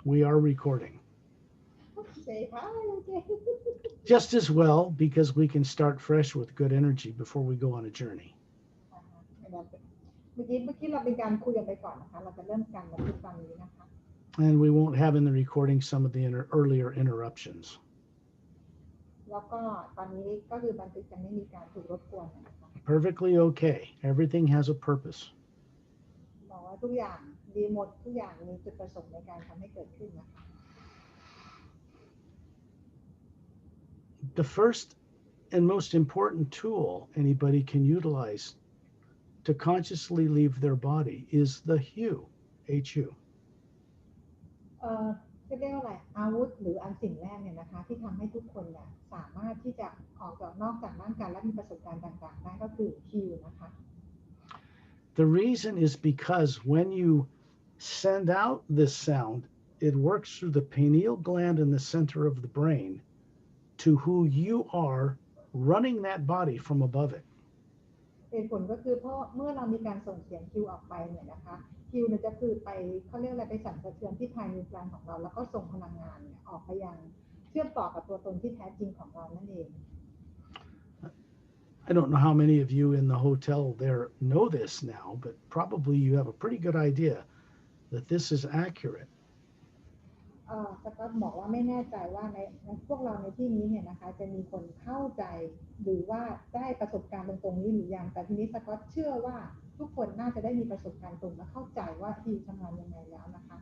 We are recording. Say hi, okay. Just as well because we can start fresh with good energy before we go on a journey. เมื่อกี้เราเป็นการคุยกันไปก่อนนะคะเราจะเริ่มการบันทึกตอนนี้นะคะAnd we won't have in the recording some of the earlier interruptions. แล้วก็ตอนนี้ก็คือบันทึกจะไม่มีการถูกรบกวนนะคะ Perfectly okay. Everything has a purpose. บอกว่าทุกอย่างดีหมดทุกอย่างมีจุดประสงค์ในการทำให้เกิดขึ้นนะคะ The first and most important tool anybody can utilize to consciously leave their body is the HU. HU. เรียกว่าอะไรอาวุธหรืออันสิ่งแรกเนี่ยนะคะที่ทำให้ทุกคนเนี่ยสามารถที่จะออกจากนอกจากร่างกายและมีประสบการณ์ต่างๆได้ก็คือฮิวนะคะ The reason is because when you send out this sound, it works through the pineal gland in the center of the brain to who you are running that body from above it. เหตุผลก็คือเพราะเมื่อเรามีการส่งเสียงฮิวออกไปเนี่ยนะคะฮิวเนี่ยจะคือไปเขาเรียกอะไรไปสั่นสะเทือนที่ภายในกลางของเราแล้วก็ส่งพลังงานเนี่ยออกไปยังเชื่อมต่อกับตัวตนที่แท้จริงของเรานั่นเอง I don't know how many of you in the hotel there know this now, but probably you have a pretty good idea that this is accurate. สกอตบอกว่าไม่แน่ใจว่าในพวกเราในที่นี้เนี่ยนะคะจะมีคนเข้าใจหรือว่าได้ประสบการณ์ตรงๆนี้หรือยังแต่ทีนี้สกอตเชื่อว่าทุกคนน่าจะได้มีประสบการณ์ตรงและเข้าใจว่าฮิวทำงานยังไงแล้วนะคะ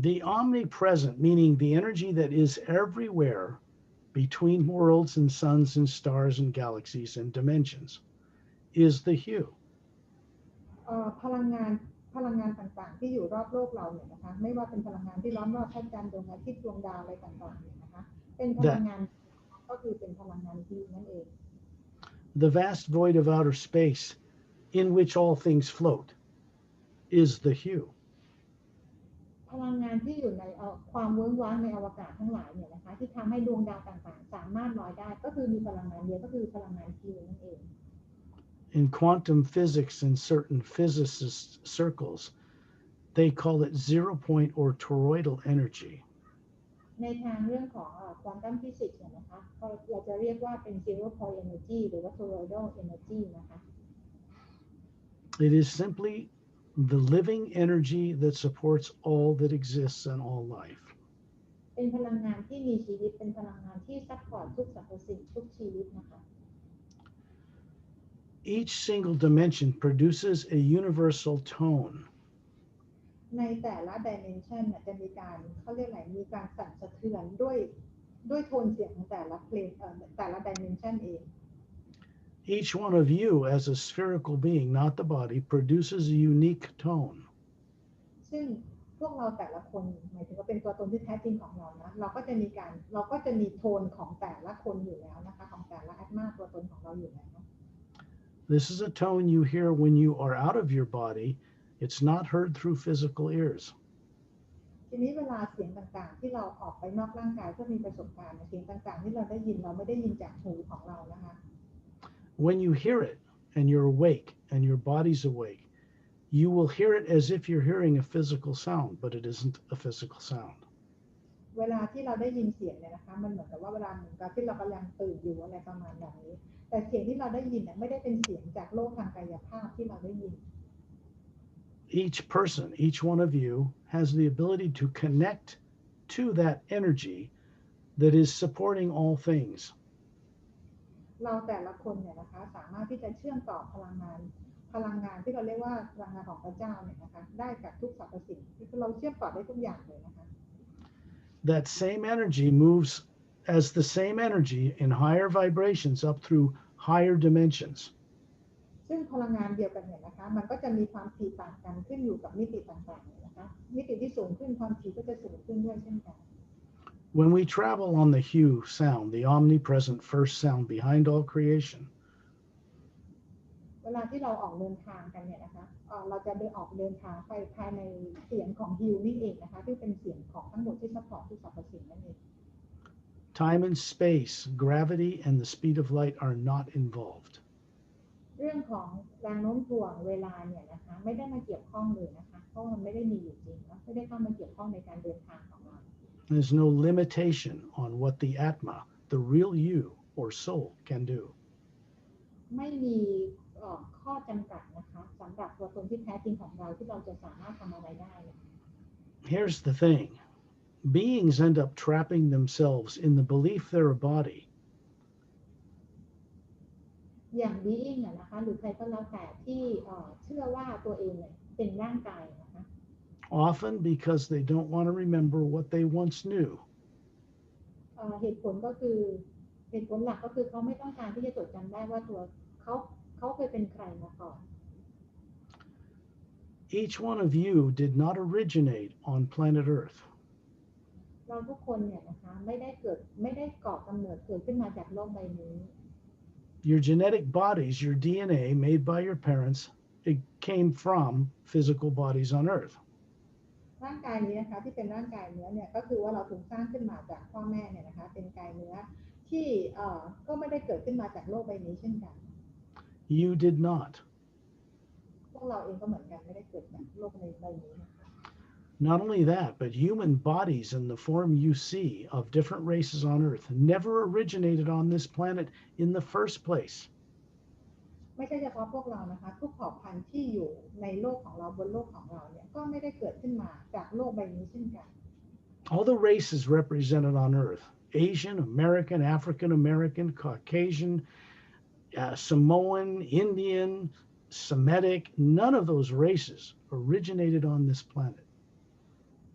The omnipresent, meaning the energy that is everywhere between worlds and suns and stars and galaxies and dimensions, is the hue. พลังงานต่างๆที่อยู่รอบโลกเราเนี่ยนะคะไม่ว่าเป็นพลังงานที่ล้อมรอบพระจันทร์ดวงอาทิตย์ดวงดาวอะไรต่างๆเนี่ยนะคะเป็นพลังงานก็คือเป็นพลังงานฮิวนั่นเอง The vast void of outer space in which all things float is the hue. พลังงานที่อยู่ในความเวิ้งว้างในอวกาศทั้งหลายเนี่ยนะคะที่ทำให้ดวงดาวต่างๆสามารถลอยได้ก็คือมีพลังงานเดียวก็คือพลังงานฮิวนั่นเอง In quantum physics and certain physicist circles, they call it zero point or toroidal energy. ในทางเรื่องของควอนตัมฟิสิกส์เนี่ยนะคะเราจะเรียกว่าเป็น zero point energy หรือว่า toroidal energy นะคะ It is simply the living energy that supports all that exists and all life. เป็นพลังงานที่มีชีวิตเป็นพลังงานที่ซัพพอร์ตทุกสรรพสิ่งทุกชีวิตนะคะ Each single dimension produces a universal tone. ในแต่ละ dimension จะมีการเขาเรียกอะไรมีการสั่นสะเทือนด้วยโทนเสียงของแต่ละเพลงแต่ละ dimension เอง Each one of you, as a spherical being, not the body, produces a unique tone. ซึ่งพวกเราแต่ละคนหมายถึงว่าเป็นตัวตนที่แท้จริงของเรานะเราก็จะมีโทนของแต่ละคนอยู่แล้วนะคะของแต่ละแอตมาตัวตนของเราอยู่แล้ว This is a tone you hear when you are out of your body. It's not heard through physical ears. ทีนี้เวลาเสียงต่างๆที่เราออกไปนอกร่างกายเพื่อมีประสบการณ์เสียงต่างๆที่เราได้ยินเราไม่ได้ยินจากหูของเรานะคะ When you hear it and you're awake and your body's awake, you will hear it as if you're hearing a physical sound, but it isn't a physical sound. เวลาที่เราได้ยินเสียงเนี่ยนะคะมันเหมือนกับว่าเวลาเหมือนกับที่เรากำลังตื่นอยู่อะไรประมาณแบบนี้แต่เสียงที่เราได้ยินเนี่ยไม่ได้เป็นเสียงจากโลกทางกายภาพที่เราได้ยิน Each person, each one of you, has the ability to connect to that energy that is supporting all things. เราแต่ละคนเนี่ยนะคะสามารถที่จะเชื่อมต่อพลังงานที่เราเรียกว่าพลังงานของพระเจ้าเนี่ยนะคะได้กับทุกสรรพสิ่งที่เราเชื่อมต่อได้ทุกอย่างเลยนะคะ That same energy moves as the same energy in higher vibrations up through higher dimensions. ซึ่งพลังงานเดียวกันเนี่ยนะคะมันก็จะมีความถี่ต่างกันขึ้นอยู่กับมิติต่างๆนะคะมิติที่สูงขึ้นความถี่ก็จะสูงขึ้นด้วยเช่นกัน When we travel on the hue sound, the omnipresent first sound behind all creation, เวลาที่เราออกเดินทางกันเนี่ยนะคะเราจะออกเดินทางไปภายในเสียงของฮิวนี่เองนะคะที่เป็นเสียงของทั้งหมดที่ซัพพอร์ตทุกสรรพสิ่งนั่นเอง time and space, gravity, and the speed of light are not involved. เรื่องของแรงโน้มถ่วงเวลาเนี่ยนะคะไม่ได้มาเกี่ยวข้องเลยนะคะ เพราะมันไม่ได้มีอยู่จริงเนาะไม่ได้เข้ามาเกี่ยวข้องในการเดินทางของเรา There's no limitation on what the Atma, the real you or soul, can do. ไม่มีข้อจำกัดนะคะสำหรับตัวตนที่แท้จริงของเราที่เราจะสามารถทำอะไรได้ Here's the thing. Beings end up trapping themselves in the belief they're a body. อย่าง being นะคะหรือใครก็แล้วแต่ที่เชื่อว่าตัวเองเป็นร่างกายนะคะ Often because they don't want to remember what they once knew. เหตุผลก็คือเหตุผลหลักก็คือเขาไม่ต้องการที่จะจดจำได้ว่าตัวเขาเคยเป็นใครมาก่อน Each one of you did not originate on planet Earth. เราทุกคนเนี่ยนะคะไม่ได้ก่อกำเนิดเกิดขึ้นมาจากโลกใบนี้ Your genetic bodies, your DNA made by your parents, it came from physical bodies on Earth. ร่างกายนี้นะคะที่เป็นร่างกายเนื้อเนี่ยก็คือว่าเราถูกสร้างขึ้นมาจากพ่อแม่เนี่ยนะคะเป็นกายเนื้อที่ก็ไม่ได้เกิดขึ้นมาจากโลกใบนี้เช่นกัน You did not. พวกเราเองก็เหมือนกันไม่ได้เกิดจากโลกใบนี้นะคะ Not only that, but human bodies in the form you see of different races on Earth never originated on this planet in the first place. ไม่ใช่เฉพาะพวกเรานะคะทุกเผ่าพันธุ์ที่อยู่ในโลกของเราบนโลกของเราเนี่ยก็ไม่ได้เกิดขึ้นมาจากโลกใบนี้เช่นกัน All the races represented on Earth, Asian, American, African American, Caucasian, Samoan, Indian, Semitic, none of those races originated on this planet.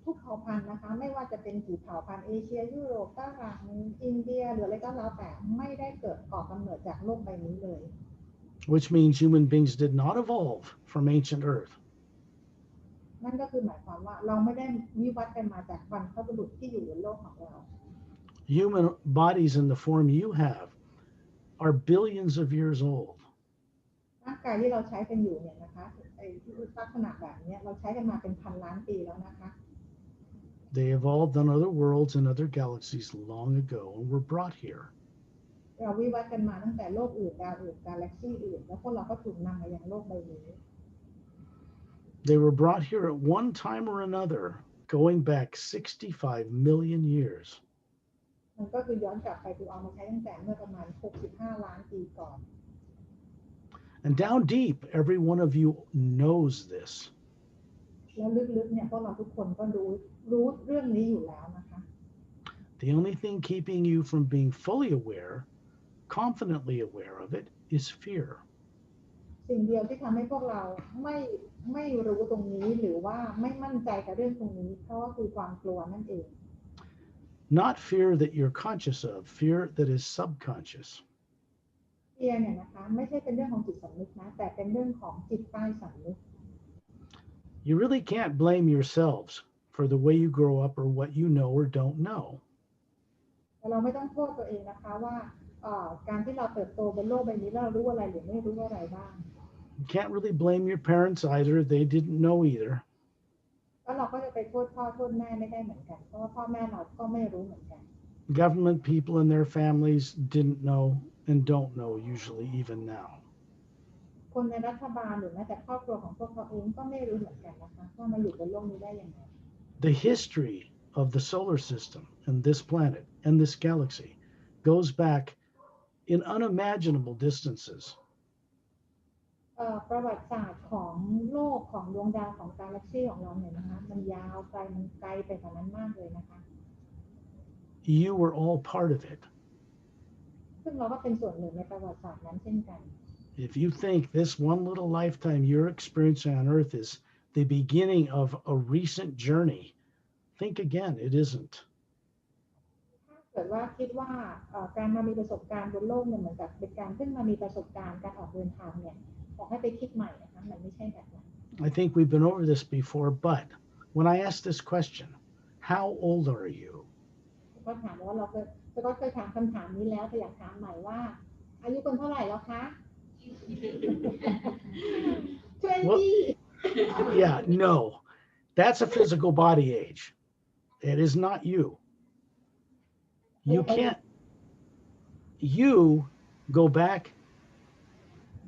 ทุกเผ่าพันธุ์นะคะไม่ว่าจะเป็นกี่เผ่าพันธุ์เอเชียยุโรปฝรั่งอินเดียหรืออะไรก็แล้วแต่ไม่ได้เกิดก่อกำเนิดจากโลกใบนี้เลย Which means human beings did not evolve from ancient Earth. นั่นก็คือหมายความว่าเราไม่ได้วิวัฒน์กันมาจากบรรพบุรุษที่อยู่บนโลกของเรา Human bodies in the form you have are billions of years old. ร่างกายที่เราใช้กันอยู่เนี่ยนะคะไอ้ลักษณะแบบนี้เราใช้กันมาเป็นพันล้านปีแล้วนะคะ They evolved on other worlds and other galaxies long ago and were brought here. เราวิวัฒน์กันมาตั้งแต่โลกอื่นดาวอื่นกาแล็กซี่อื่นแล้วพวกเราก็ถูกนำมายังโลกใบนี้ They were brought here at one time or another, going back 65 million years. มันก็คือย้อนกลับไปถูกเอามาใช้ตั้งแต่เมื่อประมาณ65ล้านปีก่อน And down deep, every one of you knows this. แล้วลึกๆเนี่ยพวกเราทุกคนก็รู้เรื่องนี้อยู่แล้วนะคะ The only thing keeping you from being fully aware, confidently aware of it, is fear. สิ่งเดียวที่ทำให้พวกเราไม่รู้ตรงนี้หรือว่าไม่มั่นใจกับเรื่องตรงนี้เพราะว่าคือความกลัวนั่นเอง Not fear that you're conscious of, fear that is subconscious. เฟียร์เนี่ยนะคะไม่ใช่เป็นเรื่องของจิตสำนึกนะแต่เป็นเรื่องของจิตใต้สำนึก You really can't blame yourselves for the way you grow up or what you know or don't know. แต่เราไม่ต้องโทษตัวเองนะคะว่าการที่เราเติบโตบนโลกใบนี้เรารู้อะไรหรือไม่รู้อะไรบ้าง You can't really blame your parents either. They didn't know either. แล้วเราก็จะไปโทษพ่อโทษแม่ไม่ได้เหมือนกันเพราะว่าพ่อแม่เราก็ไม่รู้เหมือนกัน Government people and their families didn't know and don't know usually even now. คนในรัฐบาลหรือแม้แต่ครอบครัวของพวกเขาเองก็ไม่รู้เหมือนกันนะคะว่ามาอยู่บนโลกนี้ได้ยังไง The history of the solar system and this planet and this galaxy goes back in unimaginable distances. ประวัติศาสตร์ของโลกของดวงดาวของกาแล็กซี่ของเราเนี่ยนะคะมันยาวไกลมันไกลไปกว่านั้นมากเลยนะคะ You were all part of it. ซึ่งเราก็เป็นส่วนหนึ่งในประวัติศาสตร์นั้นเช่นกัน If you think this one little lifetime you're experiencing on Earth is the beginning of a recent journey, think again, it isn't. ถ้าเกิดว่าคิดว่าการมามีประสบการณ์บนโลกเนี่ยเหมือนกับเป็นการเพิ่งมามีประสบการณ์การออกเดินทางเนี่ยขอให้ไปคิดใหม่นะคะมันไม่ใช่แบบนั้น I think we've been over this before, but when I ask this question, how old are you? ก็ถามว่าเราเคยถามคำถามนี้แล้วแต่อยากถามใหม่ว่าอายุคนเท่าไหร่แล้วคะ 20 Yeah, no. That's a physical body age. It is not you. You can't. You go back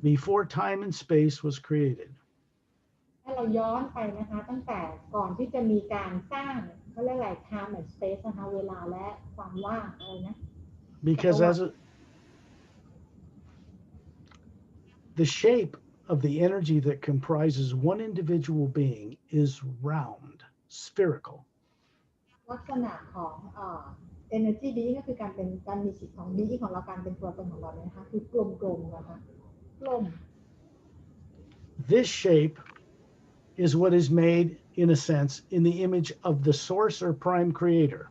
before time and space was created. ถ้าเราย้อนไปนะคะตั้งแต่ก่อนที่จะมีการสร้างเขาเรียกอะไร time and space นะคะเวลาและความว่างอะไรนะจักร because วาล the shape of the energy that comprises one individual being is round, spherical. ลักษณะของenergy being ก็คือการมีสิทธิ์ของ being ของเราการเป็นตัวตนของเราเนี่ยนะคะคือกลมๆนะคะกลม This shape is what is made, in a sense, in the image of the source or prime creator.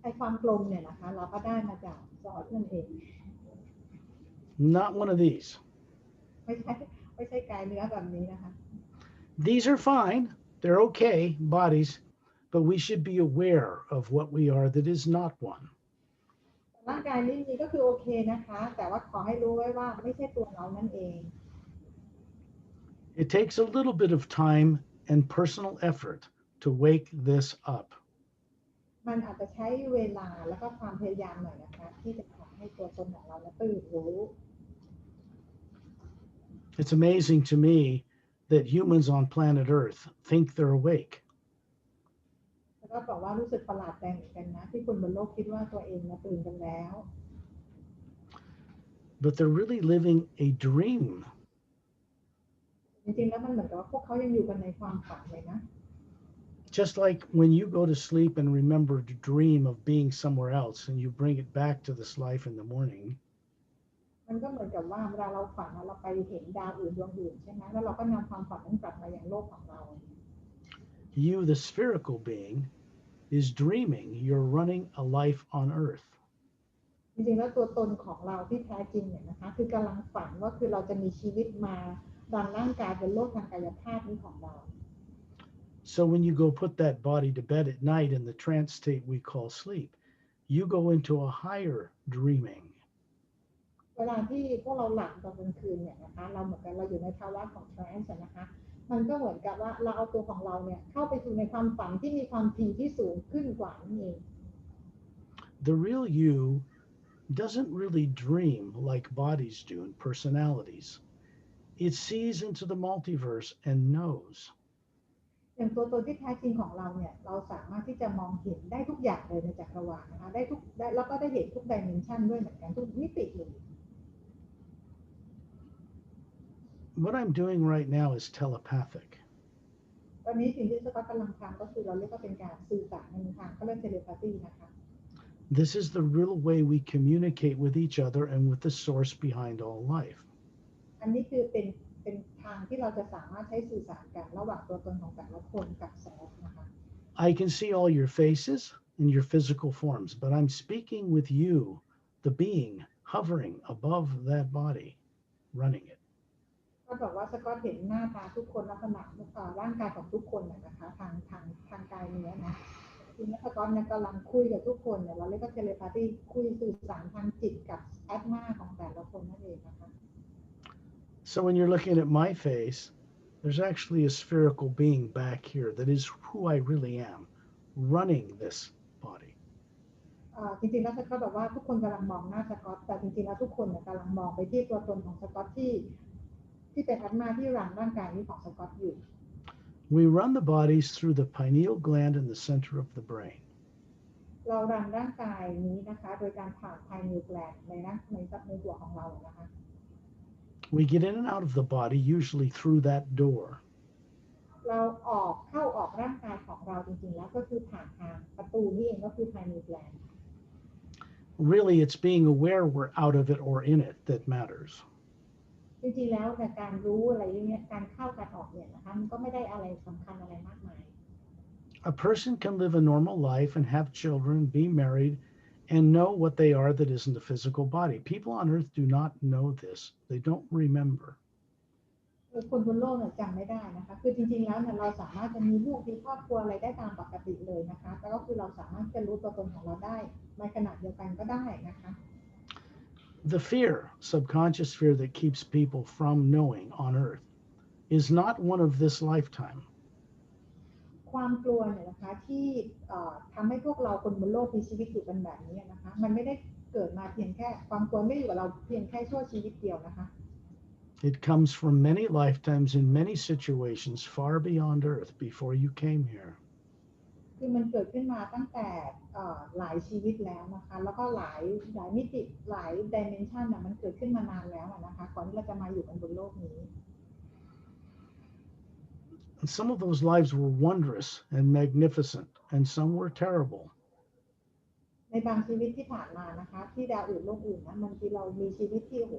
ไอ้ความกลมเนี่ยนะคะเราก็ได้มาจากซอสนั่นเอง Not one of these. ไม่ใช่กายเนื้อแบบนี้นะคะ These are fine, they're okay bodies, but we should be aware of what we are that is not one. ร่างกายนี้ก็คือโอเคนะคะแต่ว่าขอให้รู้ไว้ว่าไม่ใช่ตัวเรานั่นเอง It takes a little bit of time and personal effort to wake this up. มันอาจจะใช้เวลาแล้วก็ความพยายามหน่อยนะคะที่จะทำให้ตัวตนของเราตื่นรู้ It's amazing to me that humans on planet Earth think they're awake. แล้วก็บอกว่ารู้สึกประหลาดใจเหมือนกันนะที่คนบนโลกคิดว่าตัวเองตื่นกันแล้ว But they're really living a dream. จริงๆแล้วมันเหมือนกับว่าพวกเขายังอยู่กันในความฝันเลยนะ Just like when you go to sleep and remember to dream of being somewhere else and you bring it back to this life in the morning. มันก็เหมือนกับว่าเวลาเราฝันเราไปเห็นดาวอื่นดวงอื่นใช่ไหมแล้วเราก็นำความฝันนั้นกลับมาอย่างโลกของเรา You, the spherical being, is dreaming you're running a life on Earth. จริงๆแล้วตัวตนของเราที่แท้จริงเนี่ยนะคะคือกำลังฝันว่าคือเราจะมีชีวิตมาดันร่างกายบนโลกทางกายภาพนี้ของเรา So when you go put that body to bed at night in the trance state we call sleep, you go into a higher dreaming. เวลาที่พวกเราหลับตอนกลางคืนเนี่ยนะคะเราเหมือนกันเราอยู่ในภาวะของ trance นะคะมันก็เหมือนกับว่าเราเอาตัวของเราเนี่ยเข้าไปสู่ในความฝันที่มีความถี่ที่สูงขึ้นกว่านั่นเอง The real you doesn't really dream like bodies do in personalities. It sees into the multiverse and knows. อย่างตัวตนที่แท้จริงของเราเนี่ยเราสามารถที่จะมองเห็นได้ทุกอย่างเลยในจักรวาลนะคะได้แล้วก็ได้เห็นทุกดิเมนชันด้วยเหมือนกันทุกมิติเลย What I'm doing right now is telepathic. ตอนนี้สิ่งที่สก๊อตกำลังทำก็คือเราเรียกว่าเป็นการสื่อสารในทางเขาเรียก telepathy นะคะ This is the real way we communicate with each other and with the source behind all life. อันนี้คือเป็นทางที่เราจะสามารถใช้สื่อสารกันระหว่างตัวตนของแต่ละคนกับซอสนะคะ I can see all your faces and your physical forms, but I'm speaking with you, the being hovering above that body, running it. ก็บอกว่าสก๊อตเห็นหน้าตาทุกคนลักษณะร่างกายของทุกคนนะคะทางกายเนื้อนะทีนี้สก๊อตเนี่ยกำลังคุยกับทุกคนเนี่ยเราเรียกว่าเทเลพาธีคุยสื่อสารทางจิตกับแอดมาของแต่ละคนนั่นเองนะคะ So when you're looking at my face, there's actually a spherical being back here that is who I really am, running this body. จริงๆแล้วสก๊อตบอกว่าทุกคนกำลังมองหน้าสก๊อตแต่จริงๆแล้วทุกคนเนี่ยกำลังมองไปที่ตัวตนของสก๊อตที่เป็นแอดมาที่รันร่างกายนี้ของสก๊อตอยู่ We run the bodies through the pineal gland in the center of the brain. เรารันร่างกายนี้นะคะโดยการผ่าน pineal gland ในหัวของเรานะคะ We get in and out of the body usually through that door. เราเข้าออกร่างกายของเราจริงๆแล้วก็คือผ่านทางประตูนี่เองก็คือ pineal gland. Really, it's being aware we're out of it or in it that matters. จริงๆแล้วแต่การรู้อะไรอย่างเงี้ยการเข้าการออกเนี่ยนะคะมันก็ไม่ได้อะไรสำคัญอะไรมากมาย A person can live a normal life and have children, be married, and know what they are that isn't a physical body. People on Earth do not know this. They don't remember. คนบนโลกเนี่ยจำไม่ได้นะคะคือจริงๆแล้วเนี่ยเราสามารถจะมีลูกมีครอบครัวอะไรได้ตามปกติเลยนะคะแต่ก็คือเราสามารถจะรู้ตัวตนของเราได้ในขณะเดียวกันก็ได้นะคะ The fear, subconscious fear that keeps people from knowing on Earth is not one of this lifetime. ความกลัวเนี่ยนะคะที่ทำให้พวกเราคนบนโลกมีชีวิตอยู่กันแบบนี้นะคะมันไม่ได้เกิดมาเพียงแค่ความกลัวไม่อยู่กับเราเพียงแค่ชั่วชีวิตเดียวนะคะ It comes from many lifetimes in many situations far beyond Earth before you came here. คือมันเกิดขึ้นมาตั้งแต่หลายชีวิตแล้วนะคะแล้วก็หลายมิติหลายดิเมนชันน่ะมันเกิดขึ้นมานานแล้วนะคะก่อนที่เราจะมาอยู่กันบนโลกนี้ And some of those lives were wondrous and magnificent, and some were terrible. ในบางชีวิตที่ผ่านมานะคะที่ดาวอื่นโลกอื่นนะบางทีเรามีชีวิตที่โห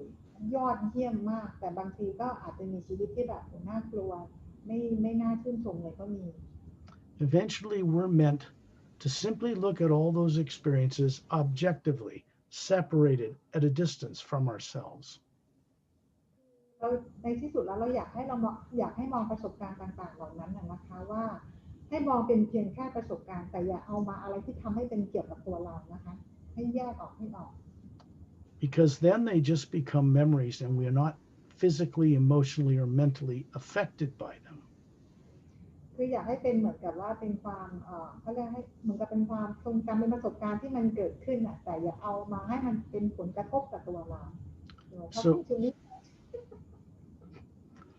ยอดเยี่ยมมากแต่บางทีก็อาจจะมีชีวิตที่แบบน่ากลัวไม่น่าชื่นชมเลยก็มี Eventually, we're meant to simply look at all those experiences objectively, separated at a distance from ourselves. เราในที่สุดแล้วเราอยากให้มองประสบการณ์ต่างๆเหล่านั้นนะคะว่าให้มองเป็นเพียงแค่ประสบการณ์แต่อย่าเอามาอะไรที่ทำให้เป็นเกี่ยวกับตัวเรานะคะให้แยกออกให้ออก Because then they just become memories and we are not physically, emotionally, or mentally affected by them. คืออยากให้เป็นเหมือนกับว่าเป็นความเขาเรียกให้เหมือนกับเป็นความทรงจำเป็นประสบการณ์ที่มันเกิดขึ้นแต่อย่าเอามาให้มันเป็นผลกระทบกับตัวเรา So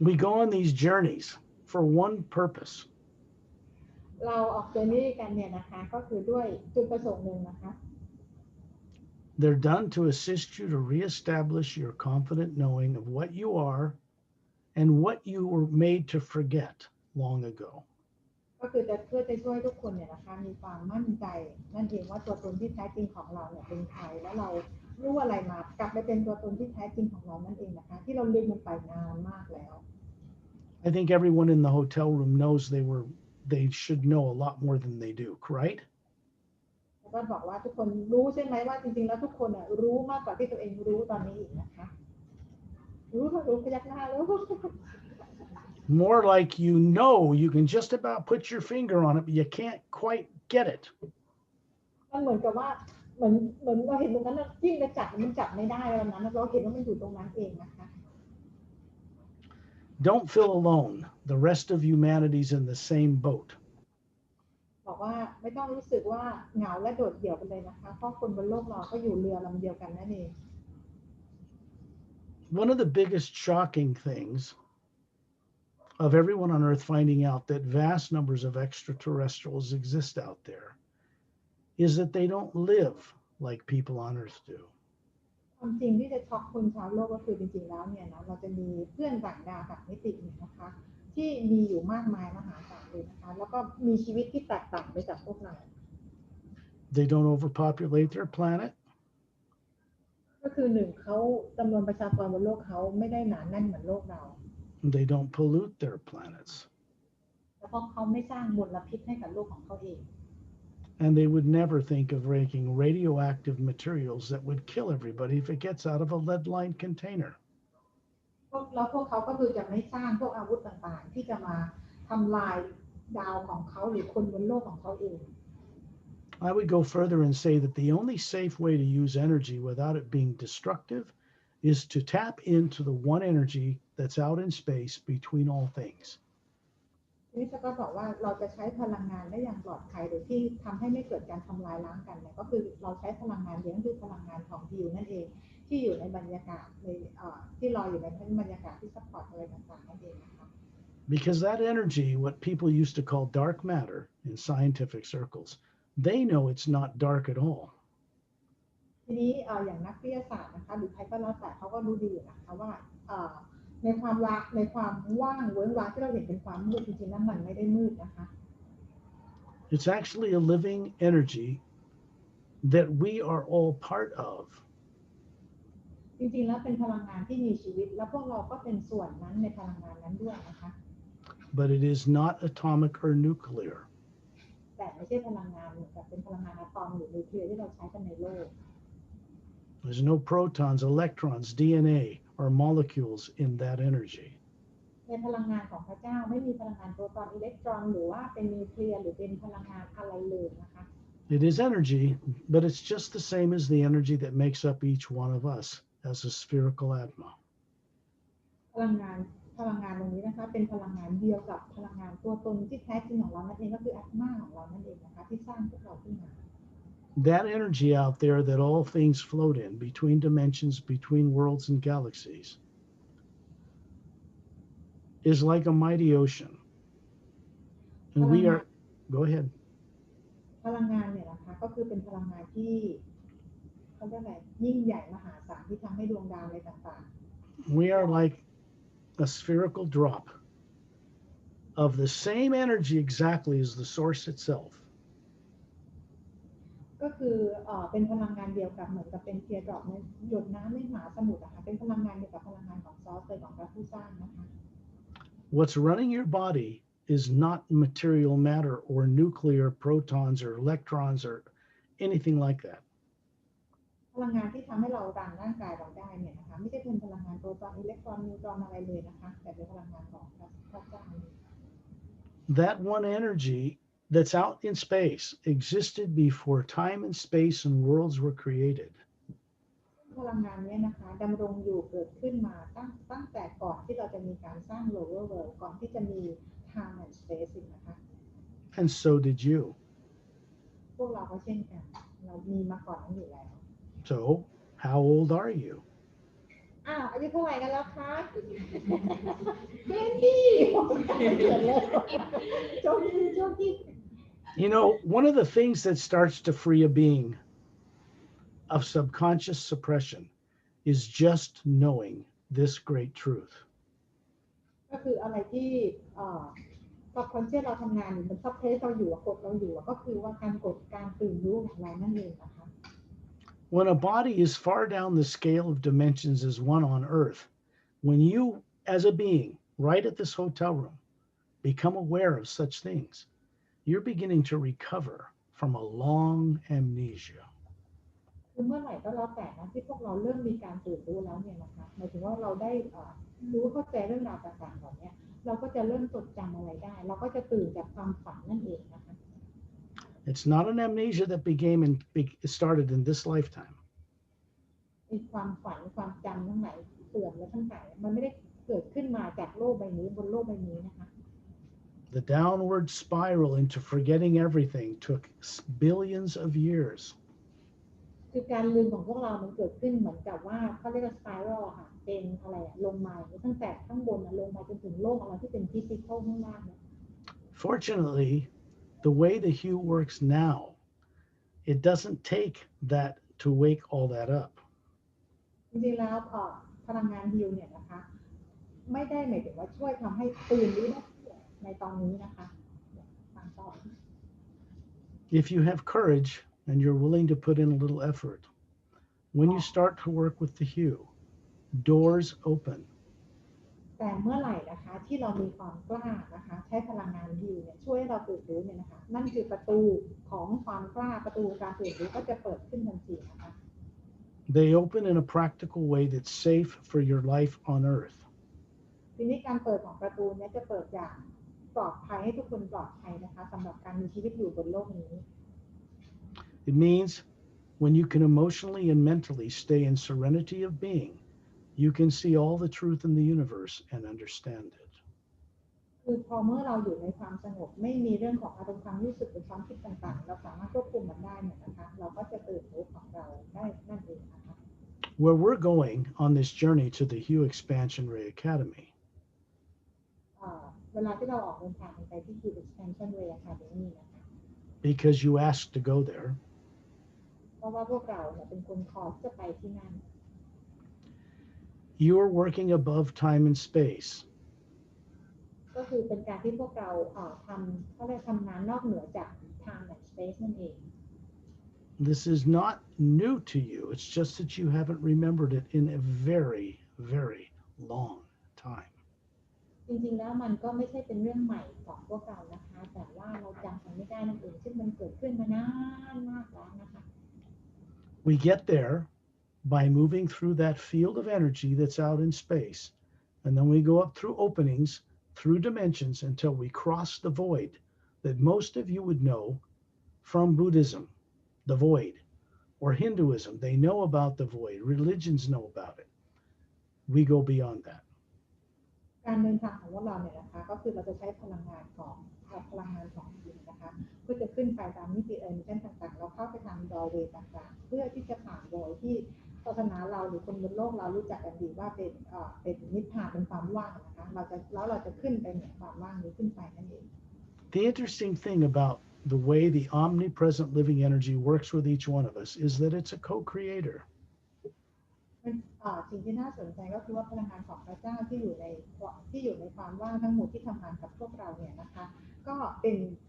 we go on these journeys for one purpose. เราออกเจอร์นี่กันเนี่ยนะคะก็คือด้วยจุดประสงค์หนึ่งนะคะ They're done to assist you to reestablish your confident knowing of what you are and what you were made to forget long ago. ก็คือเพื่อจะช่วยทุกคนเนี่ยนะคะมีความมั่นใจนั่นเองว่าตัวตนที่แท้จริงของเราเนี่ยเป็นใครแล้วเรารู้อะไรมากลับไปเป็นตัวตนที่แท้จริงของเรานั่นเองนะคะที่เราลืมมันไปนานมากแล้ว I think everyone in the hotel room knows they should know a lot more than they do, right? ก็บอกว่าทุกคนรู้ใช่ไหมว่าจริงๆแล้วทุกคนรู้มากกว่าที่ตัวเองรู้ตอนนี้อีกนะคะรู้พยักหน้าแล้ว More like you can just about put your finger on it, but you can't quite get it. มันเหมือนกับว่าเหมือนเราเห็นตรงนั้นยิ่งจะจับมันจับไม่ได้แล้วนั้นเราเห็นว่ามันอยู่ตรงนั้นเองนะคะ Don't feel alone. The rest of humanity's in the same boat. บอกว่าไม่ต้องรู้สึกว่าเหงาและโดดเดี่ยวไปเลยนะคะเพราะคนบนโลกเราก็อยู่เรือลำเดียวกันนั่นเอง One of the biggest shocking things of everyone on Earth finding out that vast numbers of extraterrestrials exist out there is that they don't live like people on Earth do. ความจริงที่จะช็อกคนชาวโลกก็คือจริงๆแล้วเนี่ยนะเราจะมีเพื่อนต่างดาวต่างมิตินะคะที่มีอยู่มากมายมหาศาลเลยนะคะแล้วก็มีชีวิตที่แตกต่างไปจากพวกเรา They don't overpopulate their planet. ก็คือหนึ่งเขาจำนวนประชากรบนโลกเขาไม่ได้หนาแน่นเหมือนโลกเรา They don't pollute their planets. แล้วก็เขาไม่สร้างมลพิษให้กับโลกของเขาเอง And they would never think of making radioactive materials that would kill everybody if it gets out of a lead-lined container. แล้วพวกเขาก็คือจะไม่สร้างพวกอาวุธต่างๆที่จะมาทำลายดาวของเขาหรือคนบนโลกของเขาเอง I would go further and say that the only safe way to use energy without it being destructive is to tap into the one energy that's out in space between all things. นี่ก็บอกว่าเราจะใช้พลังงานได้อย่างปลอดภัยโดยที่ทำให้ไม่เกิดการทำลายล้างกันเนี่ยก็คือเราใช้พลังงานเดียวคือพลังงานของดิวนั่นเองที่อยู่ในบรรยากาศในที่ลอยอยู่ในบรรยากาศที่ซัพพอร์ตอะไรต่างๆนั่นเองนะคะ Because that energy, what people used to call dark matter in scientific circles, they know it's not dark at all. ทีนี้อย่างนักวิทยาศาสตร์นะคะหรือใครก็แล้วแต่เขาก็รู้ดีนะคะว่าในความว่างเว้นว่างที่เราเห็นเป็นความมืดจริงๆแล้วมันไม่ได้มืดนะคะ It's actually a living energy that we are all part of. จริงๆแล้วเป็นพลังงานที่มีชีวิตแล้วพวกเราก็เป็นส่วนนั้นในพลังงานนั้นด้วยนะคะ But it is not atomic or nuclear. แต่ไม่ใช่พลังงานเหมือนกับเป็นพลังงานอะตอมหรือนิวเคลียร์ที่เราใช้กันในโลก There's no protons, electrons, DNA, or molecules in that energy. ในพลังงานของพระเจ้าไม่มีพลังงานโปรตอนอิเล็กตรอนหรือว่าเป็นนิวเคลียร์หรือเป็นพลังงานอะไรเลยนะคะ It is energy, but it's just the same as the energy that makes up each one of us as a spherical atma. พลังงานตรงนี้นะคะเป็นพลังงานเดียวกับพลังงานตัวตนที่แท้จริงของเรานั่นเองก็คืออัตมาของเรานั่นเองนะคะที่สร้างพวกเราขึ้นมา That energy out there that all things float in, between dimensions, between worlds and galaxies. is like a mighty ocean. พ And ลัง we งาน are, go ahead. พลังงานเนี่ยนะคะก็คือเป็นพลังงานที่เขาเรียกอะไรยิ่งใหญ่มหาศาลที่ทำให้ดวงดาวอะไรต่าง We are like a spherical drop of the same energy exactly as the source itself. ๆก็คือเป็นพลังงานเดียวกับเหมือนกับเป็นเทียร์ดรอปในหยดน้ำในมหาสมุทรนะคะเป็นพลังงานเดียวกับพลังงานของซอสเลยของพระผู้สร้างนะคะ What's running your body is not material matter or nuclear protons or electrons or anything like that. พลังงานที่ทำให้เราดันร่างกายเราได้เนี่ยนะคะไม่ใช่เป็นพลังงานโปรตอนอิเล็กตรอนนิวตรอนอะไรเลยนะคะแต่เป็นพลังงานของพระเจ้า That one energy that's out in space existed before time and space and worlds were created. พลังงานนี้นะคะดำรงอยู่เกิดขึ้นมาตั้งแต่ก่อนที่เราจะมีการสร้าง lower world ก่อนที่จะมี time and space อีกนะคะ And so did you. พวกเราก็เช่นกันเรามีมาก่อนนั้นอยู่แล้ว So, how old are you? อายุเท่าไหร่กันแล้วคะ20โชคดี You know, one of the things that starts to free a being of subconscious suppression is just knowing this great truth. ก็คืออะไรที่กับคอนเซ็ปต์เราทำงานอยู่มันซับเพสเราอยู่กดเราอยู่ก็คือว่าการกดการตื่นรู้ของเรานั่นเองนะคะ When a body is far down the scale of dimensions as one on Earth, when you, as a being, right at this hotel room, become aware of such things, you're beginning to recover from a long amnesia. คือเมื่อไหร่ก็แล้วแต่นะที่พวกเราเริ่มมีการตื่นรู้แล้วเนี่ยนะคะหมายถึงว่าเราได้รู้เข้าใจเรื่องราวต่างๆเหล่านี้เราก็จะเริ่มจดจำอะไรได้เราก็จะตื่นจากความฝันนั่นเองนะคะ It's not an amnesia that started in this lifetime. มีความฝันความจำทั้งหลายเสื่อมและทั้งหลายมันไม่ได้เกิดขึ้นมาจากโลกใบนี้บนโลกใบนี้นะคะ The downward spiral into forgetting everything took billions of years. คือการลืมของพวกเรามันเกิดขึ้นเหมือนกับว่าเขาเรียกว่าสไปรัลค่ะเป็นอะไรลงมาตั้งแต่ข้างบนลงมาจนถึงโลกอะไรที่เป็นฟิสิกอลข้างล่างเนี่ย Fortunately, the way the hue works now, it doesn't take that to wake all that up. จริงๆแล้วพลังงานฮิลเนี่ยนะคะไม่ได้หมายถึงว่าช่วยทำให้ตื่นรู้ได้ในตอนนี้นะคะฟังต่อ If you have courage and you're willing to put in a little effort, when you start to work with the hue, doors open. แต่เมื่อไหร่นะคะที่เรามีความกล้านะคะใช้พลังงานฮิลเนี่ยช่วยให้เราตื่นรู้เนี่ยนะคะนั่นคือประตูของความกล้าประตูการตื่นรู้ก็จะเปิดขึ้นทันทีนะคะ They open in a practical way that's safe for your life on Earth. ทีนี้การเปิดของประตูนี้จะเปิดอย่างปลอดภัยให้ทุกคนปลอดภัยนะคะสำหรับการมีชีวิตอยู่บนโลกนี้ It means when you can emotionally and mentally stay in serenity of being, you can see all the truth in the universe and understand it. คือพอเมื่อเราอยู่ในความสงบไม่มีเรื่องของอารมณ์ความรู้สึกหรือความคิดต่างๆเราสามารถควบคุมมันได้เนี่ยนะคะเราก็จะตื่นรู้ของเราได้นั่นเองนะคะ Where we're going on this journey to the Hue Expansion Ray Academy, เวลาที่เราออกเดินทางไปที่ Extraterrestrial Ray Academy นะคะ because you asked to go there, เพราะว่าพวกเราเนี่ยเป็นคนขอที่จะไปที่นั่น you are working above time and space. ก็คือเป็นการที่พวกเราเขาเรียกทำงานนอกเหนือจาก time and space นั่นเอง This is not new to you. It's just that you haven't remembered it in a very, very long time. จริงๆแล้วมันก็ไม่ใช่เป็นเรื่องใหม่ของพวกเรานะคะแต่ว่าเราจำมันไม่ได้นั่นเองซึ่งมันเกิดขึ้นมานานมากแล้วนะคะ We get there by moving through that field of energy that's out in space, and then we go up through openings, through dimensions until we cross the void that most of you would know from Buddhism, the void, or Hinduism. They know about the void. Religions know about it. We go beyond that. การเดินทางของพวกเราเนี่ยนะคะก็คือเราจะใช้พลังงานของจิตนะคะเพื่อจะขึ้นไปตามมิติเส้นต่างๆเราเข้าไปทางดอเวย์ต่างๆเพื่อที่จะผ่านโดยที่ ศาสนาเราหรือคนบนโลกเรารู้จักกันดีว่าเป็นนิพพานเป็นความว่างนะคะเราจะขึ้นไปเหนือความว่างนี้ขึ้นไปนั่นเอง The interesting thing about the way the omnipresent living energy works with each one of us is that it's a co-creator. สิ่งที่น่าสนใจก็คือว่าพลังงานของพระเจ้าที่อยู่ในความว่างทั้งหมดที่ทำงานกับพวกเราเนี่ยนะคะก็เ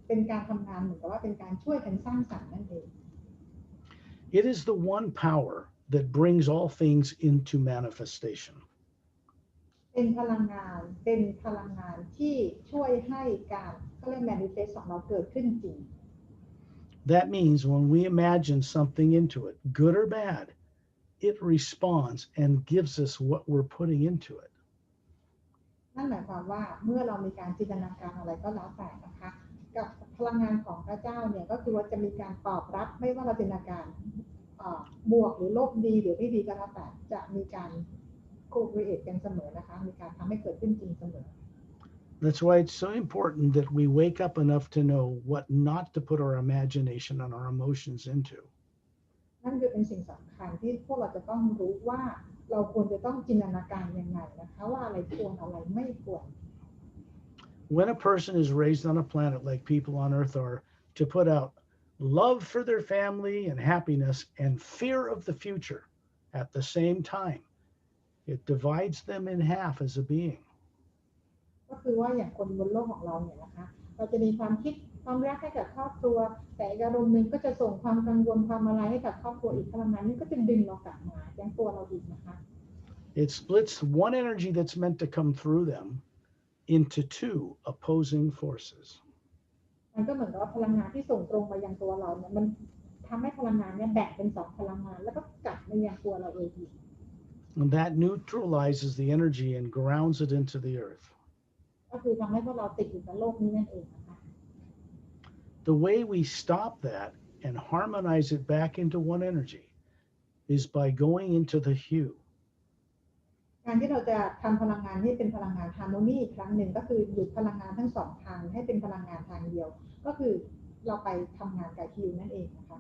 ป็นการทำงานเหมือนกับว่าเป็นการช่วยกันสร้างสรรค์นั่นเอง It is the one power that brings all things into manifestation. เป็นพลังงานที่ช่วยให้การเขาเรียก manifest ของเราเกิดขึ้นจริง That means when we imagine something into it, good or bad, it responds and gives us what we're putting into it. นั่นหมายความว่าเมื่อเรามีการจินตนาการอะไรก็แล้วแต่นะคะกับพลังงานของพระเจ้าเนี่ยก็คือว่าจะมีการตอบรับไม่ว่าเราจินตนาการบวกหรือลบดีหรือไม่ดีก็แล้วแต่จะมีการโคเรเอทกันเสมอนะคะมีการทำให้เกิดขึ้นจริงเสมอ That's why it's so important that we wake up enough to know what not to put our imagination and our emotions into. นั่นคือเป็นสิ่งสำคัญที่พวกเราจะต้องรู้ว่าเราควรจะต้องจินตนาการยังไงนะคะว่าอะไรควรอะไรไม่ควร When a person is raised on a planet like people on Earth are, to put out love for their family and happiness and fear of the future at the same time, it divides them in half as a being. ก็คือว่าอย่างคนบนโลกของเราเนี่ยนะคะเราจะมีความคิดความรักให้กับครอบครัวแต่อีกอารมณ์หนึ่งก็จะส่งความกังวลความอะไรให้กับครอบครัวอีกพลังงานนี้ก็จะดึงเรากลับมายังตัวเราอีกนะคะ It splits one energy that's meant to come through them into two opposing forces. มันก็เหมือนกับว่าพลังงานที่ส่งตรงมายังตัวเราเนี่ยมันทำให้พลังงานเนี่ยแบ่งเป็นสองพลังงานแล้วก็กลับมายังตัวเราเองอีก And that neutralizes the energy and grounds it into the earth. ก็คือทำให้พวกเราติดอยู่กับโลกนี้นั่นเองนะคะ The way we stop that and harmonize it back into one energy is by going into the hue. การที่เราจะทำพลังงานให้เป็นพลังงานฮาร์โมนีอีกครั้งหนึ่งก็คือหยุดพลังงานทั้งสองทางให้เป็นพลังงานทางเดียวก็คือเราไปทำงานกับฮิวนั่นเองนะคะ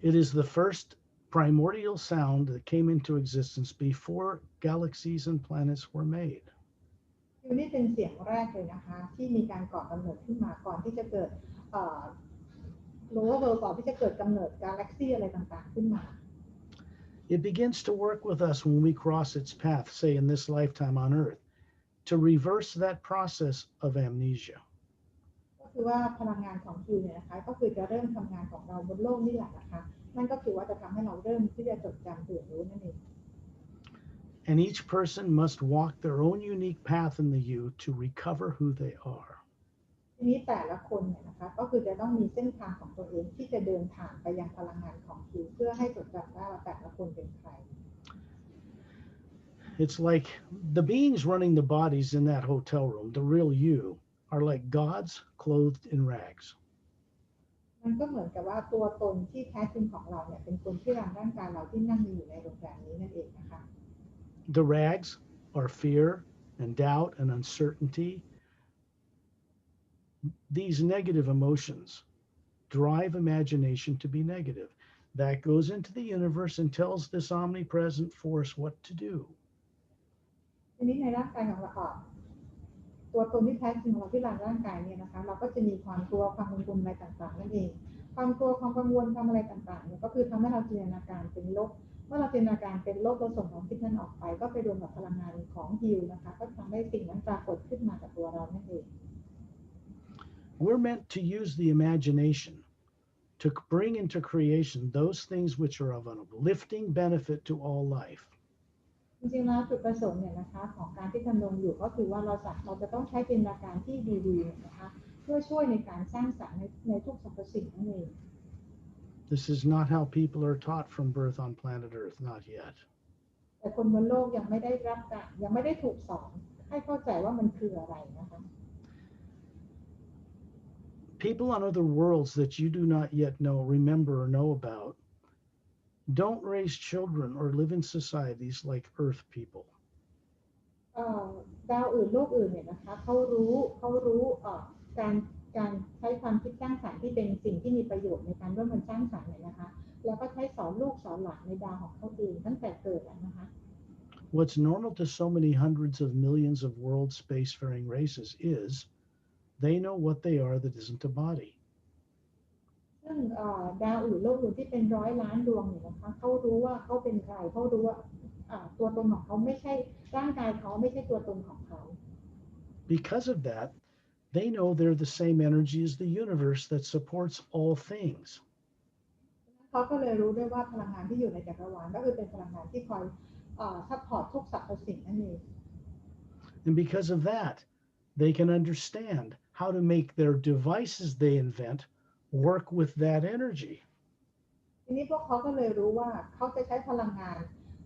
It is the first primordial sound that came into existence before galaxies and planets were made. ฮิวนี่เป็นเสียงแรกเลยนะคะที่มีการก่อกำเนิดขึ้นมาก่อนที่จะเกิดรู้ว่าก่อนที่จะเกิดกำเนิดกาแล็กซี่อะไรต่างๆขึ้นมา It begins to work with us when we cross its path, say in this lifetime on Earth, to reverse that process of amnesia. ก็คือว่าพลังงานของฮิวเนี่ยนะคะก็คือจะเริ่มทำงานของเราบนโลกนี่แหละนะคะนั่นก็คือว่าจะทำให้เราเริ่มที่จะจดจำตื่นรู้นั่นเอง And each person must walk their own unique path in the U to recover who they are. ทีนี้แต่ละคนเนี่ยนะคะก็คือจะต้องมีเส้นทางของตัวเองที่จะเดินทางไปยังพลังงานของฮิวเพื่อให้จดจำได้ว่าแต่ละคนเป็นใคร It's like the beings running the bodies in that hotel room, the real you, are like gods clothed in rags. มันก็เหมือนกับว่าตัวตนที่แท้จริงของเราเนี่ยเป็นคนที่ร่างกายเราที่นั่งอยู่ในโรงแรมนี้นั่นเองนะคะ The rags are fear and doubt and uncertainty. These negative emotions drive imagination to be negative. That goes into the universe and tells this omnipresent force what to do. ทีนี้ในร่างกายของเราตัวตนที่แท้จริงของเราที่ร่างกายเนี่ยนะคะเราก็จะมีความกลัวความกังวลอะไรต่างๆนั่นเองความกลัวความกังวลความอะไรต่างๆเนี่ยก็คือทำให้เราจินตนาการเป็นลบเมื่อเราจินตนาการเป็นลบเราส่งความคิดนั้นออกไปก็ไปรวมกับพลังงานของฮิวนะคะก็ทำให้สิ่งนั้นปรากฏขึ้นมากับตัวเรานั่นเอง We're meant to use the imagination to bring into creation those things which are of an uplifting benefit to all life. จริงๆแล้วจุดประสงค์เนี่ยนะคะของการที่ดำรงอยู่ก็คือว่าเราจะต้องใช้จินตนาการที่ดีๆนะคะเพื่อช่วยในการสร้างสรรค์ในทุกสรรพสิ่งนั่นเอง This is not how people are taught from birth on planet Earth, not yet. แต่คนบนโลกยังไม่ได้ถูกสอนให้เข้าใจว่ามันคืออะไรนะคะ People on other worlds that you do not yet know, remember, or know about don't raise children or live in societies like Earth people. ดาวอื่นโลกอื่นเนี่ยนะคะเขารู้การ การใช้ความคิดสร้างสรรค์ที่เป็นสิ่งที่มีประโยชน์ในการร่วมกันสร้างสรรค์เนี่ยนะคะแล้วก็ใช้สอนลูกสอนหลานในดาวของเขาเองตั้งแต่เกิดนะคะ What's normal to so many hundreds of millions of world spacefaring races is they know what they are that isn't a body. ซึ่งดาวอื่นโลกอื่นที่เป็นร้อยล้านดวงเนี่ยนะคะเขารู้ว่าเขาเป็นใครเขารู้ว่าตัวตนของเขาไม่ใช่ร่างกายเขาไม่ใช่ตัวตนของเขา Because of that, they know they're the same energy as the universe that supports all things. เขาก็เลยรู้ด้วยว่าพลังงานที่อยู่ในจักรวาลก็คือเป็นพลังงานที่คอยซัพพอร์ตทุกสรรพสิ่งนั่นเอง And because of that, they can understand how to make their devices they invent work with that energy. ทีนี้พวกเขาก็เลยรู้ว่าเขาจะใช้พลังงาน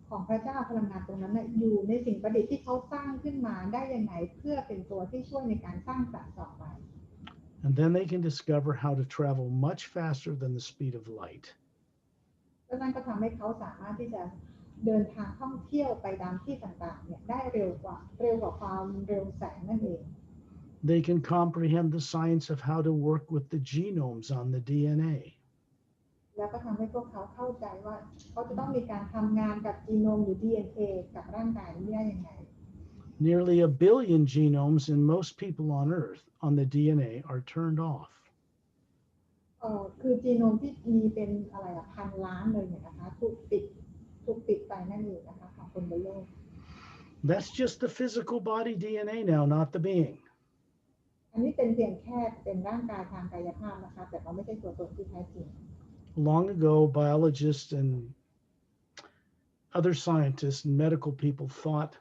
ของพระเจ้าพลังงานตรงนั้นอยู่ในสิ่งประดิษฐ์ที่เขาสร้างขึ้นมาได้ยังไงเพื่อเป็นตัวที่ช่วยในการสร้างสรรค์ต่อไป And then they can discover how to travel much faster than the speed of light. ก็นั่นก็ทำให้เขาสามารถที่จะเดินทางท่องเที่ยวไปตามที่ต่างๆเนี่ยได้เร็วกว่าความเร็วแสงนั่นเอง They can comprehend the science of how to work with the genomes on the DNA. แล้วก็ทำให้พวกเขาเข้าใจว่าเขาจะต้องมีการทำงานกับจีโนมหรือ DNA กับร่างกายนี้ได้ยังไง Nearly a billion genomes in most people on Earth on the DNA are turned off. คือจีโนมที่มีเป็นอะไรพันล้านเลยเนี่ยนะคะถูกปิดไปนั่นเองนะคะของคนบนโลก That's just the physical body DNA now, not the being. อันนี้เป็นเพียงแค่เป็นร่างกายทางกายภาพนะคะแต่เขาไม่ใช่ตัวตนที่แท้จริง Long ago, biologists and other scientists and medical people thought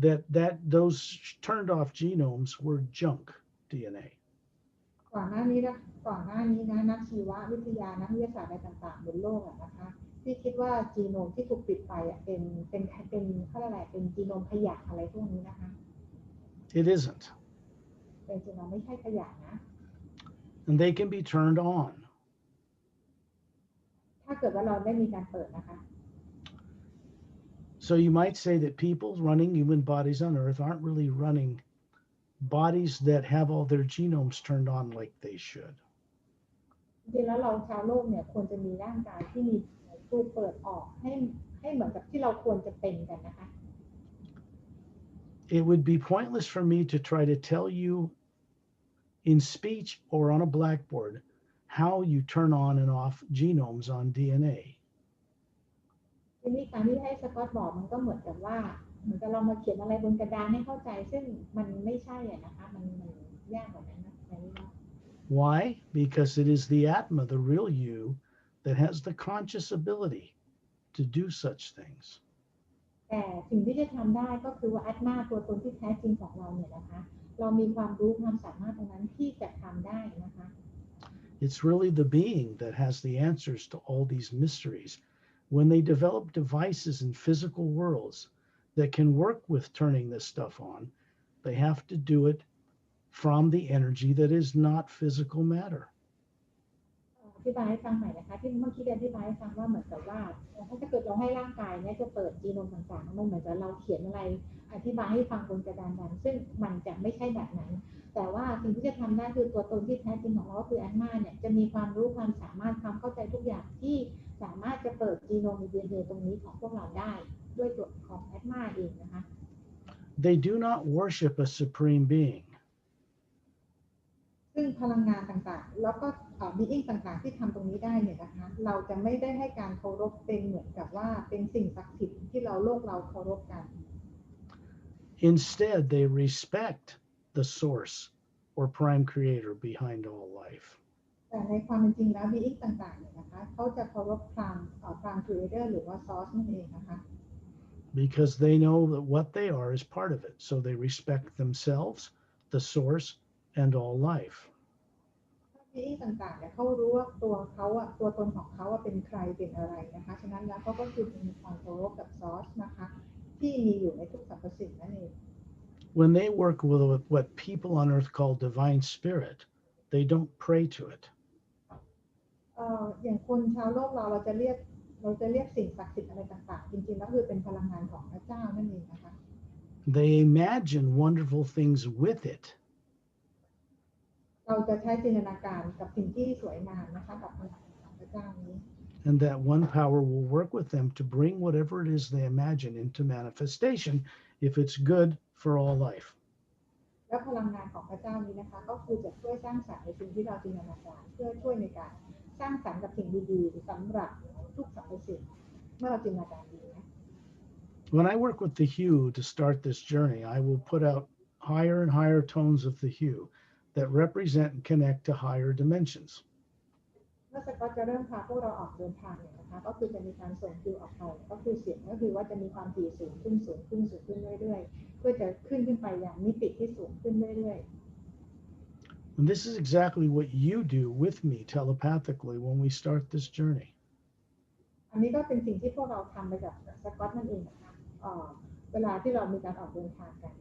that those turned off genomes were junk DNA. ก่อนหน้านี้นะนักชีววิทยานักวิทยาศาสตร์อะไรต่างๆบนโลกนะคะที่คิดว่าจีโนมที่ถูกปิดไปเป็นเขาเรียกอะไรเป็นจีโนมขยะอะไรพวกนี้นะคะ It isn't. เป็นจีโนมไม่ใช่ขยะนะ And they can be turned on. ถ้าเกิดว่าเราได้มีการเปิดนะคะ So you might say that people running human bodies on Earth aren't really running bodies that have all their genomes turned on like they should. จริงๆแล้วเราชาวโลกเนี่ยควรจะมีร่างกายที่มีถูกเปิดออกให้เหมือนกับที่เราควรจะเป็นกันนะคะ It would be pointless for me to try to tell you in speech or on a blackboard how you turn on and off genomes on DNA. ทีนี้การที่ให้สกอตบอกมันก็เหมือนกับว่าเหมือนกับเรามาเขียนอะไรบนกระดานให้เข้าใจซึ่งมันไม่ใช่นะคะมันยากกว่านั้นนะในนี้นะ Why? Because it is the Atma, the real you, that has the conscious ability to do such things. แต่สิ่งที่จะทำได้ก็คือว่าอัตมาตัวตนที่แท้จริงของเราเนี่ยนะคะเรามีความรู้ความสามารถตรงนั้นที่จะทำได้นะคะ It's really the being that has the answers to all these mysteries. When they develop devices in physical worlds that can work with turning this stuff on, they have to do it from the energy that is not physical matter. อธิบายให้ฟังใหม่นะคะที่เมื่อกี้ได้อธิบายให้ฟังว่าเหมือนกับว่าถ้าเกิดเราให้ร่างกายเนี่ยจะเปิดจีโนมต่างๆมันเหมือนกับเราเขียนอะไรอธิบายให้ฟังบนกระดานดำซึ่งมันจะไม่ใช่แบบนั้นแต่ว่าสิ่งที่จะทำได้คือตัวตนที่แท้จริงของเราคืออันมาเนี่ยจะมีความรู้ความสามารถความเข้าใจทุกอย่างที่สามารถจะเปิดจีโนม DNA ตรงนี้ของพวกเราได้ด้วยตัวของอันมาเองนะคะ They do not worship a supreme being. ซึ่งพลังงานต่างๆแล้วก็being ต่างๆที่ทำตรงนี้ได้เนี่ยนะคะเราจะไม่ได้ให้การเคารพเป็นเหมือนกับว่าเป็นสิ่งศักดิ์สิทธิ์ที่เราโลกเราเคารพกัน Instead, they respect the source or prime creator behind all life. แต่ในความเป็นจริงแล้ว being ต่างๆเนี่ยนะคะเขาจะเคารพprime creator หรือว่า source นั่นเองนะคะ Because they know that what they are is part of it. So they respect themselves, the source, and all life. being ต่างๆเนี่ยเขารู้ว่าตัวตนของเขาเป็นใครเป็นอะไรนะคะฉะนั้นแล้วเขาก็คือมีความเคารพกับ source นะคะที่มีอยู่ในทุกสรรพสิ่งนั่นเอง When they work with what people on Earth call divine spirit, they don't pray to it. อย่างคนชาวโลกเราจะเรียกสิ่งศักดิ์สิทธิ์อะไรต่างๆจริงๆแล้วคือเป็นพลังงานของพระเจ้านั่นเองนะคะ They imagine wonderful things with it. เราจะใช้จินตนาการกับสิ่งที่สวยงามนะคะกับพลังของพระเจ้านี้ And that one power will work with them to bring whatever it is they imagine into manifestation if it's good for all life. และพลังงานของพระเจ้านี้นะคะก็คือจะช่วยสร้างสรรค์ในสิ่งที่เราจินตนาการเพื่อช่วยในการสร้างสรรค์กับสิ่งดีๆสำหรับทุกสรรพสิ่งเมื่อเราจินตนาการดีนะ When I work with the hue to start this journey, I will put out higher and higher tones of the hue that represent and connect to higher dimensions. เมื่อสก๊อตจะเริ่มพาพวกเราออกเดินทางเนี่ยนะคะก็คือจะมีการส่งฟิวออกไปก็คือเสียงก็คือว่าจะมีความถี่สูงขึ้นสูงขึ้นสูงขึ้นเรื่อยๆเพื่อจะขึ้นไปอย่างมิติที่สูงขึ้นเรื่อย And this is exactly what you do with me telepathically when we start this journey. ๆอันนี้ก็เป็นสิ่งที่พวกเราทำไปกับสก๊อตนั่นเองนะคะเวลาที่เรามีการออกเดินทางกัน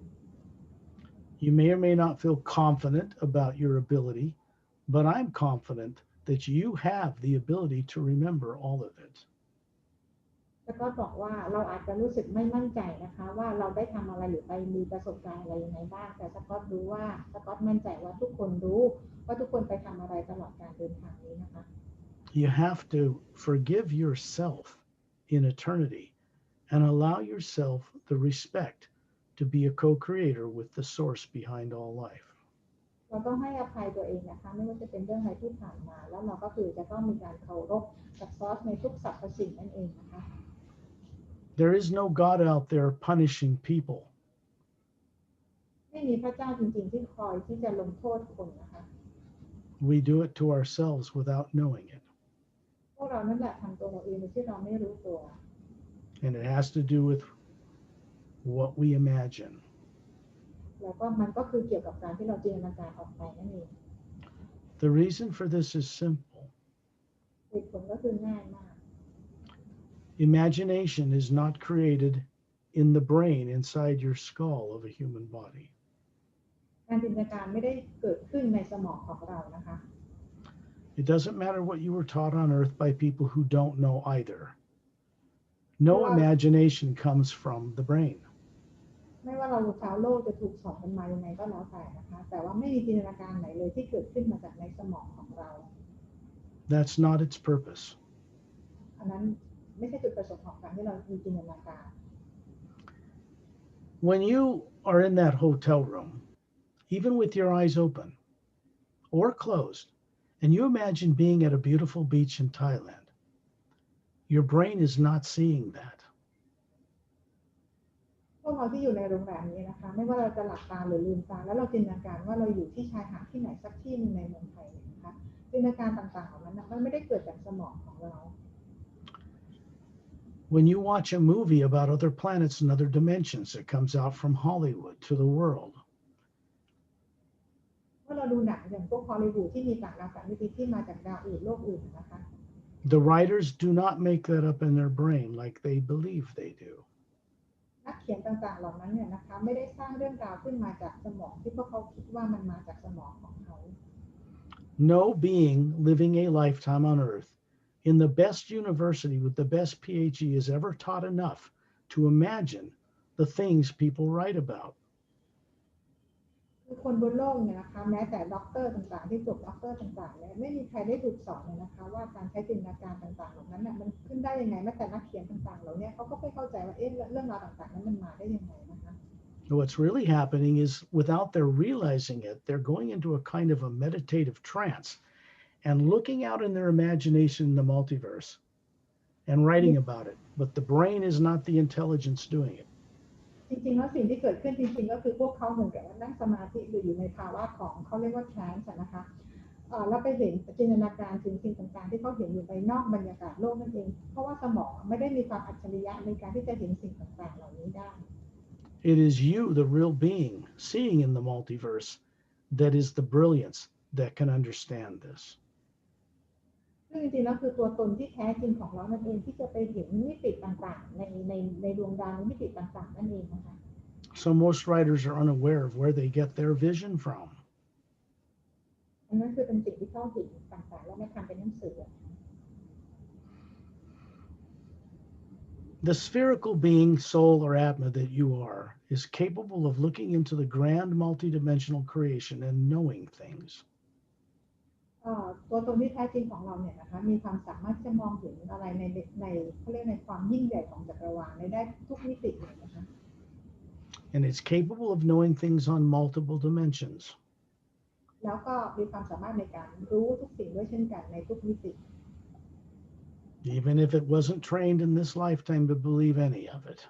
You may or may not feel confident about your ability, but I'm confident that you have the ability to remember all of it. สก๊อตบอกว่าเราอาจจะรู้สึกไม่มั่นใจนะคะว่าเราได้ทำอะไรหรือไปมีประสบการณ์อะไรยังไงบ้างแต่สก๊อตรู้ว่าสก๊อตมั่นใจว่าทุกคนรู้ว่าทุกคนไปทำอะไรตลอดการเดินทางนี้นะคะ You have to forgive yourself in eternity and allow yourself the respect to be a co-creator with the source behind all life. เราต้องให้อภัยตัวเองนะคะไม่ว่าจะเป็นเรื่องอะไรที่ผ่านมาแล้วเราก็คือจะต้องมีการเคารพกับซอสในทุกสรรพสิ่งนั่นเองนะคะ There is no God out there punishing people. ไม่มีพระเจ้าจริงๆที่คอยที่จะลงโทษคนนะคะ We do it to ourselves without knowing it. พวกเรานั่นแหละทำตัวเราเองโดยที่เราไม่รู้ตัว And it has to do with what we imagine. แล้วก็มันก็คือเกี่ยวกับการที่เราจินตนาการออกไปนั่นเอง The reason for this is simple. เหตุผลก็คือง่ายมาก Imagination is not created in the brain inside your skull of a human body. การจินตนาการไม่ได้เกิดขึ้นในสมองของเรานะคะ It doesn't matter what you were taught on earth by people who don't know either. No imagination comes from the brain. ไม่ว่าเราชาวโลกจะถูกสอนกันมายังไงก็แล้วแต่นะคะแต่ว่าไม่มีจินตนาการไหนเลยที่เกิดขึ้นมาจากในสมองของเรา That's not its purpose. อันนั้นไม่ใช่จุดประสงค์ของการที่เรามีจินตนาการ When you are in that hotel room, even with your eyes open or closed, and you imagine being at a beautiful beach in Thailand, your brain is not seeing that. พวกเราที่อยู่ในโรงแรมนี้นะคะไม่ว่าเราจะหลับตาหรือลืมตาแล้วเราจินตนาการว่าเราอยู่ที่ชายหาดที่ไหนสักที่นึงในเมืองไทยนะคะจินตนาการต่างๆเหล่านั้นมันไม่ได้เกิดจากสมองของเรา When you watch a movie about other planets and other dimensions that comes out from Hollywood to the world, เมื่อเราดูหนังอย่างพวกฮอลลีวูดที่มีต่างดาวต่างมิติที่มาจากดาวอื่นโลกอื่นนะคะ the writers do not make that up in their brain like they believe they do. นักเขียนต่างๆเหล่านั้นเนี่ยนะคะไม่ได้สร้างเรื่องราวขึ้นมาจากสมองที่พวกเขาคิดว่ามันมาจากสมองของเขา No being living a lifetime on Earth in the best university with the best PhD is ever taught enough to imagine the things people write about. คือคนบนโลกเนี่ยนะคะแม้แต่ด็อกเตอร์ต่างๆที่จบด็อกเตอร์ต่างๆเนี่ยไม่มีใครได้ถูกสอนเลยนะคะว่าการใช้จินตนาการต่างๆเหล่านั้นน่ะมันขึ้นได้ยังไงแม้แต่นักเขียนต่างๆเหล่านี้เขาก็ไม่เข้าใจว่าเรื่องราวต่างๆนั้นมันมาได้ยังไงนะคะ What's really happening is without their realizing it, they're going into a kind of a meditative trance and looking out in their imagination in the multiverse and writing about it. But the brain is not the intelligence doing it. จริงๆแล้วสิ่งที่เกิดขึ้นจริงๆก็คือพวกเขาเหมือนกับนั่งสมาธิอยู่ในภาวะของเขาเรียกว่าทรานส์นะคะแล้วไปเห็นจินตนาการถึงสิ่งต่างๆที่เขาเห็นอยู่ในนอกบรรยากาศโลกนั่นเองเพราะว่าสมองไม่ได้มีความอัจฉริยะในการที่จะเห็นสิ่งต่างๆเหล่านี้ได้ It is you, the real being, seeing in the multiverse, that is the brilliance that can understand this. ซึ่งจริงๆแล้วคือตัวตนที่แท้จริงของเรานั่นเองที่จะไปเห็นมิติต่างๆในดวงดาวในมิติต่างๆนั่นเองนะคะ So most writers are unaware of where they get their vision from. อันนั้นคือเป็นสิ่งที่เขาเห็นต่างๆแล้วไม่ทำเป็นหนังสือ The spherical being, soul, or Atma that you are is capable of looking into the grand multidimensional creation and knowing things. ตัวตนที่แท้จริงของเราเนี่ยนะคะมีความสามารถที่จะมองเห็นอะไรในเขาเรียกในความยิ่งใหญ่ของจักรวาลได้ทุกมิติเลยนะคะ And it's capable of knowing things on multiple dimensions. แล้วก็มีความสามารถในการรู้ทุกสิ่งด้วยเช่นกันในทุกมิติ Even if it wasn't trained in this lifetime to believe any of it.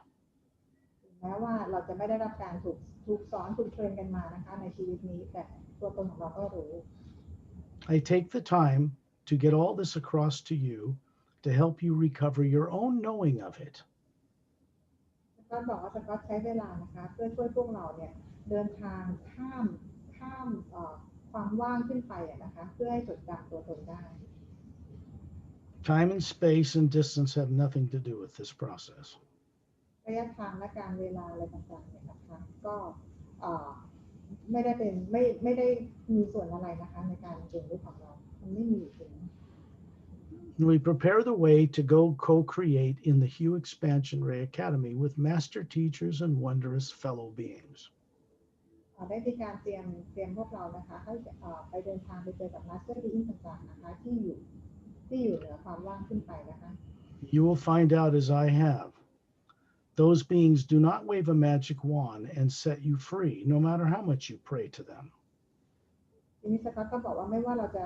แม้ว่าเราจะไม่ได้รับการถูกสอนถูกเทรนกันมานะคะในชีวิตนี้แต่ตัวตนของเราก็รู้ I take the time to get all this across to you to help you recover your own knowing of it. ก็บอกว่าก็ใช้เวลานะคะเพื่อช่วยพวกเราเนี่ยเดินทางข้ามความว่างขึ้นไปนะคะเพื่อให้จดจำตัวตนได้ Time and space and distance have nothing to do with this process. ระยะทางและการเวลาอะไรต่างๆเนี่ยนะคะก็ไม่ได้มีส่วนอะไรนะคะในการเรียนรู้ของเรามันไม่มีอยู่จริง We prepare the way to go co-create in the Hue Expansion Ray Academy with master teachers and wondrous fellow beings. ได้มีการเตรียมพวกเรานะคะให้ไปเดินทางไปเจอกับมาสเตอร์บีอิงต่างๆนะคะที่อยู่เหนือความว่างขึ้นไปนะคะ You will find out as I have. Those beings do not wave a magic wand and set you free, no matter how much you pray to them. ทีนี้สกอตก็บอกว่าไม่ว่าเราจะ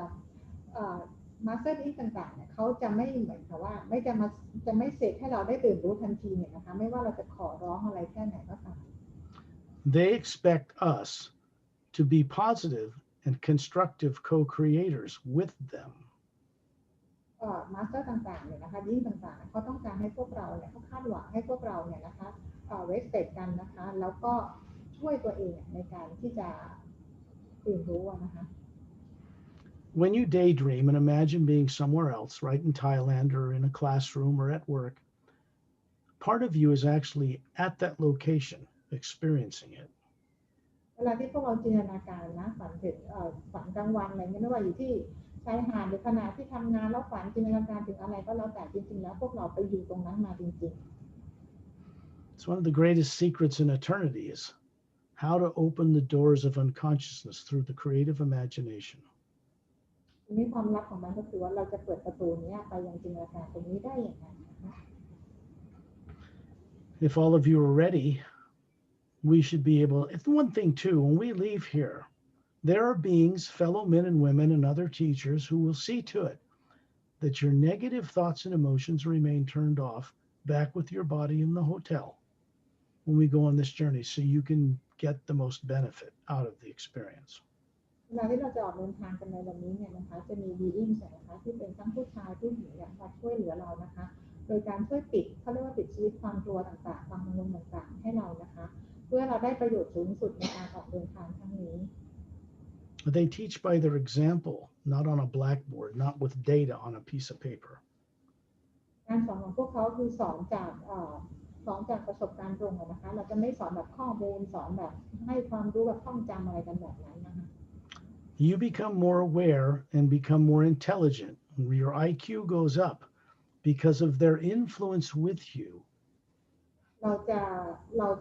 มาสเตอร์บีอิงต่างๆเนี่ยเขาจะไม่เหมือนกับว่าจะไม่เสกให้เราได้ตื่นรู้ทันทีเนี่ยนะคะไม่ว่าเราจะขอร้องอะไรแค่ไหนก็ตาม They expect us to be positive and constructive co-creators with them. มาสเตอร์ต่างๆเนี่ยนะคะยิ่งต่างๆเขาต้องการให้พวกเราเนี่ยเขาคาดหวังให้พวกเราเนี่ยนะคะเรสเพคกันนะคะแล้วก็ช่วยตัวเองในการที่จะตื่นรู้นะคะ When you daydream and imagine being somewhere else, right in Thailand or in a classroom or at work, part of you is actually at that location experiencing it. เวลาที่พวกเราจินตนาการนะฝันถึงฝันกลางวันอะไรไม่ว่าอยู่ที่ชายหาดหรือขณะที่ทำงานแล้วฝันจินตนาการถึงอะไรก็แล้วแต่จริงๆแล้วพวกเราไปอยู่ตรงนั้นมาจริงๆ It's one of the greatest secrets in eternity is how to open the doors of unconsciousness through the creative imagination. ทีนี้ความลับของมันก็คือว่าเราจะเปิดประตูนี้ไปยังจินตนาการตรงนี้ได้อย่างไรนะคะ If all of you are ready, we should be able. It's one thing too, when we leave here, there are beings, fellow men and women, and other teachers who will see to it that your negative thoughts and emotions remain turned off back with your body in the hotel when we go on this journey, so you can get the most benefit out of the experience. เวลาที่เราจะออกเดินทางกันในวันนี้เนี่ยนะคะจะมีบีอิงนะคะที่เป็นทั้งผู้ชายผู้หญิงอยากมาช่วยเหลือเรานะคะโดยการช่วยปิดเขาเรียกว่าปิดชีวิตความกลัวต่างๆความกังวลต่างๆให้เรานะคะเพื่อเราได้ประโยชน์สูงสุดในการออกเดินทางครั้งนี้ They teach by their example, not on a blackboard, not with data on a piece of paper. การสอนของพวกเขาคือสอนจากประสบการณ์ตรงนะคะเราจะไม่สอนแบบข้อมูลสอนแบบให้ความรู้แบบท่องจำอะไรกันแบบนั้นนะคะ You become more aware and become more intelligent. Your IQ goes up because of their influence with you. เรา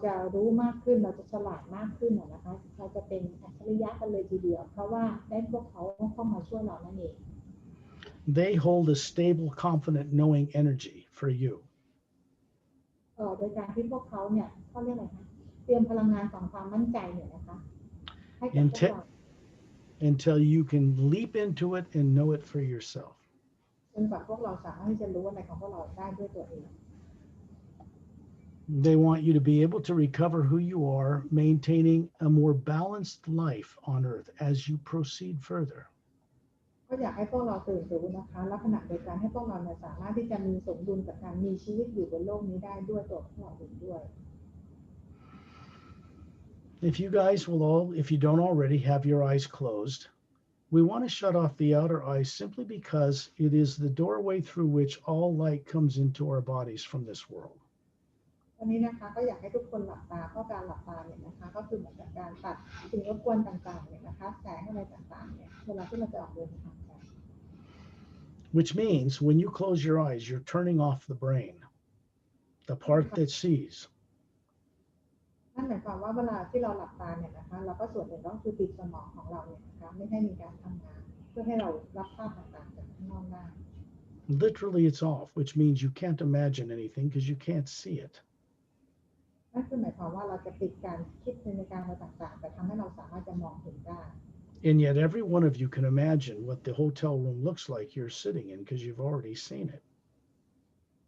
จะรู้มากขึ้นเราจะฉลาดมากขึ้นนะคะเราจะเป็นอัจฉริยะกันเลยทีเดียวเพราะว่าได้พวกเขาเข้ามาช่วยเรานั่นเอง They hold a stable, confident, knowing energy for you. โดยการที่พวกเขาเนี่ยเขาเรียกอะไรคะเตรียมพลังงานของความมั่นใจเนี่ยนะคะให้กับพวกเรา Until you can leap into it and know it for yourself. จนกว่าพวกเราสามารถที่จะรู้อะไรของพวกเราได้ด้วยตัวเอง They want you to be able to recover who you are, maintaining a more balanced life on earth as you proceed further. ก็อยากให้พวกเราตื่นรู้นะคะและขณะเดียวกันให้พวกเราเนี่ยสามารถที่จะมีสมดุลกับการมีชีวิตอยู่บนโลกนี้ได้ด้วยตัวพวกเราเองด้วย If you guys will all, if you don't already, have your eyes closed, we want to shut off the outer eyes simply because it is the doorway through which all light comes into our bodies from this world. วันนี้นะคะก็อยากให้ทุกคนหลับตาเพราะการหลับตาเนี่ยนะคะก็คือเหมือนกับการตัดสิ่งรบกวนต่างๆเนี่ยนะคะแสงอะไรต่างๆเนี่ยเวลาที่เราจะออกเดินทางกัน Which means when you close your eyes, you're turning off the brain, the part that sees. นั่นหมายความว่าเวลาที่เราหลับตาเนี่ยนะคะเราก็ส่วนหนึ่งก็คือปิดสมองของเราเนี่ยนะคะไม่ให้มีการทำงาน พื่อให้เรารับภาพต่างๆจากข้างนอกได้ Literally, it's off, which means you can't imagine anything because you can't see it. นั่นคือหมายความว่าเราจะปิดการคิดในการอะไรต่างๆแต่ทำให้เราสามารถจะมองเห็นได้ And yet, every one of you can imagine what the hotel room looks like you're sitting in because you've already seen it.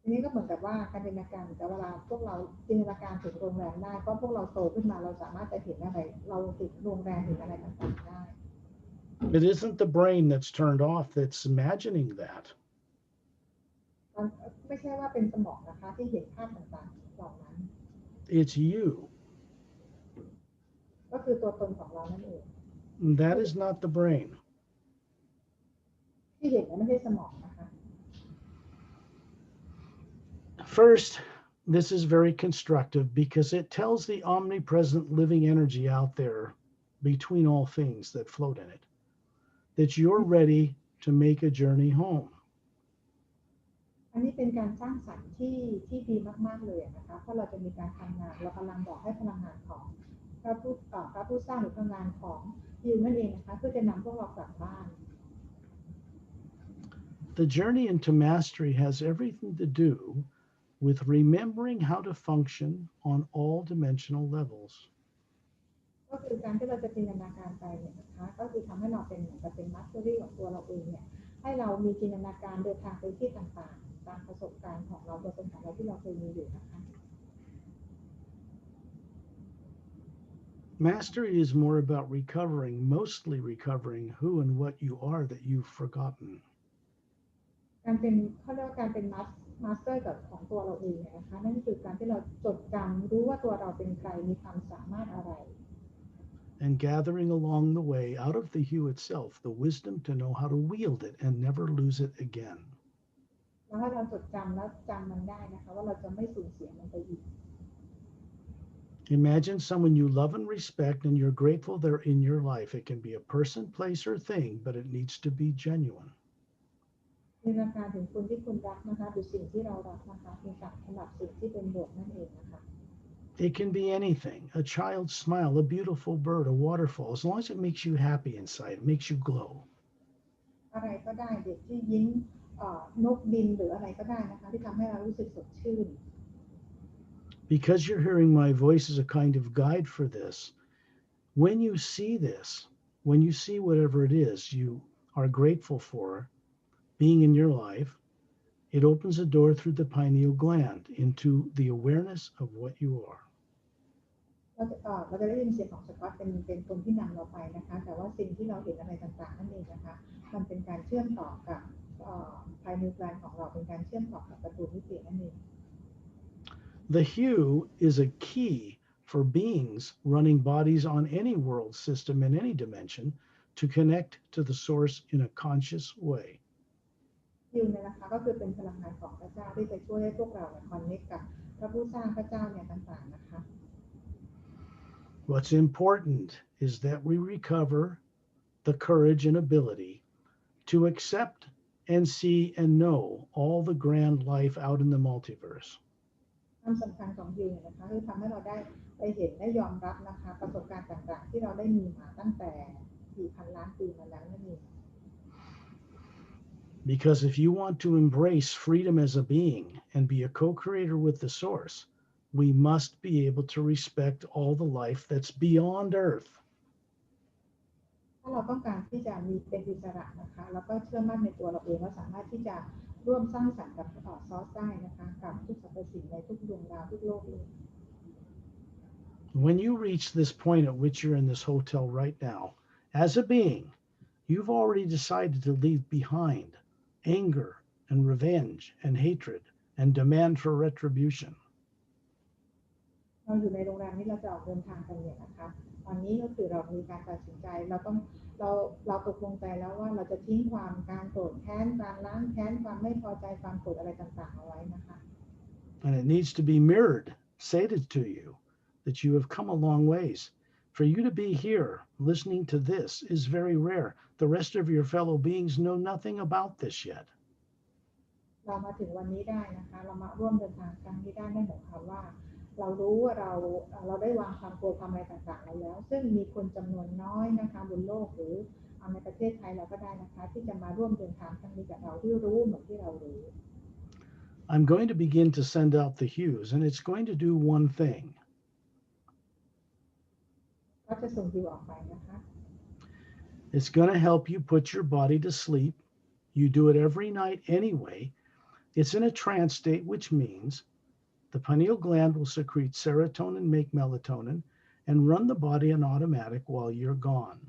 ทีนี้ก็เหมือนกับว่าการจินตนาการแต่เวลาพวกเราจินตนาการถึงโรงแรมได้เพราะพวกเราโตขึ้นมาเราสามารถจะเห็นอะไรเราติดโรงแรมเห็นอะไรต่างๆได้ It isn't the brain that's turned off that's imagining that. ไม่ใช่ว่าเป็นสมองนะคะที่เห็นภาพต่างๆเหล่านั้น It's you. ก็คือตัวตนของเรานั่นเอง That is not the brain. ที่เห็นนั้นไม่ใช่สมองนะคะ First, this is very constructive because it tells the omnipresent living energy out there between all things that float in it that you're ready to make a journey home. อันนี้เป็นการสร้างสรรค์ที่ดีมากๆเลยนะคะเพราะเราจะมีการทำงานเรากำลังบอกให้พลังงานของพระผู้สร้างหรือพลังงานของยูนั่นเองนะคะเพื่อจะนำพวกเรากลับบ้าน The journey into mastery has everything to do with remembering how to function on all dimensional levels. ก็คือการที่เราจะจินตนาการไปเนี่ยนะคะก็คือทำให้เราเป็นเหมือนกับเป็นมัสเตอรี่ของตัวเราเองเนี่ยให้เรามีจินตนาการเดินทางไปที่ต่างๆตามประสบการณ์ของเราตัวตนของเราที่เราเคยมีอยู่นะคะ Mastery is more about recovering, mostly recovering who and what you are that you've forgotten. การเป็นเขาเรียกว่าการเป็นมาสเตอร์กับของตัวเราเองเนี่ยนะคะนั่นคือการที่เราจดจำรู้ว่าตัวเราเป็นใครมีความสามารถอะไร And gathering along the way out of the hue itself the wisdom to know how to wield it and never lose it again. แล้วถ้าเราจดจำแล้วจำมันได้นะคะว่าเราจะไม่สูญเสียมันไปอีก Imagine someone you love and respect and you're grateful they're in your life. It can be a person, place, or thing, but it needs to be genuine. จินตนาการถึงคนที่คุณรักนะคะหรือสิ่งที่เรารักนะคะเป็นสำหรับสิ่งที่เป็นบวกนั่นเองนะคะ It can be anything, a child's smile, a beautiful bird, a waterfall, as long as it makes you happy inside, it makes you glow. อะไรก็ได้เด็กที่ยิ้มนกบินหรืออะไรก็ได้นะคะที่ทำให้เรารู้สึกสดชื่น Because you're hearing my voice as a kind of guide for this, when you see this, when you see whatever it is you are grateful for being in your life, it opens a door through the pineal gland into the awareness of what you are. เราจะได้ยินเสียงของสกอตเป็นคนที่นำเราไปนะคะแต่ว่าสิ่งที่เราเห็นอะไรต่างๆนั่นเองนะคะมันเป็นการเชื่อมต่อกับภายในกลางของเราเป็นการเชื่อมต่อกับประตูมิตินั่นเอง The hue is a key for beings running bodies on any world system in any dimension to connect to the source in a conscious way. ฮิวเนี่ยนะคะก็คือเป็นพลังงานของพระเจ้าที่จะช่วยให้พวกเราเนี่ยคอนเนคกับพระผู้สร้างพระเจ้าเนี่ยต่างๆนะคะ What's important is that we recover the courage and ability to accept and see and know all the grand life out in the multiverse. ความสำคัญของฮิวเนี่ยนะคะคือทำให้เราได้ไปเห็นและยอมรับนะคะประสบการณ์ต่างๆที่เราได้มีมาตั้งแต่ 4,000 ล้านปีมาแล้วนั่นเอง Because if you want to embrace freedom as a being and be a co-creator with the source, we must be able to respect all the life that's beyond Earth. ถ้าเราต้องการที่จะมีเป็นอิสระนะคะแล้วก็เชื่อมั่นในตัวเราเองว่าสามารถที่จะร่วมสร้างสรรค์กับซอสได้นะคะกับทุกสรรพสิ่งในทุกดวงดาวทุกโลกเลย When you reach this point at which you're in this hotel right now, as a being, you've already decided to leave behind anger and revenge and hatred and demand for retribution. เราอยู่ในโรงแรมนี้เราจะออกเดินทางกันเนี่ยนะคะตอนนี้ก็คือเรามีการตัดสินใจเราตกลงใจแล้วว่าเราจะทิ้งความการโกรธแค้นการล้างแค้นความไม่พอใจความโกรธอะไรต่างๆเอาไว้นะคะ And it needs to be mirrored, stated to you that you have come a long ways. For you to be here listening to this is very rare. The rest of your fellow beings know nothing about this yet. เรามาถึงวันนี้ได้นะคะเรามาร่วมเดินทางครั้งนี้ได้นั่นหมายความว่าเรารู้ว่าเราได้วางความกลัวความอะไรต่างๆแล้วซึ่งมีคนจำนวนน้อยนะคะบนโลกหรือ ในประเทศไทยเราก็ได้นะคะที่จะมาร่วมเดินทางครั้งนี้กับเราที่รู้เหมือนที่เรารู้ I'm going to begin to send out the hues, and it's going to do one thing. ก็จะส่งฮิวออกไปนะคะ It's going to help you put your body to sleep. You do it every night anyway. It's in a trance state, which means the pineal gland will secrete serotonin, make melatonin, and run the body on automatic while you're gone.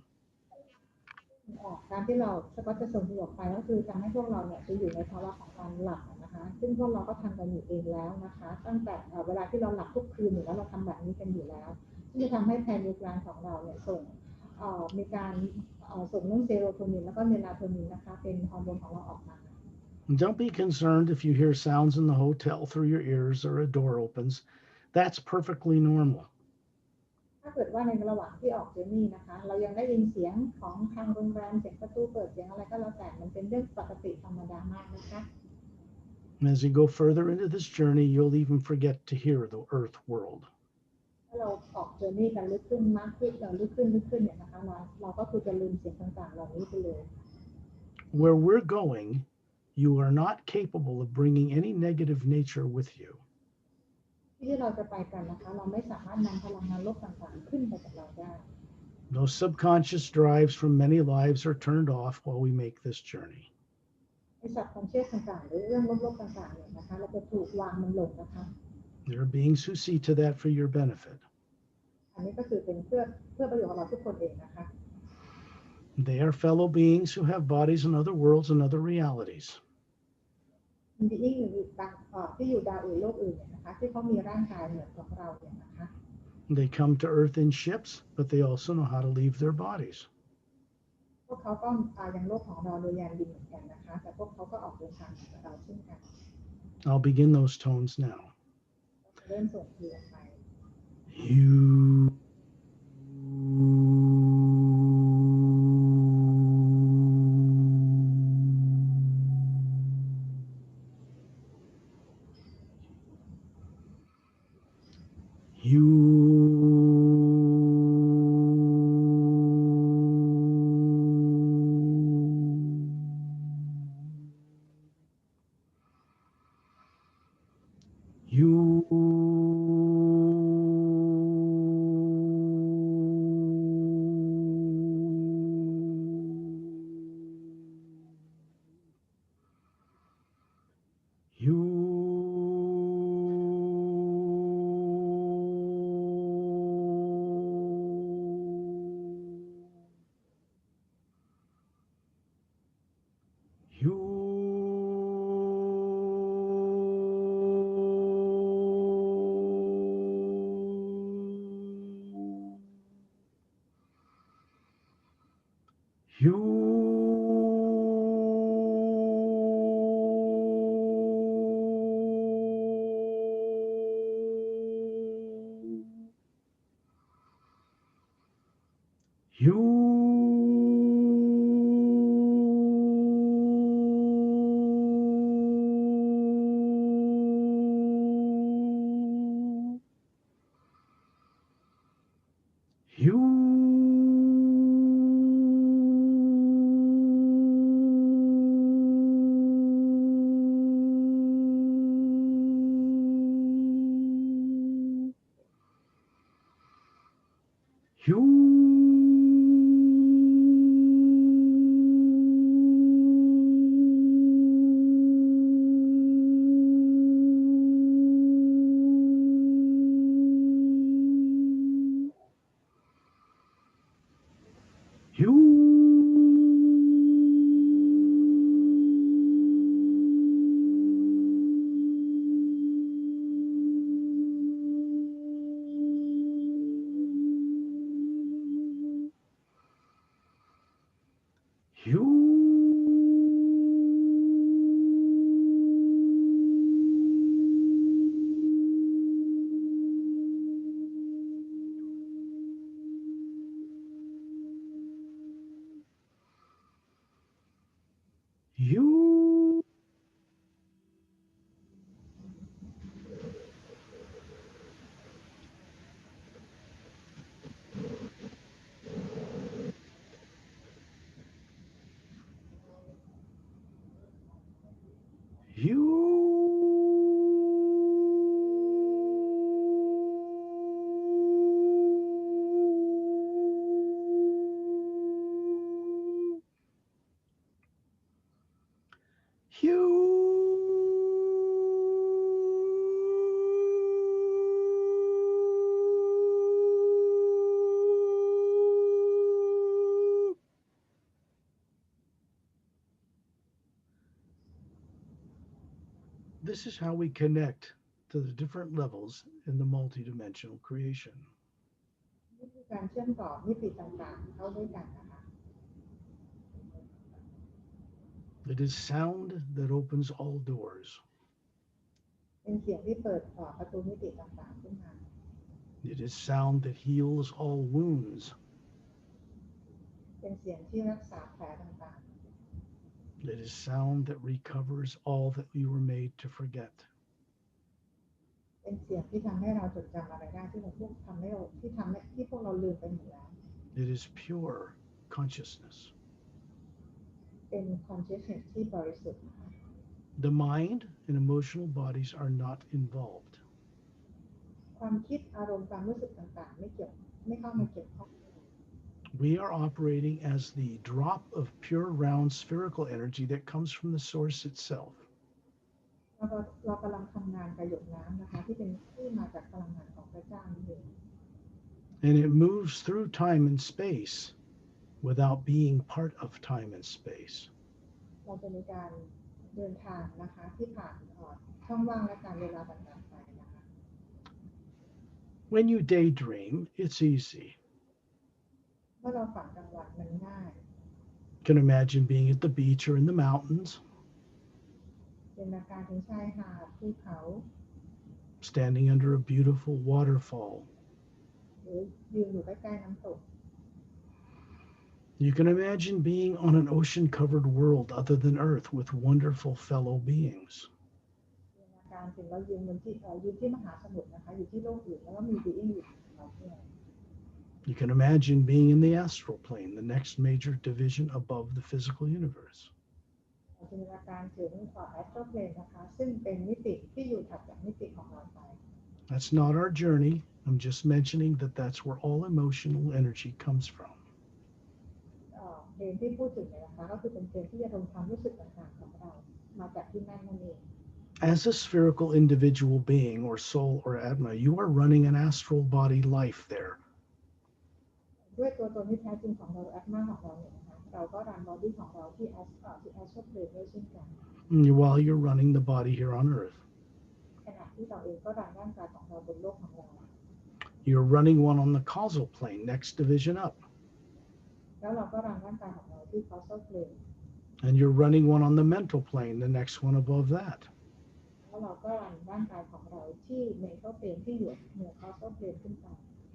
การที่เราก็จะส่งฮิวออกไปก็คือทำให้พวกเราเนี่ยจะอยู่ในภาวะของการหลับนะคะซึ่งพวกเราก็ทำกันอยู่เองแล้วนะคะตั้งแต่เวลาที่เราหลับทุกคืนอยู่แล้วเราทำแบบนี้กันอยู่แล้วที่จะทำให้ไพนิลกลานของเราเนี่ยส่งมีการส่งเรื่องเซโรโทนินแล้วก็เมลาโทนินนะคะเป็นฮอร์โมนของเราออกมา Don't be concerned if you hear sounds in the hotel through your ears or a door opens. That's perfectly normal. ถ้าเกิดว่าในระหว่างที่ออกเจอร์นี่นะคะเรายังได้ยินเสียงของทางโรงแรมเสียงประตูเปิดเสียงอะไรก็แล้วแต่มันเป็นเรื่องปกติธรรมดามากนะคะ As you go further into this journey, you'll even forget to hear the earth world. ถ้าเราออกเจอร์นี่กันลึกขึ้นมากขึ้นลึกขึ้นเนี่ยนะคะเราก็คือจะลืมเสียงต่างๆเหล่านี้ไปเลย Where we're going, you are not capable of bringing any negative nature with you. ที่เราจะไปกันนะคะเราไม่สามารถนำพลังงานลบต่างๆขึ้นไปกับเราได้ Those subconscious drives from many lives are turned off while we make this journey. ไอ้สัตว์คอนเชียสต่างๆหรือเรื่องลบๆต่างๆเนี่ยนะคะเราจะถูกวางมันลงนะคะ There are beings who see to that for your benefit. อันนี้ก็คือเป็นเพื่อประโยชน์ของเราทุกคนเองนะคะ They are fellow beings who have bodies in other worlds and other realities. มียิ่งอื่นที่อยู่ดาวอื่นโลกอื่นเนี่ยนะคะที่เขามีร่างกายเหมือนของเราเนี่ยนะคะ They come to Earth in ships, but they also know how to leave their bodies. พวกเขาก็ยังโลกของเราโดยยานบินเหมือนกันนะคะแต่พวกเขาก็ออกเดินทางกับเราเช่นกัน I'll begin those tones now. เริ่มส่งคืนไป You. This is how we connect to the different levels in the multidimensional creation. นี่คือการเชื่อมต่อมิติต่างๆเข้าด้วยกันนะคะ It is sound that opens all doors. เป็นเสียงที่เปิดประตูมิติต่างๆขึ้นมา It is sound that heals all wounds. เป็นเสียงที่รักษาแผลต่าง It is sound that recovers all that we were made to forget. ๆเป็นเสียงที่ทำให้เราจดจำอะไรได้ที่พวกพวกเราลืมไปหมดแล้ว It is pure consciousness. เป็น consciousness ที่บริสุทธิ์นะคะ The mind and emotional bodies are not involved. ความคิดอารมณ์ความรู้สึกต่างๆไม่เข้ามาเกี่ยวข้อง We are operating as the drop of pure round spherical energy that comes from the source itself. เรากำลังทำงานกับหยดน้ำนะคะที่มาจากพลังงานของพระเจ้านี่เอง And it moves through time and space without being part of time and space. เราจะมีการเดินทางนะคะที่ผ่านช่องว่างและการเวลาต่างๆไปนะคะ When you daydream, it's easy. เมื่อเราฝันกลางวันมันง่าย You can imagine being at the beach or in the mountains, เป็นอาการถึงชายหาดภูเขา standing under a beautiful waterfall. หรือยืนอยู่ใกล้ๆน้ำตก You can imagine being on an ocean-covered world other than Earth with wonderful fellow beings. เป็นอาการถึงเรายืนที่มหาสมุทรนะคะอยู่ที่โลกอื่นแล้วก็มีบีอิงอยู่กับเราด้วย You can imagine being in the astral plane, the next major division above the physical universe. เราจินตนาการถึงแอสโตรเพลนนะคะซึ่งเป็นมิติที่อยู่ถัดจากมิติของเราไป That's not our journey. I'm just mentioning that that's where all emotional energy comes from. เพลงที่พูดถึงเนี่ยนะคะก็คือเป็นเพลงที่จะรวมความรู้สึกต่างๆของเรามาจากที่นั่นนั่นเอง As a spherical individual being or soul or atma, you are running an astral body life there. ด้วยตัวตนที่แท้จริงของเราแอดมาของเราเนี่ยนะคะเราก็รันบอดี้ของเราที่แอสโตรเพลนด้วยเช่นกัน While you're running the body here on Earth. ขณะที่เราเองก็รันร่างกายของเราบนโลกของเรา You're running one on the causal plane, next division up. แล้วเราก็รันร่างกายของเราที่คอสโตเพลน And you're running one on the mental plane, the next one above that. แล้วเราก็รันร่างกายของเราที่เมนเทลเพลนที่อยู่เหนือคอสโตเพลนขึ้นไป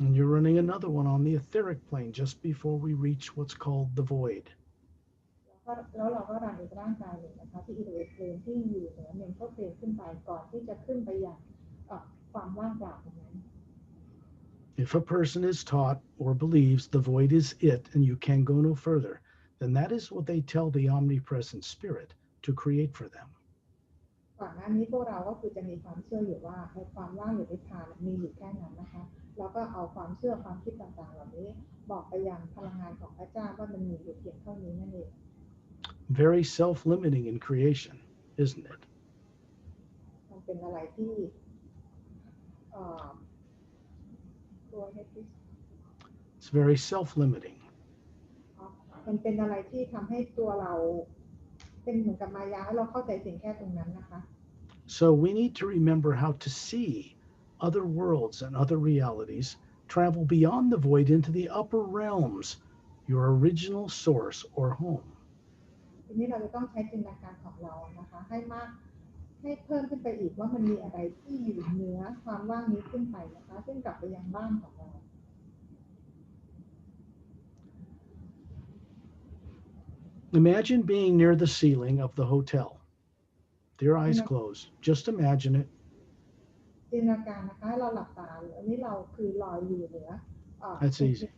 And you're running another one on the etheric plane just before we reach what's called the void. แล้วเราก็รันอีกร่างกายหนึ่งนะคะที่อีเทอร์เพลนที่อยู่เหนือเมนเทลเพลนขึ้นไปก่อนที่จะขึ้นไปอย่างความว่างเปล่าตรงนั้น If a person is taught or believes the void is it and you can go no further, then that is what they tell the omnipresent spirit to create for them. ก่อนหน้านี้พวกเราก็คือจะมีความเชื่ออยู่ว่าในความว่างหรือนิพพานมีอยู่แค่นั้นนะคะแล้วก็เอาความเชื่อความคิดต่างๆเหล่านี้บอกไปยังพลังงานของพระเจ้าว่ามันมีอยู่เพียงเท่านี้นั่นเอง Very self-limiting in creation, isn't it? มันเป็นอะไรที่ตัวเฮด It's very self-limiting. มันเป็นอะไรที่ทำให้ตัวเราเป็นเหมือนกับมายาให้เราเข้าใจสิ่งแค่ตรงนั้นนะคะ So we need to remember how to see other worlds and other realities, travel beyond the void into the upper realms, your original source or home. ทีนี้เราจะต้องใช้จินตนาการของเรานะคะให้เพิ่มขึ้นไปอีกว่ามันมีอะไรที่อยู่เหนือความว่างนี้ขึ้นไปนะคะซึ่งกลับไปยังบ้านของเรา Imagine being near the ceiling of the hotel. With your eyes closed. Just imagine it. จินตนาการนะคะเราหลับตาอันนี้เราคือลอยอยู่เหนือ That's easy.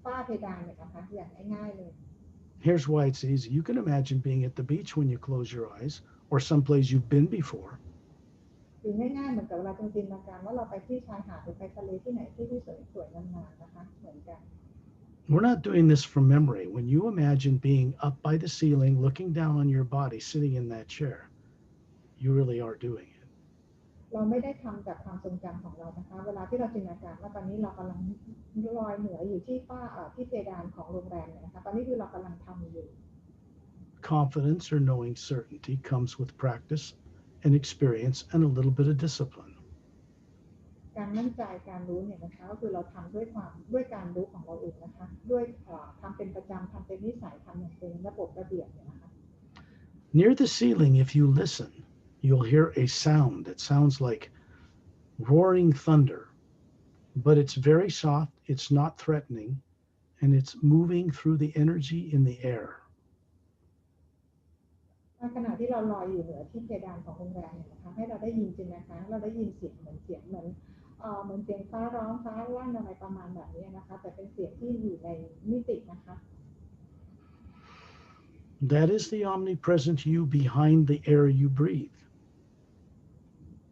ฝ้าเพดานเนี่ยนะคะอย่างง่ายๆเลย Here's why it's easy. You can imagine being at the beach when you close your eyes, or someplace you've been before. หรือง่ายๆเหมือนกับเวลาจินตนาการว่าเราไปที่ชายหาดหรือไปทะเลที่ไหนที่สวยๆงามๆนะคะเหมือนกัน We're not doing this from memory. When you imagine being up by the ceiling, looking down on your body, sitting in that chair, you really are doing it. เราไม่ได้ทำจากความทรงจำของเรานะคะเวลาที่เราจินตนาการว่าตอนนี้เรากำลังลอยเหนืออยู่ที่ที่เพดานของโรงแรมเนี่ยนะคะตอนนี้คือเรากำลังทำอยู่ Confidence or knowing certainty comes with practice and experience and a little bit of discipline. การมั่นใจการรู้เนี่ยนะคะก็คือเราทำด้วยการรู้ของเราเองนะคะด้วยทำเป็นประจำทำเป็นนิสัยทำอย่างเป็นระบบระเบียบเนี่ยนะคะ Near the ceiling, if you listen, you'll hear a sound that sounds like roaring thunder, but it's very soft, it's not threatening, and it's moving through the energy in the air. ในขณะที่เราลอยอยู่เหนือที่เพดานของโรงแรมเนี่ยนะคะให้เราได้ยินจินตนาการเราได้ยินเสียงเหมือนเสียงฟ้าร้องฟ้าลั่นอะไรประมาณแบบนี้นะคะแต่เป็นเสียงที่อยู่ในมิตินะคะ That is the omnipresent you behind the air you breathe.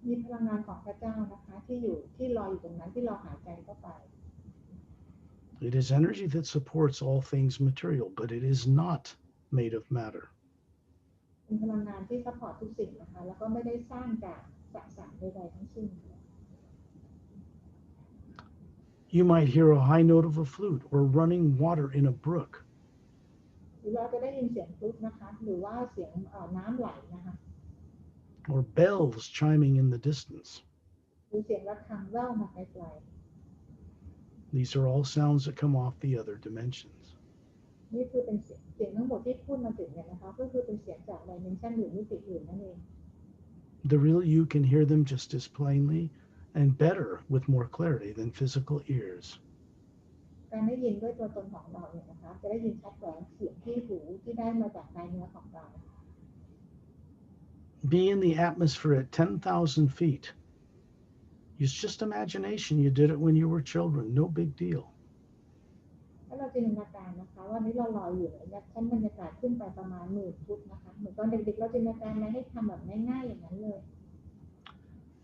มีพลังงานของพระเจ้านะคะที่ลอยอยู่ตรงนั้นที่เราหายใจเข้าไป It is energy that supports all things material, but it is not made of matter. เป็นพลังงานที่ซัพพอร์ตทุกสิ่งนะคะแล้วก็ไม่ได้สร้างจากสสารใดๆทั้งสิ้น You might hear a high note of a flute or running water in a brook. หรือเราจะได้ยินเสียงฟลุตนะคะหรือว่าเสียงน้ำไหลนะคะ Or bells chiming in the distance. หรือเสียงระฆังแว่วมาไกล These are all sounds that come off the other dimensions. ๆนี่คือเป็นเสียงทั้งหมดที่พูดมาถึงเนี่ยนะคะก็คือเป็นเสียงจากดิเมนชันหรือมิติอื่นนั่นเอง The real you can hear them just as plainly and better with more clarity than physical ears. การได้ยินด้วยตัวตนของเราเนี่ยนะคะจะได้ยินชัดกว่าเสียงที่หูที่ได้มาจากกายเนื้อของเรา Be in the atmosphere at 10,000 feet. It's just imagination. You did it when you were children. No big deal. ถ้าเราจินตนาการนะคะว่านี้เราลอยอยู่ในชั้นบรรยากาศขึ้นไปประมาณ10,000 ฟุตนะคะเหมือนตอนเด็กๆเราจินตนาการมาให้ทำแบบง่ายๆอย่างนั้นเลย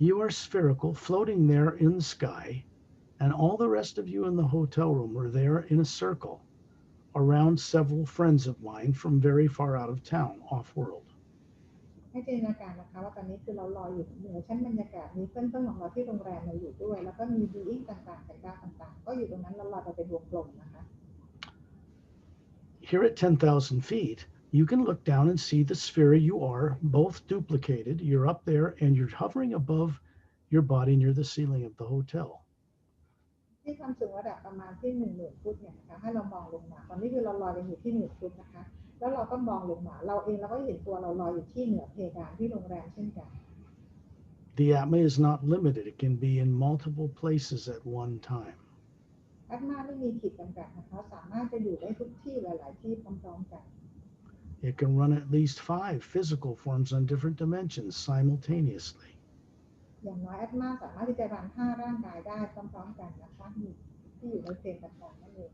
You are spherical, floating there in the sky, and all the rest of you in the hotel room are there in a circle around several friends of mine from very far out of town, off-world. ให้จินตนาการนะคะว่าตอนนี้คือเราลอยอยู่เหนือชั้นบรรยากาศมีเพื่อนๆของเราที่โรงแรมเราอยู่ด้วยแล้วก็มีบีอิ้งต่างๆดาวต่างๆก็อยู่ตรงนั้นเราลอยไปเป็นวงกลมนะคะ Here at 10,000 feet, you can look down and see the sphere you are, both duplicated. You're up there and you're hovering above your body near the ceiling of the hotel. ที่ความสูงระดับประมาณที่10,000 ฟุตเนี่ยนะคะให้เรามองลงมาตอนนี้คือเราลอยกันอยู่ที่10,000 ฟุตนะคะแล้วเราก็มองลงมาเราเองเราก็เห็นตัวเราลอยอยู่ที่เหนือเพดานที่โรงแรมเช่นกัน The Atma is not limited. It can be in multiple places at one time. อัตมาไม่มีขีดจำกัดนะคะสามารถจะอยู่ได้ทุกที่หลายๆที่พร้อมๆกัน It can run at least 5 physical forms on different dimensions simultaneously. อย่างน้อยอัตมาสามารถที่จะรัน5 ร่างกายได้พร้อมๆกันนะคะที่อยู่ในเพลงต่างๆนั่นเอง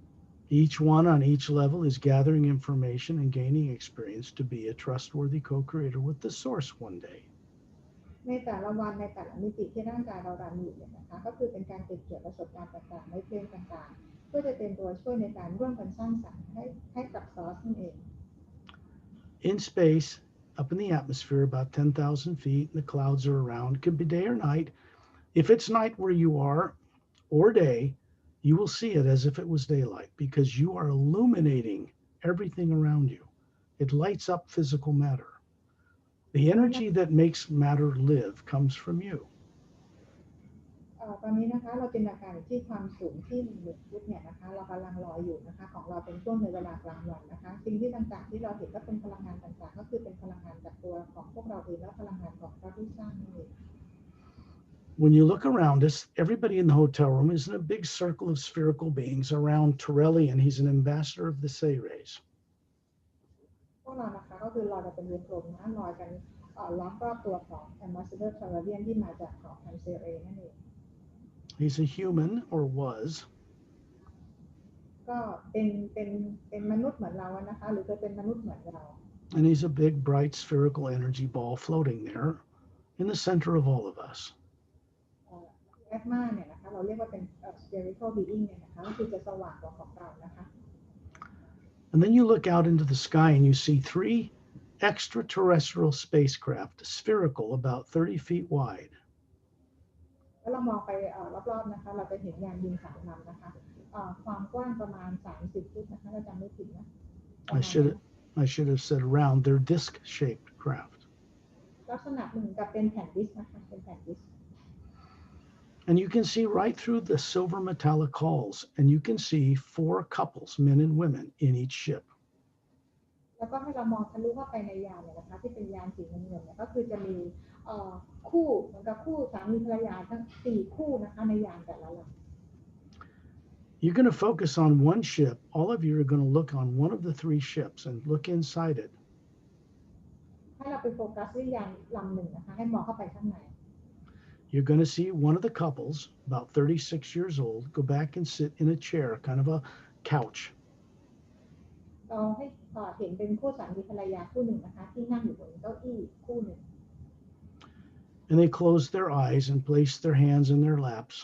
Each one on each level is gathering information and gaining experience to be a trustworthy co-creator with the source one day. ในแต่ละวันในแต่ละมิติที่ร่างกายเรารันอยู่เนี่ยนะคะก็คือเป็นการเก็บเกี่ยวประสบการณ์ต่างๆในเพลงต่างๆเพื่อจะเป็นตัวช่วยในการร่วมกันสร้างสรรค์ให้กับซอสนั่นเอง In space, up in the atmosphere, about 10,000 feet, and the clouds are around. It could be day or night. If it's night where you are, or day, you will see it as if it was daylight because you are illuminating everything around you. It lights up physical matter. The energy that makes matter live comes from you. ตอนนี้นะคะเราจินตนาการที่ความสูงที่10,000 ฟุตเนี่ยนะคะเรากำลังลอยอยู่นะคะของเราเป็นช่วงในเวลากลางวันนะคะสิ่งที่ต่างๆที่เราเห็นก็เป็นพลังงานต่างๆก็คือเป็นพลังงานจากตัวของพวกเราเองและพลังงานของพระผู้สร้างนั่นเอง When you look around us, everybody in the hotel room is in a big circle of spherical beings around Turalyon. He's an ambassador of the Say rays. พวกเรานะคะก็คือลอยกันเป็นวงกลมนะลอยกันล้อมรอบตัวของ Ambassador Turalyon ที่มาจากของพันเซเรนั่นเอง He's a human, or was. ก็เป็นมนุษย์เหมือนเรานะคะหรือจะเป็นมนุษย์เหมือนเรา And he's a big, bright, spherical energy ball floating there in the center of all of us. แอดมาเนี่ยนะคะเราเรียกว่าเป็น spiritual being เนี่ยนะคะก็คือจะสว่างกว่าของเรานะคะ And then you look out into the sky and you see 3 extraterrestrial spacecraft, spherical, about 30 feet wide. แล้วเรามองไปรอบๆนะคะเราจะเห็นยานบิน3 ลำนะคะความกว้างประมาณ30 ฟุตนะคะถ้าจำไม่ผิดนะ I should have said round. They're disc-shaped craft. ลักษณะเหมือนกับเป็นแผ่นดิสนะคะเป็นแผ่นดิส And you can see right through the silver metallic hulls, and you can see 4 couples, men and women, in each ship. แล้วก็ให้เรามองทะลุเข้าไปในยานเนี่ยนะคะที่เป็นยานสีเงินเนี่ยก็คือจะมีคู่เหมือนกับคู่สามีภรรยาทั้ง4 คู่นะคะในยานแต่ละลำ You're going to focus on one ship. All of you are going to look on one of the 3 ships and look inside it. ให้เราไปโฟกัสที่ยานลำหนึ่งนะคะให้มองเข้าไปข้างใน You're going to see one of the couples, about 36 years old, go back and sit in a chair, kind of a couch. เราให้เห็นเป็นคู่สามีภรรยาคู่หนึ่งนะคะที่นั่งอยู่บนเก้าอี้คู่หนึ่ง And they close their eyes and place their hands in their laps.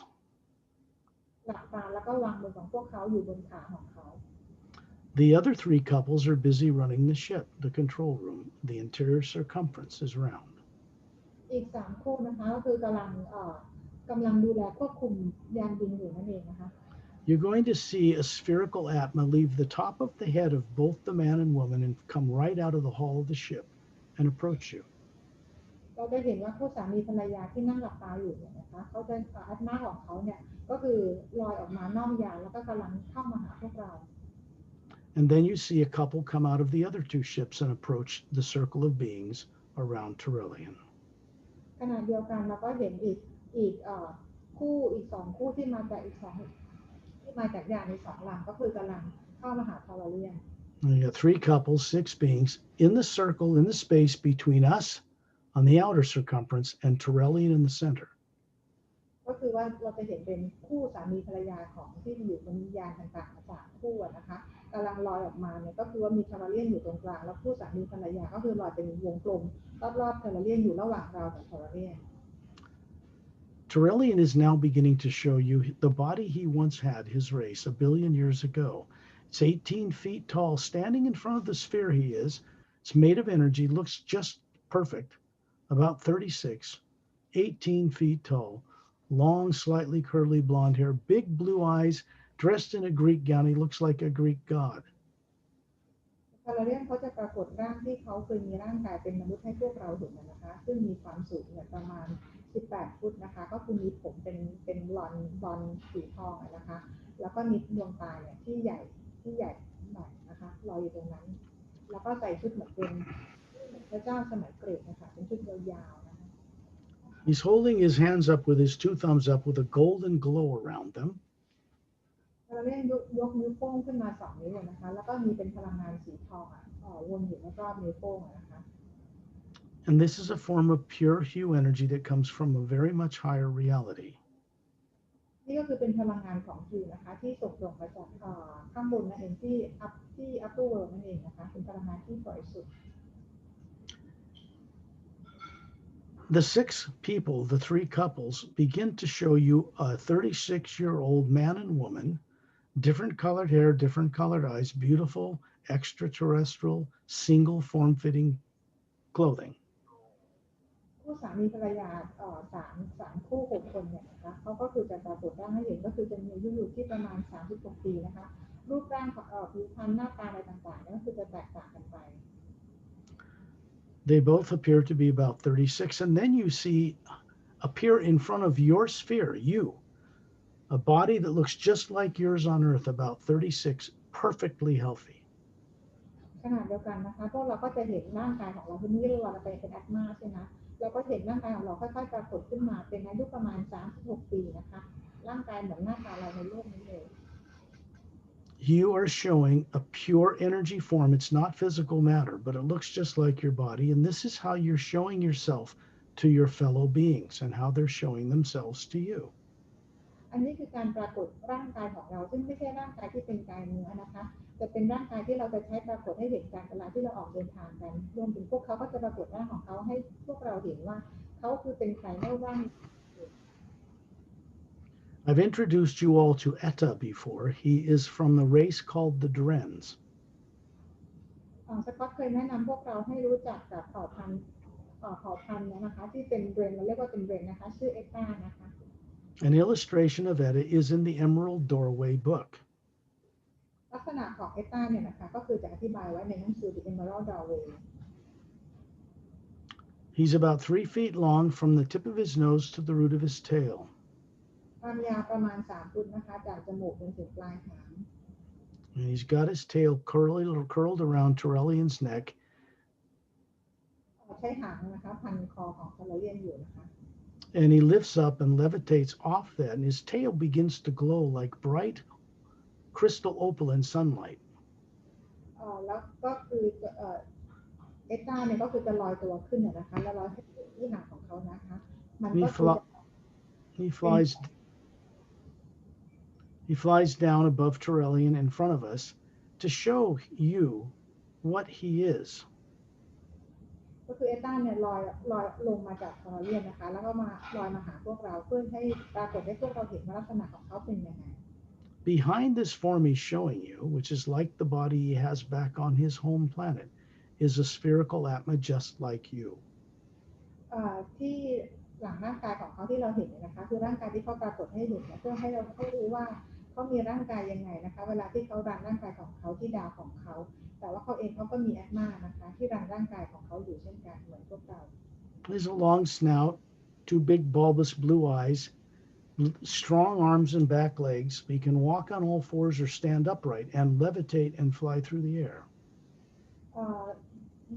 หลับตาแล้วก็วางมือของพวกเขาอยู่บนขาของเขา The other 3 couples are busy running the ship, the control room. The interior circumference is round. อีก3 คู่นะคะก็คือกำลังดูแลควบคุมยานบินอยู่นั่นเองนะคะ You're going to see a spherical atma leave the top of the head of both the man and woman and come right out of the hull of the ship and approach you. เราจะเห็นว่าคู่สามีภรรยาที่นั่งหลับตาอยู่เนี่ยนะคะเขาจะอัตมาของเขาเนี่ยก็คือลอยออกมานอกยานแล้วก็กำลังเข้ามาหาพวกเรา And then you see a couple come out of the other 2 ships and approach the circle of beings around Turalyon. ขณะเดียวกันเราก็เห็นอีก2 คู่ที่มาจากยานใน2 ลำก็คือกำลังเข้ามาหาทาราเลียน And you got 3 couples, 6 beings in the circle, in the space between us on the outer circumference and Turalyon in the center. ก็คือว่าเราจะเห็นเป็นคู่สามีภรรยาของที่อยู่บนยานต่างๆ3 คู่นะคะกำลังลอยออกมาเนี่ยก็คือว่ามีทาราเลียนอยู่ตรงกลางแล้วคู่สามีภรรยาก็คือลอยเป็นวงกลมรอบๆทาราเลียนอยู่ระหว่างเรากับทาราเลียน Turalyon is now beginning to show you the body he once had, his race, 1 billion years ago. It's 18 feet tall, standing in front of the sphere he is. It's made of energy, looks just perfect, about 36, 18 feet tall, long, slightly curly blonde hair, big blue eyes, dressed in a Greek gown. He looks like a Greek god. ทาราเลียนเขาจะปรากฏร่างที่เขาเคยมีร่างกายเป็นมนุษย์ให้พวกเราเห็นนะคะซึ่งมีความสูงเนี่ยประมาณ18 ฟุตนะคะก็คือมีผมเป็นบลอนสีทองนะคะแล้วก็มีดวงตาเนี่ยที่ใหญ่หน่อยนะคะลอยอยู่ตรงนั้นแล้วก็ใส่ชุดเหมือนเป็นพระเจ้าสมัยเกรกนะคะเป็นชุดยาวๆนะคะ He's holding his hands up with his 2 thumbs up with a golden glow around them. เราเรียกยกนิ้วโป้งขึ้นมา2 นิ้วนะคะแล้วก็มีเป็นพลังงานสีทองวนอยู่รอบนิ้วโป้งนะคะ And this is a form of pure hue energy that comes from a very much higher reality. นี่ก็คือเป็นพลังงานของฮิวนะคะที่ส่งมาจากข้างบนนั่นเองที่ upper world นั่นเองนะคะเป็นพลังงานที่บริสุทธิ์ The 6 people, the 3 couples, begin to show you a 36-year-old man and woman, different colored hair, different colored eyes, beautiful, extraterrestrial, single form-fitting clothing. คู่สามีภรรยาสามคู่6 คนเนี่ยนะคะเขาก็คือจะปรากฏร่างให้เห็นก็คือจะมีอายุอยู่ที่ประมาณ36 ปีนะคะรูปร่างของผิวพรรณหน้าตาอะไรต่างๆเนี่ยก็คือจะแตกต่างกันไป They both appear to be about 36, and then you see appear in front of your sphere, you, a body that looks just like yours on Earth, about 36, perfectly healthy. ขณะเดียวกันนะคะพวกเราก็จะเห็นร่างกายของเราที่นี่เราเป็นแอดมาใช่ไหมเราก็เห็นร่างกายของเราค่อยๆปรากฏขึ้นมาเป็นอายุประมาณ36 ปีนะคะร่างกายเหมือนหน้าตาเราในโลกนี้เลย You are showing a pure energy form. It's not physical matter, but it looks just like your body. And this is how you're showing yourself to your fellow beings and how they're showing themselves to you. อันนี้คือการปรากฏร่างกายของเราซึ่งไม่ใช่ร่างกายที่เป็นกายเนื้อนะคะจะเป็นร่างกายที่เราจะใช้ปรากฏให้เห็นการเวลาที่เราออกเดินทางกันรวมถึงพวกเขาก็จะปรากฏร่างของเขาให้พวกเราเห็นว่าเขาคือเป็นใครไม่ร่าง I've introduced you all to Etta before. He is from the race called the Drens. สกอตเคยแนะนำพวกเราให้รู้จักกับเผ่าพันธุ์นะคะที่เป็นเรนเราเรียกว่าเป็นเรนนะคะชื่อเอ็กตานะคะ An illustration of Etta is in the Emerald Doorway book. ลักษณะของเอ็กตาเนี่ยนะคะก็คือจะอธิบายไว้ในหนังสือ The Emerald Doorway. He's about 3 feet long from the tip of his nose to the root of his tail. ความยาวประมาณ3 ฟุตนะคะจากจมูกจนถึงปลายหาง And he's got his tail curled around Turalyon's neck. ใช้หางนะคะพันคอของทาราเลียนอยู่นะคะ And he lifts up and levitates off that, and his tail begins to glow like bright crystal opal in sunlight. แล้วก็คือเอ็กตาเนี่ยก็คือจะลอยตัวขึ้นนะคะแล้วลอยที่หางของเขานะคะมันก็คือ He flies down above Turalyon in front of us to show you what he is. ก็คือเอต้าเนี่ยลอยลงมาจากทาราเลียนนะคะแล้วก็มาลอยมาหาพวกเราเพื่อให้ปรากฏให้พวกเราเห็นว่าลักษณะของเขาเป็นยังไง Behind this form he's showing you, which is like the body he has back on his home planet, is a spherical Atma just like you. ที่หลังร่างกายของเขาที่เราเห็นนะคะคือร่างกายที่เขาปรากฏให้เห็นเพื่อให้เรารู้ว่าเขามีร่างกายยังไงนะคะเวลาที่เขารันร่างกายของเขาที่ดาวของเขาแต่ว่าเขาเองเขาก็มีแอตมานะคะที่รันร่างกายของเขาอยู่เช่นกันเหมือนพวกเรา There's a long snout, 2 big bulbous blue eyes, strong arms and back legs. He can walk on all fours or stand upright and levitate and fly through the air.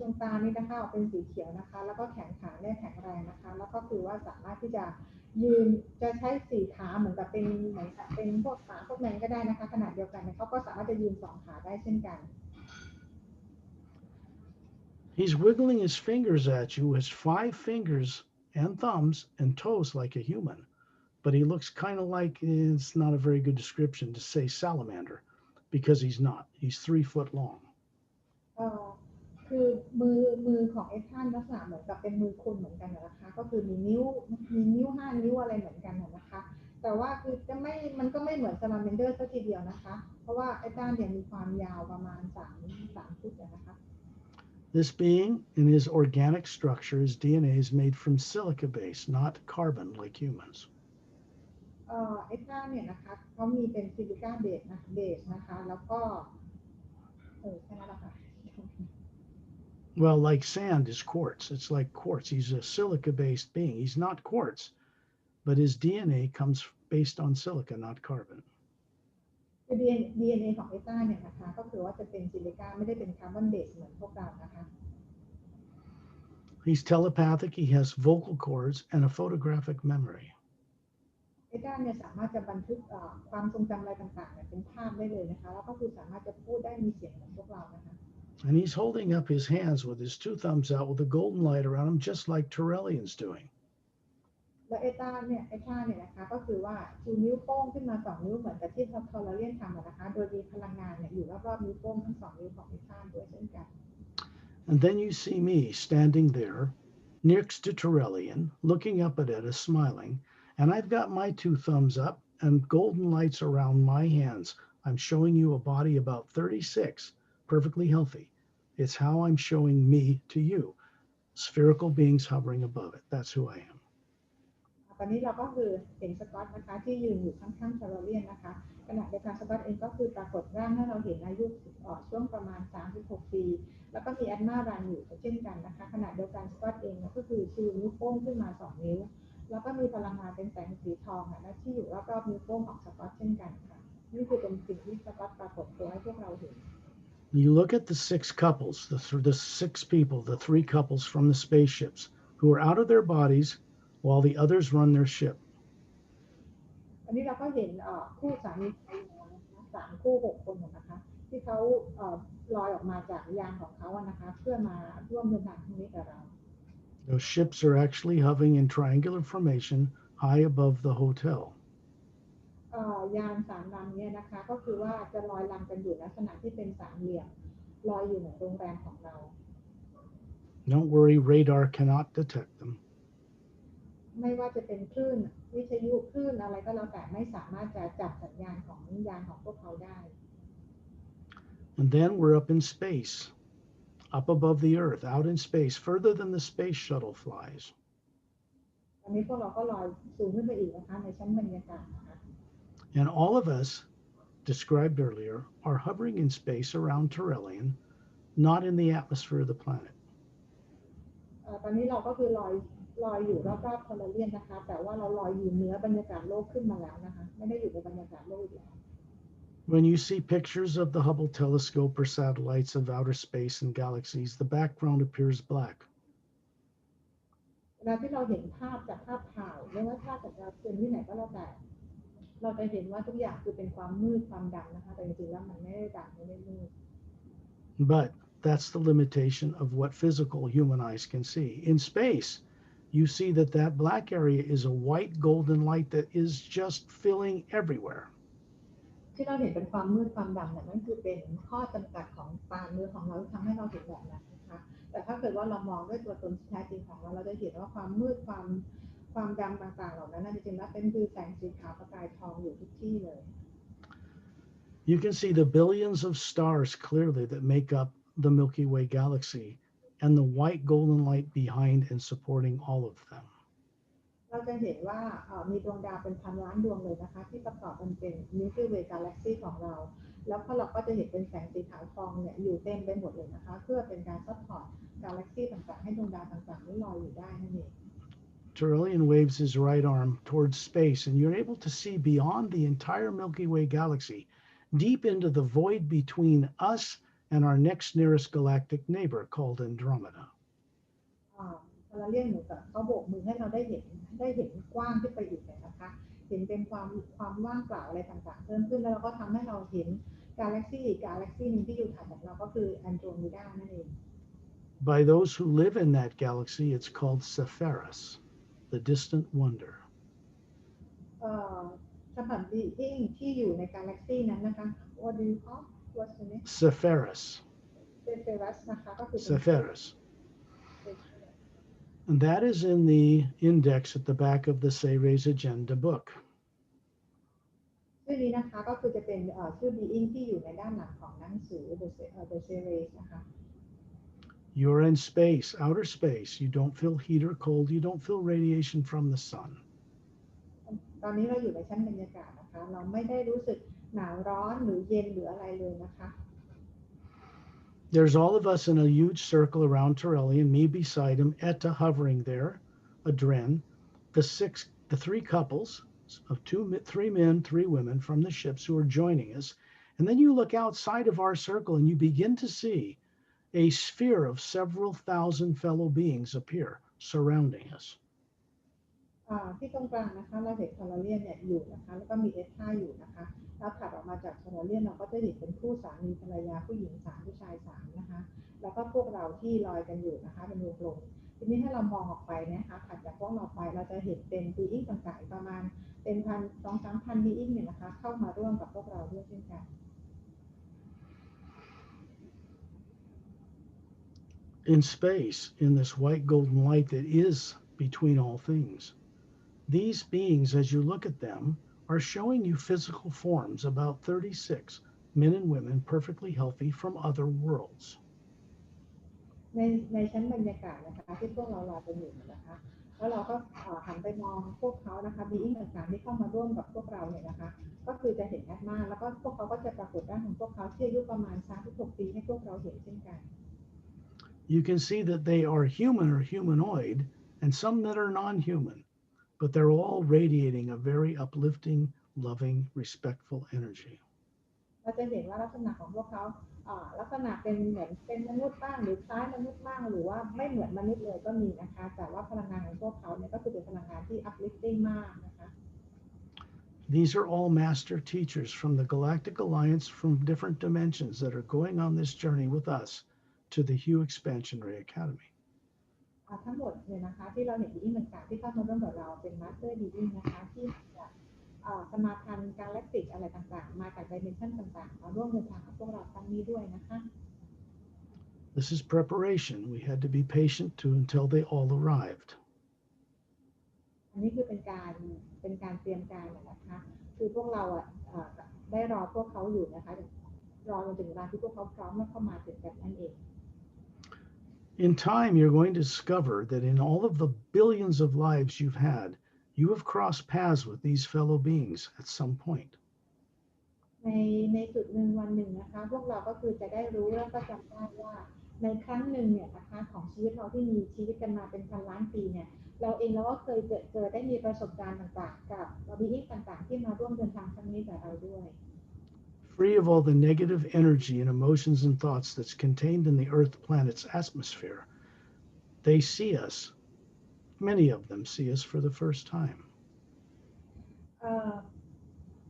ดวงตานี่นะคะออกเป็นสีเขียวนะคะแล้วก็แขนขาเนี่ยแข็งแรงนะคะแล้วก็คือว่าสามารถที่จะยืนจะใช้4 ขาเหมือนกับเป็นพวกขาพวกแมนก็ได้นะคะขนาดเดียวกันเขาก็สามารถจะยืน2 ขาได้เช่นกัน He's wiggling his fingers at you, has 5 fingers and thumbs and toes like a human, but he looks kind of like, it's not a very good description to say salamander, because he's not. He's 3 foot long. คือมือของไอ้ท่านลักษณะเหมือนกับเป็นมือคนเหมือนกันนะคะก็คือมีนิ้ว5 นิ้วอะไรเหมือนกันนะคะแต่ว่าคือมันก็ไม่เหมือนซาลาเมนเดอร์ซะทีเดียวนะคะเพราะว่าไอ้ท่านเนี่ยมีความยาวประมาณ3 ฟุตนะคะ This being, in his organic structure, his DNA is made from silica-based, not carbon like humans. ไอ้ท่านเนี่ยนะคะเขามีเป็นซิลิก้าเบสนะคะแล้วก็แค่นั้นแหละค่ะ Well, like sand is quartz. It's like quartz. He's a silica-based being. He's not quartz, but his DNA comes based on silica, not carbon. DNA ของเอต้าเนี่ยนะคะก็คือว่าจะเป็นซิลิก้าไม่ได้เป็นคาร์บอนเบสเหมือนพวกเรานะคะ He's telepathic. He has vocal cords and a photographic memory. เอต้าเนี่ยสามารถจะบันทึกความทรงจำอะไรต่างๆเป็นภาพได้เลยนะคะแล้วก็คือสามารถจะพูดได้มีเสียงเหมือนพวกเรานะคะ And he's holding up his hands with his 2 thumbs out with a golden light around him, just like Turalyon's doing. และเอต้าเนี่ยนะคะก็คือว่าชูนิ้วโป้งขึ้นมา2 นิ้วเหมือนกับที่ทอร์เรียนทำนะคะโดยมีพลังงานเนี่ยอยู่รอบๆนิ้วโป้งทั้ง2 นิ้วของเอต้าด้วยเช่นกัน And then you see me standing there next to Turalyon, looking up at it, smiling, and I've got my 2 thumbs up and golden lights around my hands. I'm showing you a body about 36, perfectly healthy. It's how I'm showing me to you. Spherical beings hovering above it. That's who I am. ตอนนี้เราก็คือเห็นสกอตนะคะที่ยืนอยู่ข้างๆทอร์เรียนนะคะขณะเดียวกันสกอตเองก็คือปรากฏร่างให้เราเห็นอายุช่วงประมาณ36 ปีแล้วก็มีแอดมารันอยู่เช่นกันนะคะขณะเดียวกันสกอตเองก็คือชูนิ้วโป้งขึ้นมา2 นิ้วแล้วก็มีพลังงานเป็นแสงสีทองและที่อยู่รอบๆนิ้วโป้งของสกอตเช่นกันค่ะนี่คือเป็นสิ่งที่สกอตปรากฏตัวให้พวกเราเห็น You look at the 6 couples, the 6 people, the 3 couples from the spaceships who are out of their bodies while the others run their ship. อันนี้เราก็เห็นคู่สามีภรรยานะคะ3 คู่ 6 คนนะคะที่เขาลอยออกมาจากยานของเขานะคะเพื่อมาร่วมเดินทางครั้งนี้กับเรา Those ships are actually hovering in triangular formation high above the hotel. ยาน3 ลำเนี่ยนะคะก็คือว่าจะลอยลำกันอยู่ลักษณะที่เป็น3 เหลี่ยมลอยอยู่เหนือโรงแรมของเรา Don't worry, radar cannot detect them. ไม่ว่าจะเป็นคลื่นวิทยุคลื่นอะไรก็แล้วแต่ไม่สามารถจะจับสัญญาณของยานของพวกเขาได้ And then we're up in space, up above the Earth, out in space, further than the space shuttle flies. ตอนนี้พวกเราก็ลอยสูงขึ้นไปอีกนะคะในชั้นบรรยากาศนะคะ And all of us, described earlier, are hovering in space around Turalyon, not in the atmosphere of the planet. ตอนนี้เราก็คือลอยอยู่รอบๆโทรเลียนนะคะแต่ว่าเราลอยอยู่เหนือบรรยากาศโลกขึ้นมาแล้วนะคะไม่ได้อยู่ในบรรยากาศโลกอีกแล้ว When you see pictures of the Hubble telescope or satellites of outer space and galaxies, the background appears black. เวลาที่เราเห็นภาพจากภาพถ่ายไม่ว่าภาพจากดาวเทียมที่ไหนก็แล้วแต่เราจะเห็นว่าทุกอย่างคือเป็นความมืดความดำนะคะแต่จริงๆแล้วมันไม่ได้ดำไม่ได้มืด But that's the limitation of what physical human eyes can see. In space, you see that black area is a white golden light that is just filling everywhere. ที่เราเห็นเป็นความมืดความดำเนี่ยนั่นคือเป็นข้อจำกัดของตาเนื้อของเราที่ทำให้เราเห็นแบบนั้นนะคะแต่ถ้าเกิดว่าเรามองด้วยตัวตนที่แท้จริงของเราเราจะเห็นว่าความมืดความดำต่างๆเหล่านั้นจริงๆแล้วเป็นคือแสงสีขาวประกายทองอยู่ทุกที่เลย You can see the billions of stars clearly that make up the Milky Way galaxy and the white golden light behind and supporting all of them. เราจะเห็นว่ามีดวงดาวเป็นพันล้านดวงเลยนะคะที่ประกอบกันเป็น Milky Way Galaxy ของเราแล้วเราก็จะเห็นเป็นแสงสีขาวทองเนี่ยอยู่เต็มไปหมดเลยนะคะเพื่อเป็นการซัพพอร์ตกาแล็กซี่ต่างๆให้ดวงดาวต่างๆได้ลอยอยู่ได้นั่นเอง Turalyon waves his right arm towards space, and you're able to see beyond the entire Milky Way galaxy, deep into the void between us and our next nearest galactic neighbor called Andromeda. เราเรียกเหมือนกับเขาโบกมือให้เราได้เห็นกว้างขึ้นไปอีกเลยนะคะเห็นเป็นความว่างเปล่าอะไรต่างๆเพิ่มขึ้นแล้วเราก็ทำให้เราเห็นกาแล็กซี่นึงที่อยู่ถัดจากเราก็คือแอนโดรเมดานั่นเอง By those who live in that galaxy, it's called Cepheus, the distant wonder. สำหรับบีอิงที่อยู่ในกาแล็กซี่นั้นนะคะ What do you call what's the name Cepheus. Cepheus นะคะก็คือ Cepheus. And that is in the index at the back of the Ceres Agenda book. ชื่อนี้นะคะก็คือจะเป็นชื่อบีอิงที่อยู่ในด้านหลังของหนังสือ The Series นะคะ You're in space, outer space. You don't feel heat or cold. You don't feel radiation from the sun. ตอนนี้เราอยู่ในชั้นบรรยากาศนะคะเราไม่ได้รู้สึกหนาวร้อนหรือเย็นหรืออะไรเลยนะคะ There's all of us in a huge circle around Turalyon, me beside him, Etta hovering there, Adren, the 3 couples of 3 men, 3 women from the ships who are joining us. And then you look outside of our circle and you begin to see a sphere of several thousand fellow beings appear surrounding us. ที่ตรงกลางนะคะเราเห็นโทรเลียนเนี่ยอยู่นะคะแล้วก็มีเอสท่าอยู่นะคะแล้วถัดออกมาจากโทรเลียนเราก็จะเห็นเป็นคู่สามีภรรยาผู้หญิง3ผู้ชาย3นะคะแล้วก็พวกเราที่ลอยกันอยู่นะคะเป็นวงกลมทีนี้ถ้าเรามองออกไปนะคะถัดจากพวกเราไปเราจะเห็นเป็นบีอิงต่างๆประมาณเป็น2-3 พันบีอิงเนี่ยนะคะเข้ามาร่วมกับพวกเราด้วยเช่นกัน In space, in this white golden light that is between all things, these beings, as you look at them, are showing you physical forms, about 36 men and women, perfectly healthy from other worlds. ในชั้นบรรยากาศนะคะที่พวกเราลอยกันอยู่นะคะแล้วเราก็หันไปมองพวกเขานะคะบีอิงต่างๆที่เข้ามาร่วมกับพวกเราเนี่ยนะคะก็คือจะเห็นแอดมาแล้วก็พวกเขาก็จะปรากฏร่างของพวกเขาที่อายุประมาณ36 ปีให้พวกเราเห็นเช่นกัน You can see that they are human or humanoid, and some that are non-human, but they're all radiating a very uplifting, loving, respectful energy. เราจะเห็นว่าลักษณะของพวกเขาลักษณะเป็นเหมือนเป็นมนุษย์บ้างหรือคล้ายมนุษย์บ้างหรือว่าไม่เหมือนมนุษย์เลยก็มีนะคะแต่ว่าพลังงานของพวกเขาเนี่ยก็คือเป็นพลังงานที่ uplifting มากนะคะ These are all master teachers from the Galactic Alliance from different dimensions that are going on this journey with us to the Hue Expansionary Academy. ทั้งหมดเนี่ยนะคะที่เราเห็นบีอิงต่างๆที่เข้ามาร่วมกับเราเป็นมาสเตอร์บีอิงนะคะที่จาก สมาพันธ์ galactic อะไรต่างๆมาจาก dimension ต่างๆมาร่วมเดินทางกับพวกเราครั้งนี้ด้วยนะคะ This is preparation. We had to be patient until they all arrived. อันนี้คือเป็นการเตรียมการนะคะคือพวกเราได้รอพวกเขาอยู่นะคะรอจนถึงเวลาที่พวกเขาพร้อมแล้วเข้ามาถึงกันนั่นเอง In time, you're going to discover that in all of the billions of lives you've had, you have crossed paths with these fellow beings at some point. ในจุดหนึ่งวันหนึ่งนะคะพวกเราก็คือจะได้รู้แล้วก็จำได้ว่าในครั้งหนึ่งเนี่ยนะคะของชีวิตเราที่มีชีวิตกันมาเป็นพันล้านปีเนี่ยเราเองเราก็เคยเจอได้มีประสบการณ์ต่างๆกับบีอิงต่างๆที่มาร่วมเดินทางครั้งนี้กับเราด้วย Free of all the negative energy and emotions and thoughts that's contained in the Earth planet's atmosphere, they see us. Many of them see us for the first time.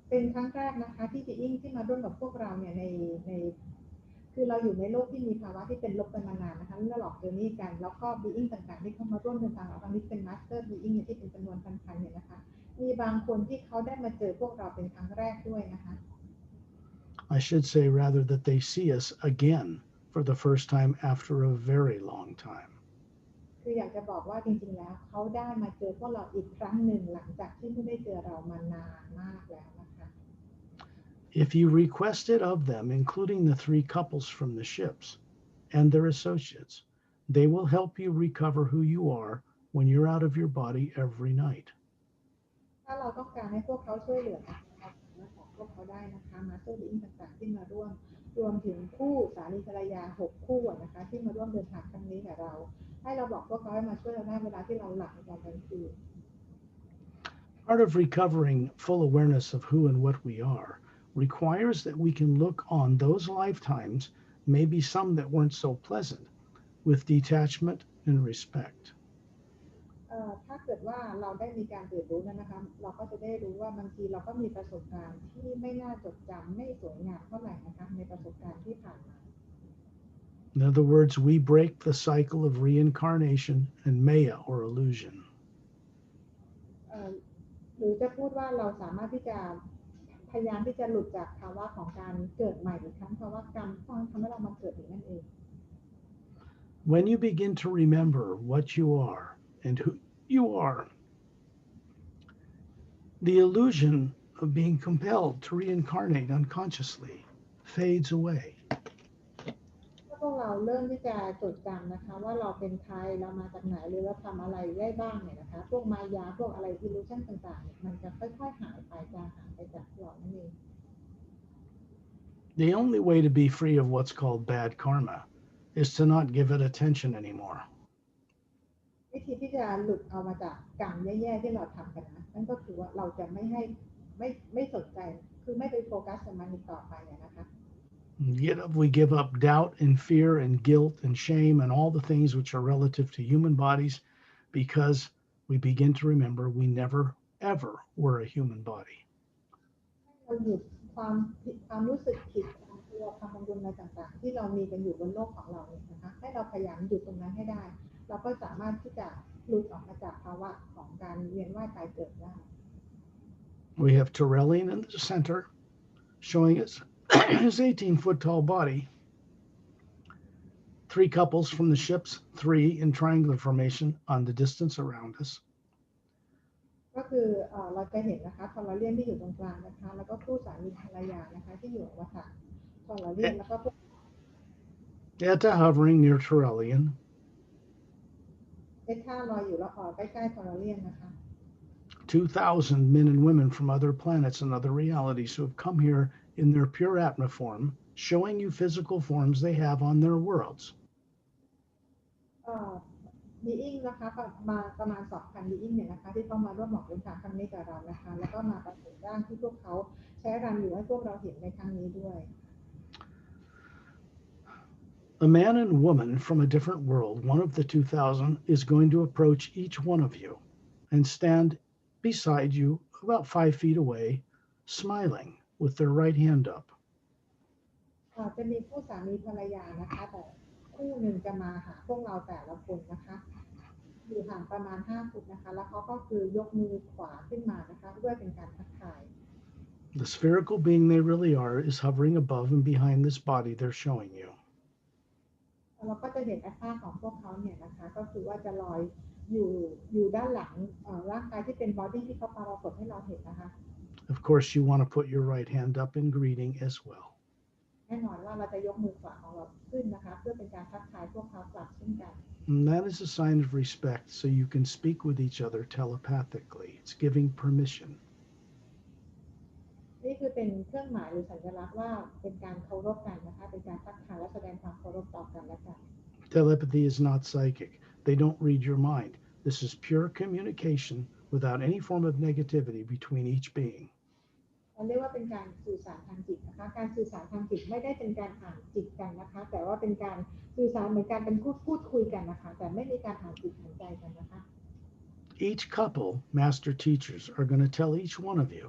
เป็นครั้งแรกนะคะที่บีอิงที่มาร่วมกับพวกเราเนี่ยในคือเราอยู่ในโลกที่มีภาวะที่เป็นลบกันมานานนะคะเมื่อหลอกเจอนี่กันแล้วก็บีอิงต่างๆที่เข้ามาร่วมเดินทางเราครั้งนี้เป็นมาสเตอร์บีอิงที่เป็นจำนวนพันๆเนี่ยนะคะมีบางคนที่เขาได้มาเจอพวกเราเป็นครั้งแรกด้วยนะคะ I should say rather that they see us again for the first time after a very long time. คืออยากจะบอกว่าจริงๆแล้วเขาได้มาเจอพวกเราอีกครั้งหนึ่งหลังจากที่ไม่ได้เจอเรามานานมากแล้วนะคะ If you request it of them, including the 3 couples from the ships and their associates, they will help you recover who you are when you're out of your body every night. ถ้าเราต้องการให้พวกเขาช่วยเหลือเราสามารถบอกพวกเขาได้นะคะมาสเตอร์บีอิงต่างๆที่มาร่วมรวมถึงคู่สามีภรรยา6 คู่นะคะที่มาร่วมเดินทางครั้งนี้กับเราให้เราบอกพวกเขาให้มาช่วยเราได้เวลาที่เราหลับในตอนกลางคืน Part of recovering full awareness of who and what we are requires that we can look on those lifetimes, maybe some that weren't so pleasant, with detachment and respect. ถ้าเกิดว่าเราได้มีการตื่นรู้นะคะเราก็จะได้รู้ว่าบางทีเราก็มีประสบการณ์ที่ไม่น่าจดจำไม่สวยงามเท่าไหร่นะคะในประสบการณ์ที่ผ่านมา In other words, we break the cycle of reincarnation and maya or illusion. หรือจะพูดว่าเราสามารถที่จะพยายามที่จะหลุดจากภาวะของการเกิดใหม่อีกครั้งภาวะกรรมทำให้เรามาเกิดอีกนั่นเอง When you begin to remember what you are and who you are, the illusion of being compelled to reincarnate unconsciously fades away. ถ้าพวกเราเริ่มที่จะจดจำนะคะว่าเราเป็นใครเรามาจากไหนหรือเราทำอะไรได้บ้างเนี่ยนะคะพวกมายาพวกอะไร illusion ต่างๆเนี่ยมันจะค่อยๆหายไปจางหายไปจากเรานั่นเอง The only way to be free of what's called bad karma is to not give it attention anymore. วิธีที่จะหลุดเอามาจากกรรมแย่ๆที่เราทำกันนะนั่นก็คือว่าเราจะไม่สนใจคือไม่ไปโฟกัสกับมันอีกต่อไปนะคะ We give up doubt and fear and guilt and shame and all the things which are relative to human bodies because we begin to remember we never, ever were a human body. เราหยุดความรู้สึกผิดความกลัวความกังวลอะไรต่างๆที่เรามีกันอยู่บนโลกของเราเนี่ยนะคะให้เราพยายามหยุดตรงนั้นให้ได้เราก็สามารถที่จะหลุดออกมาจากภาวะของการเวียนว่ายตายเกิดได้ We have Turalyon in the center showing us his 18-foot tall body. 3 couples from the ships, 3 in triangular formation on the distance around us. ก็คือเราจะเห็นนะคะทอร์เลียนที่อยู่ตรงกลางนะคะแล้วก็คู่สามีภรรยานะคะที่อยู่วัฏฏะทอร์เลียนแล้วก็Eta hovering near Turalyon. เอท่าลอยอยู่แล้วใกล้ๆทอร์เลียนนะคะ 2,000 men and women from other planets and other realities who have come here in their pure Atma form, showing you physical forms they have on their worlds. บีอิงนะคะมาประมาณ 2,000 บีอิงเนี่ยนะคะที่เขามาร่วมหมอกเดินทางครั้งนี้กับเรานะคะแล้วก็มาประกอบร่างที่พวกเขาใช้รันอยู่ให้พวกเราเห็นในครั้งนี้ด้วย A man and woman from a different world, one of the 2,000, is going to approach each one of you and stand beside you about 5 feet away, smiling with their right hand up. จะมีคู่สามีภรรยานะคะแต่คู่หนึ่งจะมาหาพวกเราแต่ละคนนะคะอยู่ห่างประมาณ5 ฟุตนะคะแล้วเขาก็คือยกมือขวาขึ้นมานะคะเพื่อเป็นการทักทาย The spherical being they really are is hovering above and behind this body they're showing you. เราก็จะเห็นอัตราของพวกเขาเนี่ยนะคะก็คือว่าจะลอยอยู่อยู่ด้านหลังร่างกายที่เป็นบอดี้ที่เขาปรากฏให้เราเห็นนะคะ Of course, you want to put your right hand up in greeting as well. แน่นอนว่าเราจะยกมือขวาของเราขึ้นนะคะเพื่อเป็นการทักทายพวกเขากลับเช่นกัน And that is a sign of respect, so you can speak with each other telepathically. It's giving permission. นี่คือเป็นเครื่องหมายหรือสัญลักษณ์ว่าเป็นการเคารพกันนะคะเป็นการทักทายและแสดงความเคารพต่อกันและกัน Telepathy is not psychic. They don't read your mind. This is pure communication without any form of negativity between each being. เราเรียกว่าเป็นการสื่อสารทางจิตนะคะการสื่อสารทางจิตไม่ได้เป็นการอ่านจิตกันนะคะแต่ว่าเป็นการสื่อสารเหมือนการเป็นพูดคุยกันนะคะแต่ไม่มีการอ่านจิตอ่านใจกันนะคะ Each couple, master teachers, are going to tell each one of you,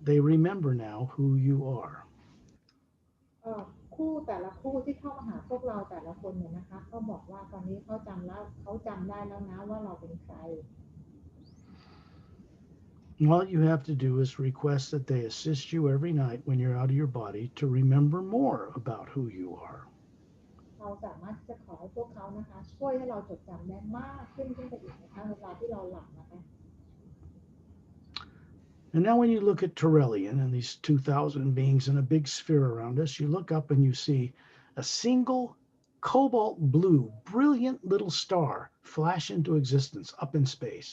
they remember now who you are. คู่แต่ละคู่ที่เข้ามาหาพวกเราแต่ละคนเนี่ยนะคะก็บอกว่าตอนนี้เขาจำได้แล้วนะว่าเราเป็นใคร All you have to do is request that they assist you every night when you're out of your body to remember more about who you are. เราสามารถจะขอให้พวกเขานะคะช่วยให้เราจดจำได้มากขึ้นไปอีกนะคะเวลาที่เราหลับนะคะ And now when you look at Turalyon and these 2,000 beings in a big sphere around us, you look up and you see a single cobalt blue, brilliant little star flash into existence up in space.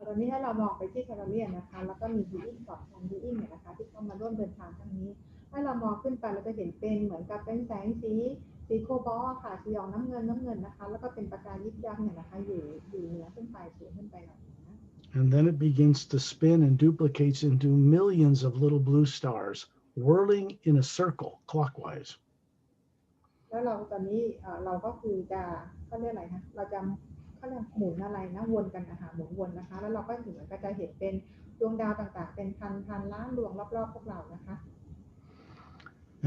ตอนนี้ให้เรามองไปที่ทาราเลียนนะคะแล้วก็มีบีอิงกับทางบีอิงเนี่ยนะคะที่เข้ามาร่วมเดินทางครั้งนี้ให้เรามองขึ้นไปเราจะเห็นเป็นเหมือนกับเป็นแสงสีโคบอลต์ค่ะสีออกน้ำเงินนะคะแล้วก็เป็นประกายยิบยับเนี่ยนะคะอยู่เหนือขึ้นไปสูงขึ้นไปหน่อยนะ And then it begins to spin and duplicates into millions of little blue stars whirling in a circle clockwise. แล้วเราตอนนี้เราก็คือจะเขาเรียกอะไรนะเราจะเขาเรียกหมุนอะไรนะวนกันนะคะหมุนวนนะคะแล้วเราก็เหมือนก็จะเห็นเป็นดวงดาวต่างๆเป็นพันล้านดวงรอบๆพวกเรานะคะ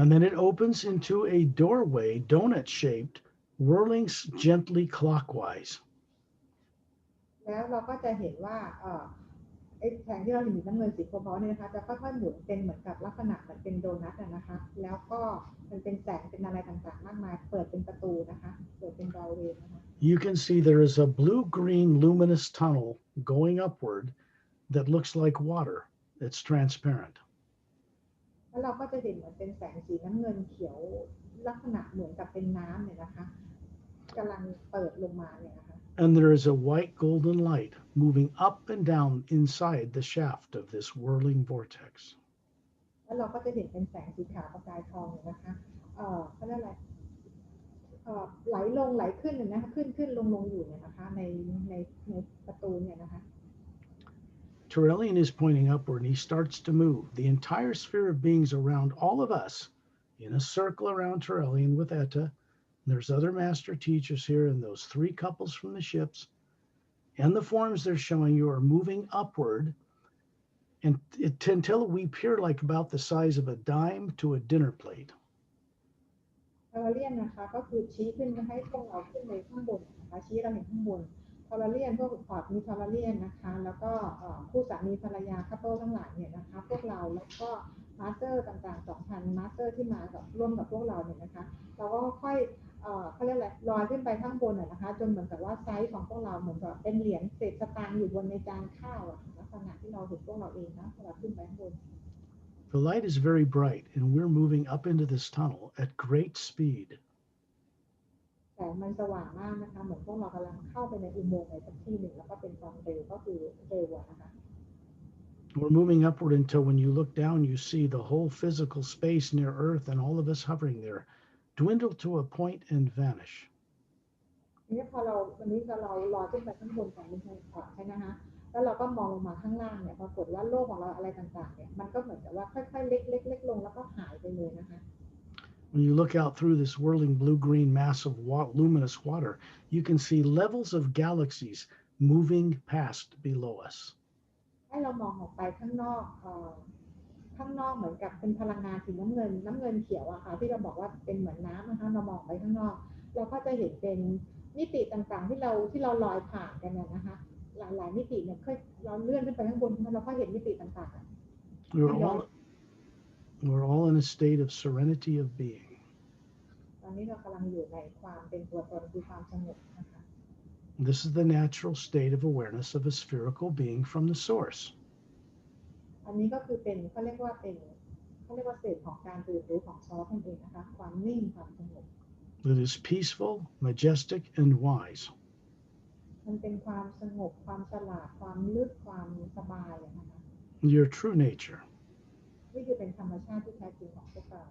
And then it opens into a doorway, donut shaped, whirling gently clockwise. แล้วเราก็จะเห็นว่าไอ้แสงที่เราเห็นน้ำเงินสีโคบอลต์เนี่ยนะคะจะค่อยๆหมุนเป็นเหมือนกับลักษณะเหมือนเป็นโดนัทนะคะแล้วก็มันเป็นแสงเป็นอะไรต่างๆมากมายเปิดเป็นประตูนะคะเปิดเป็นดอร์เวย์นะคะ You can see there is a blue-green luminous tunnel going upward that looks like water. It's transparent. แล้วเราก็จะเห็นเหมือนเป็นแสงสีน้ำเงินเขียวลักษณะเหมือนกับเป็นน้ำเนี่ยนะคะกำลังเปิดลงมาเนี่ยนะคะ And there is a white golden light moving up and down inside the shaft of this whirling vortex. แล้วเราก็จะเห็นเป็นแสงสีขาวประกายทองเนี่ยนะคะเขาเรียกอะไรไหลลงไหลขึ้นเนี่ยนะคะขึ้นลงอยู่เนี่ยนะคะในประตูเนี่ยนะคะ Turalyon is pointing upward and he starts to move. The entire sphere of beings around all of us in a circle around Turalyon with Etta. There's other master teachers here and those three couples from the ships. And the forms they're showing you are moving upward and until we appear like about the size of a dime to a dinner plate. ทาราเลียนนะคะก็คือชี้ขึ้นให้พวกเราขึ้นไปข้างบนนะคะชี้เราเห็นข้างบนทาราเลียนพวกมีทาราเลียนนะคะแล้วก็คู่สามีภรรยาคัพเปิลทั้งหลายเนี่ยนะคะพวกเราแล้วก็มาสเตอร์ต่างๆ 2,000 มาสเตอร์ที่มากับร่วมกับพวกเราเนี่ยนะคะเราก็ค่อยเขาเรียกอะไรลอยขึ้นไปข้างบนนะคะจนเหมือนกับว่าไซส์ของพวกเราเหมือนกับเป็นเหรียญเศษสตางค์อยู่บนในจานข้าวลักษณะที่เราเห็นพวกเราเองนะเวลาขึ้นไปข้างบน The light is very bright and we're moving up into this tunnel at great speed. แต่มันสว่างมากนะคะเหมือนพวกเรากำลังเข้าไปในอุโมงค์ในสักที่หนึ่งแล้วก็เป็นความเร็วก็คือเร็วนะคะ We're moving upward until when you look down, you see the whole physical space near Earth and all of us hovering there dwindle to a point and vanish. นี่พอเราวันนี้เราลอยขึ้นไปข้างบนของใช่ไหมคะแล้วเราก็มองลงมาข้างล่างเนี่ยปรากฏว่าโลกของเราอะไรต่างๆเนี่ยมันก็เหมือนกับว่าค่อยๆเล็กลงแล้วก็หายไปเลยนะคะ When you look out through this whirling blue-green mass of luminous water, you can see levels of galaxies moving past below us. ให้เรามองออกไปข้างนอกเหมือนกับเป็นพลังงานสีน้ำเงินเขียวอะค่ะที่เราบอกว่าเป็นเหมือนน้ำนะคะเรามองไปข้างนอกเราก็จะเห็นเป็นมิติต่างๆที่เราลอยผ่านกันนะคะหลายมิติเนี่ยเราเลื่อนขึ้นไปข้างบนเราก็เห็นมิติต่าง We're ทยอย all we're all in a state of serenity of being. ตอนนี้เรากำลังอยู่ในความเป็นตัวตนคือความสงบนะคะ This is the natural state of awareness of a spherical being from the source. อันนี้ก็คือเป็นเขาเรียกว่าสเตจของการตื่นรู้ของซอฟนั่นเองนะคะความนิ่งความสงบ It is peaceful, majestic, and wise. มันเป็นความสงบความฉลาดความลึกความสบายนะคะ Your true nature. นี่คือเป็นธรรมชาติที่แท้จริงของพวกเรา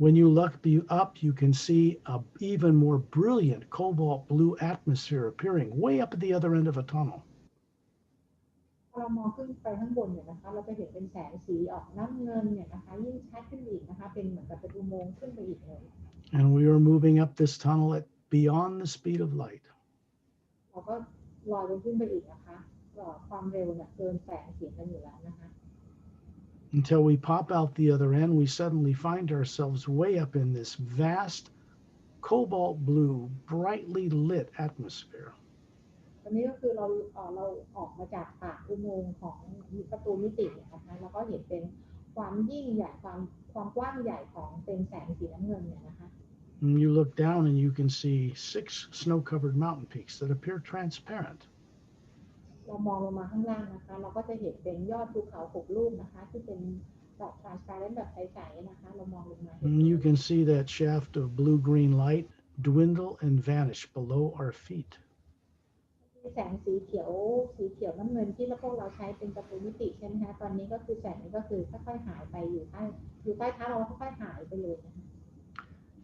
When you look up, you can see an even more brilliant cobalt blue atmosphere appearing way up at the other end of a tunnel. พอเรามองขึ้นไปข้างบนเนี่ยนะคะเราจะเห็นเป็นแสงสีออกน้ำเงินเนี่ยนะคะยิ่งชัดขึ้นอีกนะคะเป็นเหมือนกับเป็นอุโมงค์ขึ้นไปอีกเลย And we are moving up this tunnel at beyond the speed of light. เราก็ลอยไปขึ้นไปอีกนะคะความเร็วเนี่ยเกินแสงสีกันอยู่แล้วนะคะ Until we pop out the other end, we suddenly find ourselves way up in this vast cobalt blue, brightly lit atmosphere. ตอนนี้ก็คือเราออกมาจากปากอุโมงค์ของประตูมิติเนี่ยนะคะแล้วก็เห็นเป็นความยิ่งใหญ่ความกว้างใหญ่ของเป็นแสงสีน้ำเงินเนี่ยนะคะ And you look down and you can see 6 snow-covered mountain peaks that appear transparent. เรามองลงมาข้างล่างนะคะเราก็จะเห็นเป็นยอดภูเขา6 ลูกนะคะที่เป็นแบบ transparent แบบใสๆนะคะเรามองลงมา And you can see that shaft of blue-green light dwindle and vanish below our feet. แสงสีเขียวน้ำเงินที่พวกเราใช้เป็นประตูมิติใช่ไหมคะตอนนี้ก็คือแสงนี้ก็คือค่อยๆหายไปอยู่ใต้เท้าเราค่อยๆหายไปเลยนะคะ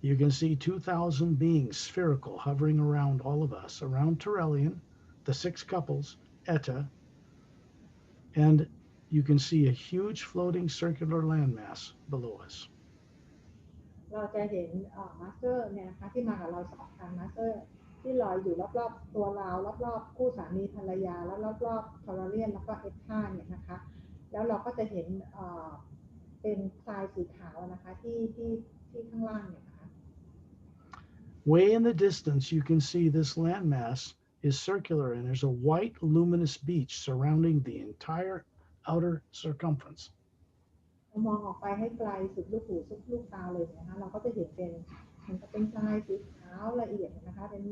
You can see 2,000 beings spherical hovering around all of us, around Turalyon, the 6 couples, Eta, and you can see a huge floating circular landmass below us. เราจะเห็นมาสเตอร์เนี่ยนะคะที่มากับเรา2 ครั้งมาสเตอร์ที่ลอยอยู่รอบๆตัวเรารอบๆคู่สามีภรรยาแล้วรอบๆทอร์เรียนแล้วก็เอฟท่าเนี่ยนะคะแล้วเราก็จะเห็นเป็นทรายสีขาวนะคะที่ข้างล่างเนี่ยนะคะ Way in the distance, you can see this landmass is circular and there's a white luminous beach surrounding the entire outer circumference. เรามองออกไปให้ไกลสุดลูกหูสุดลูกตาเลยนะคะเราก็จะเห็นเป็นเหมือนกับเป็นทรายสีขาวละเอียดนะคะเป็น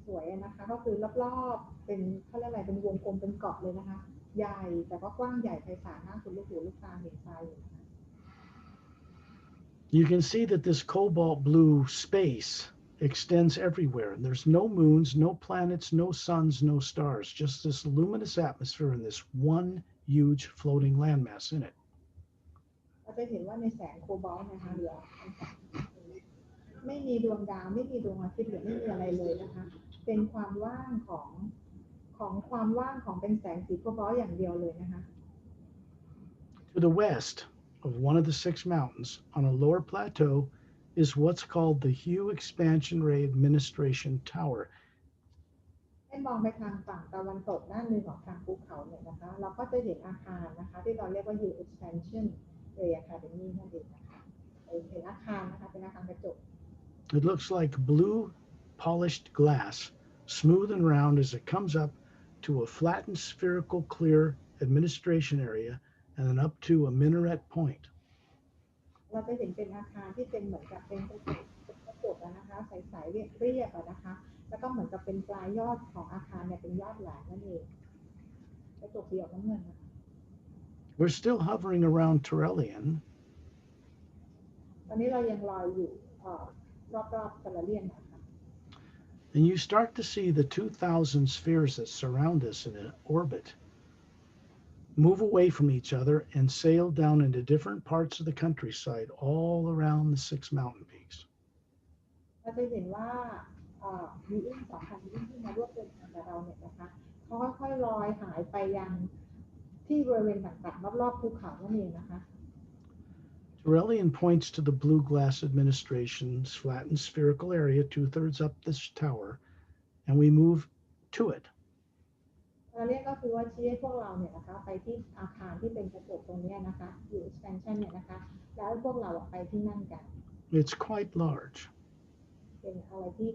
สวยนะคะก็คือรอบๆเป็นเขาเรียกอะไรเป็นวงกลมเป็นเกาะเลยนะคะใหญ่แต่ก็กว้างใหญ่ไพศาลมากสุดลูกหูลูกตาเห็นทรายอยู่นะคะ You can see that this cobalt blue space extends everywhere. And there's no moons, no planets, no suns, no stars, just this luminous atmosphere and this one huge floating landmass in it. เราจะเห็นว่าในแสงโคบอลต์นะคะเหลือไม่มีดวงดาวไม่มีดวงอาทิตย์หรือไม่มีอะไรเลยนะคะเป็นความว่างของความว่างของเป็นแสงสีโคบอลต์อย่างเดียวเลยนะคะ To the west of one of the 6 mountains on a lower plateau is what's called the Hue Expansion Ray Administration Tower. ให้มองไปทางฝั่งตะวันตกด้านหนึ่งของทางภูเขาเนี่ยนะคะเราก็จะเห็นอาคารนะคะที่เราเรียกว่า Hue Expansion Ray Academy นั่นเองนะคะเป็นอาคารนะคะเป็นอาคารกระจก It looks like blue polished glass, smooth and round as it comes up to a flattened spherical clear administration area and then up to a minaret point. เราจะเห็นเป็นอาคารที่เป็นเหมือนกับเป็นกระจกนะคะใสๆเรียบๆนะคะแล้วก็เหมือนกับเป็นปลายยอดของอาคารเนี่ยเป็นยอดแหลมนั่นเองกระจกสีออกน้ำเงินนะคะ We're still hovering around Turalyon. ตอนนี้เรายังลอยอยู่รอบๆทอร์เรียนนะคะ And you start to see the 2,000 spheres that surround us in an orbit move away from each other and sail down into different parts of the countryside all around the 6 mountain peaks. เราจะเห็นว่ามีอุ้ม2,000ที่มาร่วมเดินทางกับเราเนี่ยนะคะเขาค่อยๆลอยหายไปยังที่บริเวณต่างๆรอบๆภูเขานั่นเองนะคะ Turalyon points to the blue glass administration's flattened spherical area 2/3 up this tower, and we move to it. เราเรียกก็คือว่าชี้ให้พวกเราเนี่ยนะคะไปที่อาคารที่เป็นกระจกตรงนี้นะคะอยู่ expansion เนี่ยนะคะแล้วพวกเราไปที่นั่นกัน It's quite large. เป็นอะไรที่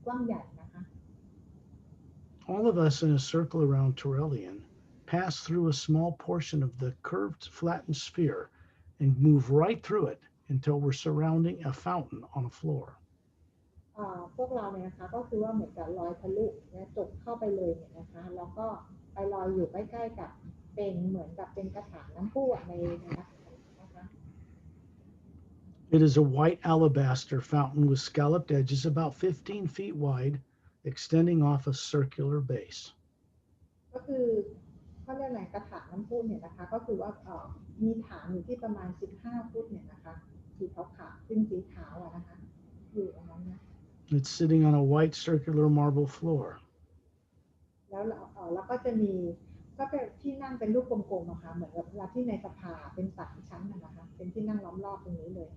กว้างใหญ่นะคะ All of us in a circle around Turalyon pass through a small portion of the curved flattened sphere and move right through it until we're surrounding a fountain on a floor. พวกเราเนี่ยนะคะก็คือว่าเหมือนกับลอยทะลุนะจบเข้าไปเลยเนี่ยนะคะแล้วก็ไปลอยอยู่ใกล้ๆกับเป็นเหมือนกับเป็นกระถางน้ำพุในนะคะ It is a white alabaster fountain with scalloped edges about 15 feet wide, extending off a circular base. ก็คือเขาเรียกอะไรกระถางน้ำพุเนี่ยนะคะก็คือว่ามีฐานอยู่ที่ประมาณ15ฟุตเนี่ยนะคะสีขาวๆเป็นสีขาวนะคะอยู่ตรงนั้นนะ It's sitting on a white circular marble floor. แล้วก็จะมีก็เป็นที่นั่งเป็นรูปกลมๆนะคะเหมือนกับเวลาที่ในสภาเป็น3ชั้นนะคะเป็นที่นั่งล้อมรอบตรงนี้เลย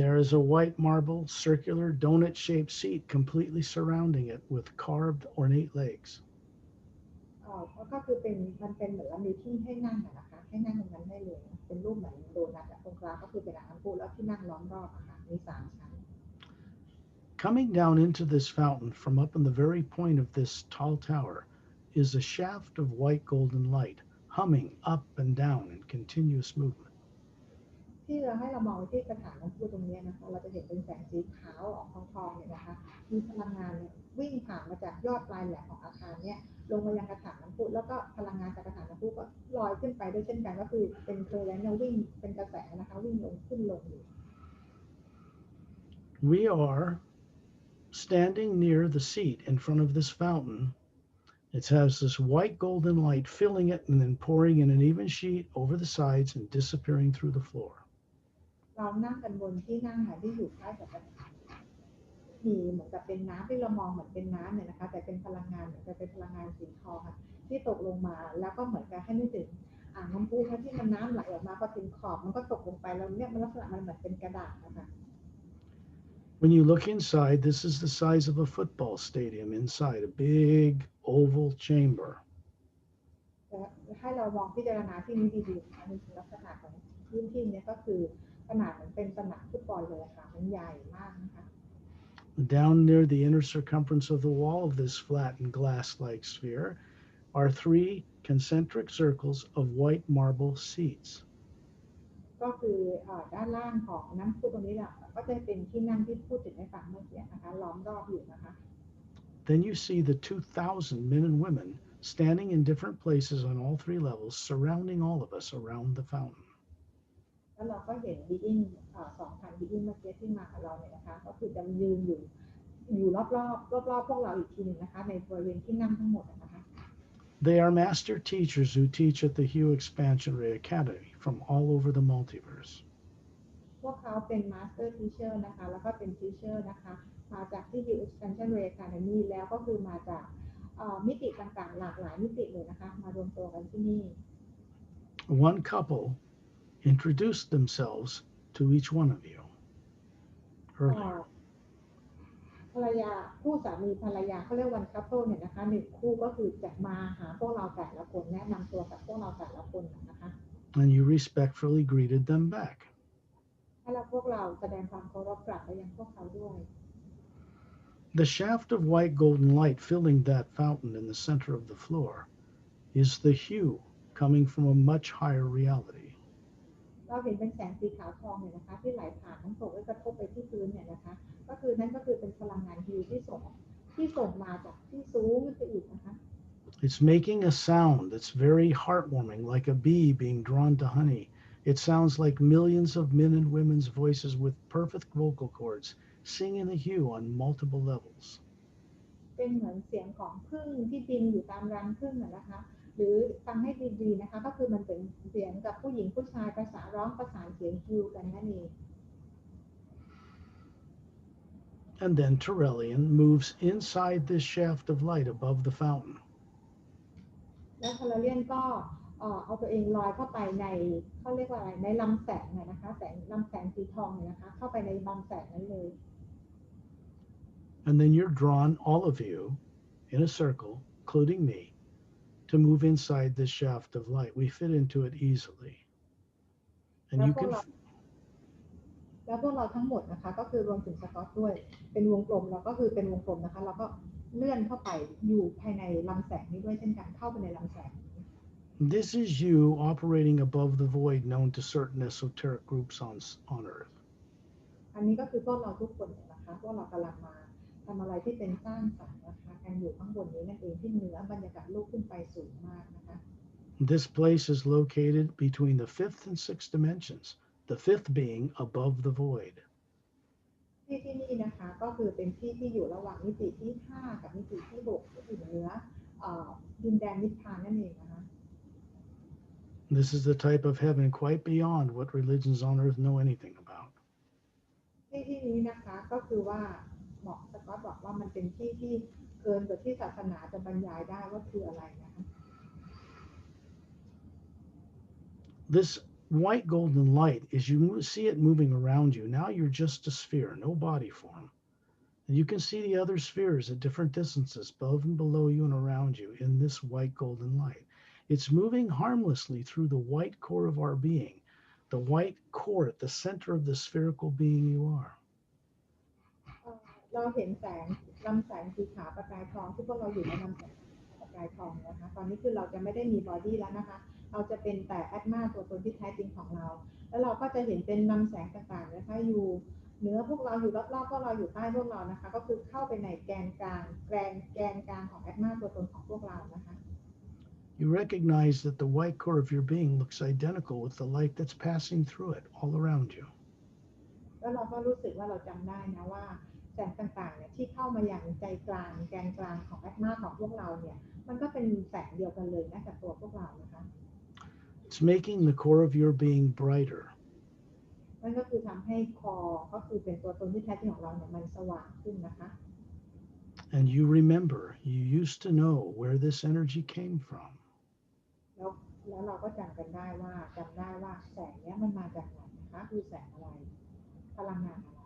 There is a white marble circular donut-shaped seat completely surrounding it with carved ornate legs. ก็คือมันเป็นเหมือนมีที่ให้นั่งนะคะให้นั่งตรงนั้นได้เลยเป็นรูปเหมือนโดนัทตรงกลางก็คือเป็นน้ำพุแล้วที่นั่งล้อมรอบนะคะมี3ชั้น Coming down into this fountain from up in the very point of this tall tower is a shaft of white golden light, humming up and down in continuous movement. ที่เราให้เรามองที่กระถางน้ำพุตรงนี้นะคะเราจะเห็นเป็นแสงสีขาวออกทองๆเนี่ยนะคะมีพลังงานวิ่งผ่านมาจากยอดปลายแหลมของอาคารเนี่ยลงมายังกระถางน้ำพุแล้วก็พลังงานจากกระถางน้ำพุก็ลอยขึ้นไปด้วยเช่นกันก็คือเป็นเคอร์เรนต์วิ่งเป็นกระแสนะคะวิ่งลงขึ้นลงอยู่ We are standing near the seat in front of this fountain. It has this white golden light filling it and then pouring in an even sheet over the sides and disappearing through the floor. เรานั่งกันบนที่นั่งค่ะที่อยู่ใกล้กับมีเหมือนกับเป็นน้ำที่เรามองเหมือนเป็นน้ำเนี่ยนะคะแต่เป็นพลังงานเหมือนกับเป็นพลังงานสีทองค่ะที่ตกลงมาแล้วก็เหมือนกับให้นึกถึงอ่างน้ำพุที่มันน้ำไหลออกมาพอถึงขอบมันก็ตกลงไปแล้วเนี่ยมันลักษณะมันเหมือนเป็นกระดาษนะคะ When you look inside, this is the size of a football stadium inside a big oval chamber. ให้เรามองพิจารณาที่นี้ดีๆนะคะในลักษณะของพื้นที่นี้ก็คือขนาดมันเป็นสนามฟุตบอลเลยค่ะมันใหญ่มากนะคะ Down near the inner circumference of the wall of this flattened glass-like sphere are 3 concentric circles of white marble seats. ก็คือด้านล่างของน้ำพุตรงนี้แหละก็จะเป็นที่นั่งที่พูดถึงในฝั่งเมื่อกี้นะคะล้อมรอบอยู่นะคะ Then you see the 2,000 men and women standing in different places on all 3 levels, surrounding all of us around the fountain. แล้วเราก็เห็นบีอิง2,000บีอิงเมื่อกี้ที่มากับเราเนี่ยนะคะก็คือจะยืนอยู่รอบพวกเราอีกทีนึงนะคะในบริเวณที่นั่งทั้งหมดนะคะ They are master teachers who teach at the Hugh Expansion Ray Academy from all over the multiverse. พวกเขาเป็น master teacher นะคะแล้วก็เป็น teacher นะคะมาจากที่ Hugh Expansion Ray Academy แล้วก็คือมาจากมิติต่างๆหลากหลายมิติเลยนะคะมารวมตัวกันที่นี่ One couple introduced themselves to each one of you earlier. ภรรยาคู่สามีภรรยาเขาเรียกวันคัพเปิลเนี่ยนะคะ1คู่ก็คือจะมาหาพวกเราแต่ละคนแนะนำตัวกับพวกเราแต่ละคนนะคะ And you respectfully greeted them back. ให้เราพวกเราแสดงความเคารพกลับไปยังพวกเขาด้วย The shaft of white golden light filling that fountain in the center of the floor is the hue coming from a much higher reality. เราเห็นเป็นแสงสีขาวทองเนี่ยนะคะที่ไหลผ่านน้ำตกและกระทบไปที่พื้นเนี่ยนะคะก็คือนั่นก็คือเป็นพลังงานฮิวที่ส่งมาจากที่สูงขึ้นไปอีกนะคะ It's making a sound that's very heartwarming, like a bee being drawn to honey. It sounds like millions of men and women's voices with perfect vocal cords singing the hue on multiple levels. เป็นเหมือนเสียงของผึ้งที่บินอยู่ตามรังผึ้งนะคะหรือฟังให้ดีๆนะคะก็คือมันเป็นเสียงกับผู้หญิงผู้ชายประสานร้องประสานเสียงฮิวกันนั่นเอง And then Turalyon moves inside this shaft of light above the fountain. แล้วทาราเลียนก็เอาตัวเองลอยเข้าไปในเขาเรียกว่าอะไรในลำแสงนะคะลำแสงสีทองเนี่ยนะคะเข้าไปในลำแสงนั้นเลย And then you're drawn, all of you, in a circle, including me, to move inside this shaft of light. We fit into it easily. And you can... แล้วพวกเราทั้งหมดนะคะก็คือรวมถึงสกอตด้วยเป็นวงกลมเราก็คือเป็นวงกลมนะคะเราก็ เลื่อนเข้าไปอยู่ภายในลำแสงนี้ด้วยเช่นกันเข้าไปในลำแสง This is you operating above the void known to certain esoteric groups on Earth. อันนี้ก็คือพวกเราทุกคนนะคะพวกเรากำลังมาทำอะไรที่เป็นสร้างสรรค์นะคะกันอยู่ข้างบนนี้นั่นเองที่เหนือบรรยากาศโลกขึ้นไปสูงมากนะคะ This place is located between the fifth and sixth dimensions, the fifth being above the void. ที่นี่นะคะก็คือเป็นที่ที่อยู่ระหว่างมิติที่5กับมิติที่6ที่อยู่เหนือดินแดนนิพพานนั่นเองนะคะ This is the type of heaven quite beyond what religions on Earth know anything about. ที่นี้นะคะก็คือว่าหมอสกอตบอกว่ามันเป็นที่ที่เกินกว่าที่ศาสนาจะบรรยายได้ว่าคืออะไรนะคะ This white golden light, as you see it moving around you, now you're just a sphere, no body form. And you can see the other spheres at different distances above and below you and around you in this white golden light. It's moving harmlessly through the white core of our being, the white core at the center of the spherical being you are. เราเห็นแสงลำแสงสีขาวประกายทองที่พวกเราอยู่ในลำแสงประกายทองนะคะตอนนี้คือเราจะไม่ได้มีบอดี้แล้วนะคะเราจะเป็นแต่แอตมาตัวตนที่แท้จริงของเราแล้วเราก็จะเห็นเป็นลำแสงต่างๆนะคะอยู่เหนือพวกเราอยู่รอบๆพวกเราอยู่ใต้พวกเรานะคะก็คือเข้าไปในแกนกลางของแอตมาตัวตนของพวกเรานะคะ You recognize that the white core of your being looks identical with the light that's passing through it all around you. แล้วเราก็รู้สึกว่าเราจำได้นะว่าแสงต่างๆเนี่ยที่เข้ามาอย่างใจกลางแกนกลางของแอตมาของพวกเราเนี่ยมันก็เป็นแสงเดียวกันเลยนะกับตัวพวกเรานะคะ It's making the core of your being brighter. นั่นก็คือทำให้คอก็คือเป็นตัวตนที่แท้จริงของเราเนี่ยมันสว่างขึ้นนะคะ And you remember, you used to know where this energy came from. แล้วเราก็จำได้ว่าแสงเนี้ยมันมาจากไหนนะคะคือแสงอะไรพลังงานอะไร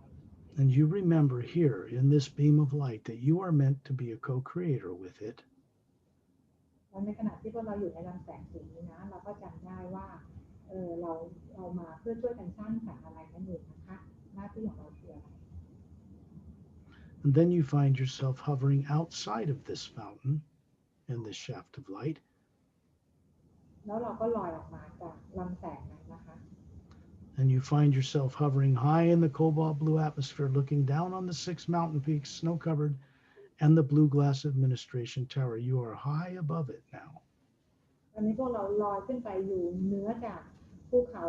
And you remember here in this beam of light that you are meant to be a co-creator with it. แล้วในขณะที่พวกเราอยู่ในลำแสงสีนี้นะเราก็จำได้ว่าเรามาเพื่อช่วยกันสร้างสรรค์อะไรนั่นเองนะคะหน้าที่ของเราคืออะไร And then you find yourself hovering outside of this fountain in this shaft of light. แล้วเราก็ลอยออกมาจากลำแสงนั้นนะคะ And you find yourself hovering high in the cobalt blue atmosphere, looking down on the 6 mountain peaks, snow-covered, and the blue glass administration tower. You are high above it now. ตอนนี้พวกเราลอยขึ้นไปอยู่เหนือจากภูเขา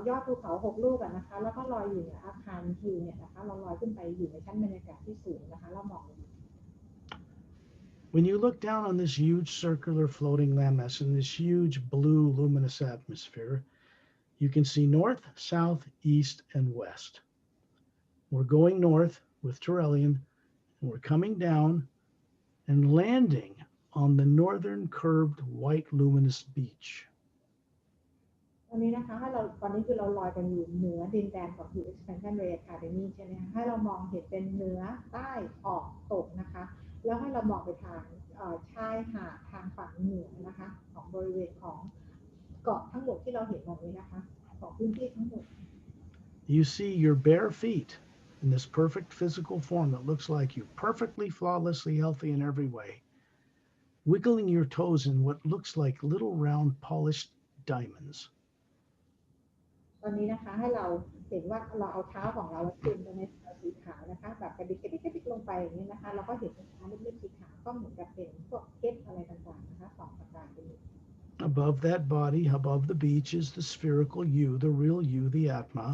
ยอดภูเขา6 ลูกนะคะแล้วก็ลอยอยู่เหนืออาคารฮิลเนี่ยนะคะเราลอยขึ้นไปอยู่ในชั้นบรรยากาศที่สูงนะคะเรามอง When you look down on this huge circular floating landmass in this huge blue luminous atmosphere, you can see north, south, east, and west. We're going north with Turalyon, and we're coming down and landing on the northern curved white luminous beach. ตอนนี้นะคะตอนนี้คือเราลอยกันอยู่เหนือดินแดนของ Expansion Ray Academy ใช่ไหมคะให้เรามองเห็นเป็นเหนือใต้ออกตกนะคะแล้วให้เรามองไปทางชายหาดทางฝั่งเหนือนะคะของบริเวณของเกาะทั้งหมดที่เราเห็นตรงนี้นะคะของพื้นที่ทั้งหมด You see your bare feet in this perfect physical form that looks like you, perfectly, flawlessly healthy in every way, wiggling your toes in what looks like little round polished diamonds. ตอนนี้นะคะให้เราเห็นว่าเราเอาเท้าของเราจุ่มในสีขาวนะคะแบบกระดิกลงไปอย่างนี้นะคะเราก็เห็นเป็นเท้าเล็กๆสีขาวก็เหมือนกับเป็นพวกเพชรอะไรต่างๆนะคะ2 ประการนี้ Above that body, above the beach, is the spherical you, the real you, the Atma.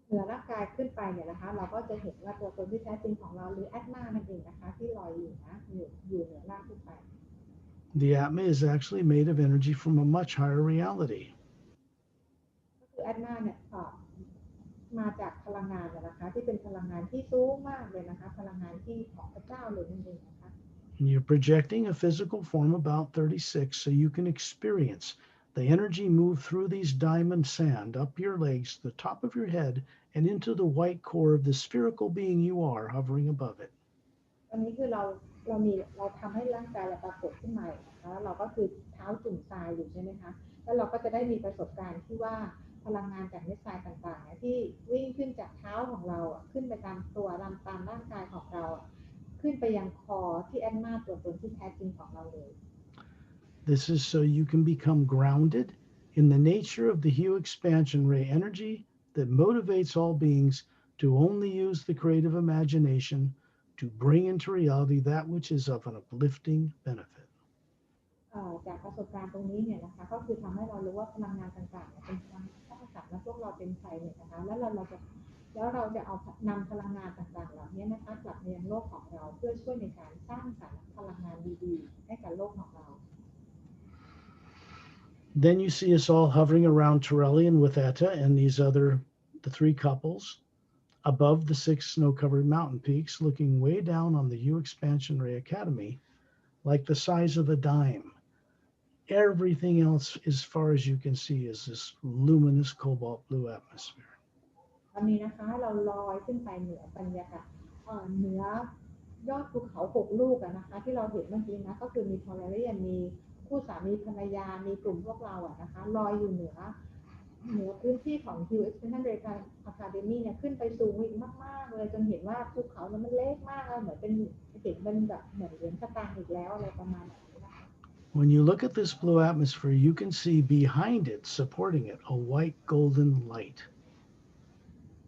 เหนือร่างกายขึ้นไปเนี่ยนะคะเราก็จะเห็นว่าตัวตนที่แท้จริงของเราหรือแอตมานั่นเองนะคะที่ลอยอยู่นะอยู่เหนือร่างขึ้นไป The Atma is actually made of energy from a much higher reality. ก็คือแอตมาเนี่ยมาจากพลังงานนะคะที่เป็นพลังงานที่สูงมากเลยนะคะพลังงานที่ของพระเจ้าเลยนั่นเองนะคะ And you're projecting a physical form about 36 so you can experience the energy move through these diamond sand up your legs, the top of your head, and into the white core of the spherical being you are hovering above it. ตอนนี้คือเราทำให้ร่างกายเราปรากฏขึ้นมานะคะแล้วเราก็คือเท้าจุ่มทรายอยู่ใช่ไหมคะแล้วเราก็จะได้มีประสบการณ์ที่ว่าพลังงานจากเม็ดทรายต่างๆที่วิ่งขึ้นจากเท้าของเราขึ้นไปตามตัวตามร่างกายของเรา ขึ้นไปยังคอที่แอนมาตัวตนที่แท้จริงของเราเลย This is so you can become grounded in the nature of the Hue expansion ray energy that motivates all beings to only use the creative imagination to bring into reality that which is of an uplifting benefit. จากประสบการณ์ตรงนี้เนี่ยนะคะก็คือทำให้เรารู้ว่าพลังงานต่างๆเป็นพลังสร้างสรรค์และพวกเราเป็นใครเนี่ยนะคะแล้วเราจะเอานำพลังงานต่างๆเหล่านี้นะคะกลับมายังโลกของเราเพื่อช่วยในการสร้างสรรค์พลังงานดีๆให้กับโลกของเรา Then you see us all hovering around Turalyon with Etta and the three couples above the 6 snow-covered mountain peaks, looking way down on the Hue Expansion Ray Academy, like the size of a dime. Everything else, as far as you can see, is this luminous cobalt blue atmosphere. ตอนนี้นะคะเราลอยขึ้นไปเหนือบรรยากาศเหนือยอดภูเขา6ลูกนะคะที่เราเห็นเมื่อกี้นะก็คือมีทอร์เรเรียนมีคู่สามีภรรยามีกลุ่มพวกเรานะคะลอยอยู่เหนือพื้นที่ของ Hue Expansion Academy เนี่ยขึ้นไปสูงอีกมากๆเลยจนเห็นว่าภูเขานั้นมันเล็กมากเหมือนเป็นเห็นเป็นแบบเหมือนเหรียญสตางค์อีกแล้วอะไรประมาณนี้นะคะ When you look at this blue atmosphere, you can see behind it, supporting it, a white golden light.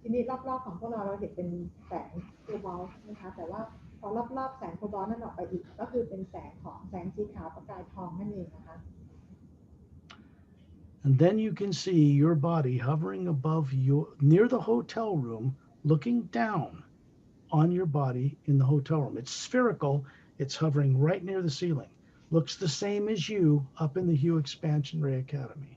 ทีนี้รอบๆของพวกเราเห็นเป็นแสงโคบอลต์นะคะแต่ว่าพอรอบๆแสงโคบอลต์นั่นออกไปอีกก็คือเป็นแสงสีขาวประกายทองนั่นเองนะคะ And then you can see your body hovering above you near the hotel room, looking down on your body in the hotel room. It's spherical, it's hovering right near the ceiling. Looks the same as you up in the Hue Expansion Ray Academy.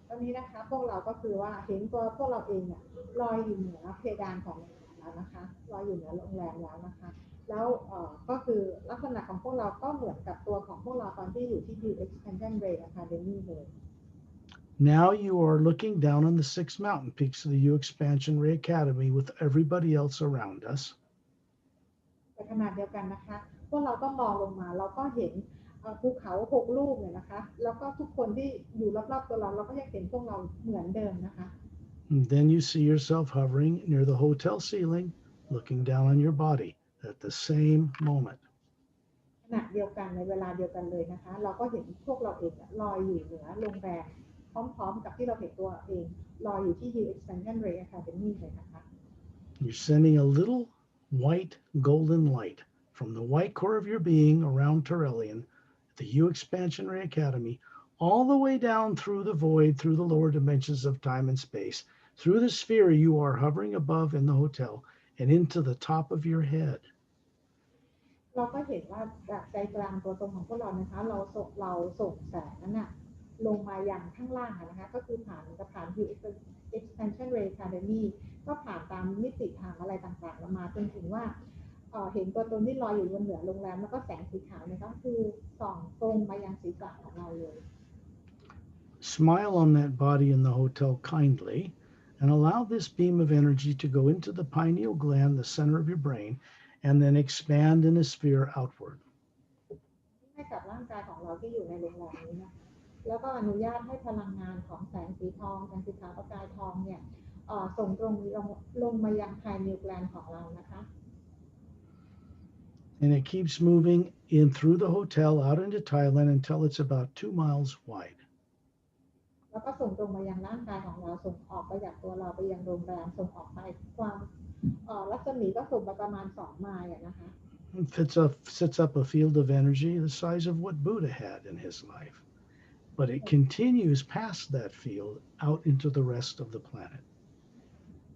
ตอนนี้นะคะพวกเราก็คือว่าเห็นตัวพวกเราเองเนี่ยลอยอยู่เหนือเพดานของโรงแรมแล้วนะคะลอยอยู่เหนือโรงแรมแล้วนะคะแล้วก็คือลักษณะของพวกเราก็เหมือนกับตัวของพวกเราตอนที่อยู่ที่ Hue Expansion Ray Academy เลย Now you are looking down on the 6 mountain peaks of the Hue Expansion Ray Academy with everybody else around us. ในขณะเดียวกันนะคะพวกเราก็มองลงมาเราก็เห็นภูเขา6ลูกเนี่ยนะคะแล้วก็ทุกคนที่อยู่รอบๆตัวเราก็ยังเห็นพวกเราเหมือนเดิมนะคะ And then you see yourself hovering near the hotel ceiling, looking down on your body at the same moment. ขณะเดียวกันในเวลาเดียวกันเลยนะคะเราก็เห็นพวกเราเองลอยอยู่เหนือโรงแรมพร้อมๆกับที่เราเห็นตัวเองลอยอยู่ที่ Hue Expansion Ray Academy เลยนะคะ You're sending a little white golden light from the white core of your being around Turalyon, the Hue Expansion Ray Academy, all the way down through the void, through the lower dimensions of time and space, through the sphere you are hovering above in the hotel, and into the top of your head. เราก็เห็นว่าจากใจกลางตัวตนของพวกเรานะคะเราส่งแสงนั้นน่ะลงมาอย่างข้างล่างนะคะก็คือผ่านHue Expansion Ray Academy ก็ผ่านตามมิติทางอะไรต่างๆมาจนถึงว่าเห็นตัวตนที่ลอยอยู่บนเหนือโรงแรมแล้วก็แสงสีขาวเนี่ยก็คือส่องตรงมายังศีรษะของเราเลย Smile on that body in the hotel kindly and allow this beam of energy to go into the pineal gland, the center of your brain, and then expand in a sphere outward. ให้กับร่างกายของเราที่อยู่ในโรงแรมนี้นะแล้วก็อนุญาตให้พลังงานของแสงสีทองแสงสีขาวประกายทองเนี่ยส่งตรงลงมายังภายในแกลนของเรานะคะ And it keeps moving in through the hotel out into Thailand until it's about 2 miles wide. แล้วก็ส่งตรงมายังร่างกายของเราส่งออกไปจากตัวเราไปยังโรงแรมส่งออกไปความรัศมีก็ส่งไปประมาณ2ไมล์นะคะ It sets up a field of energy the size of what Buddha had in his life. But it continues past that field out into the rest of the planet.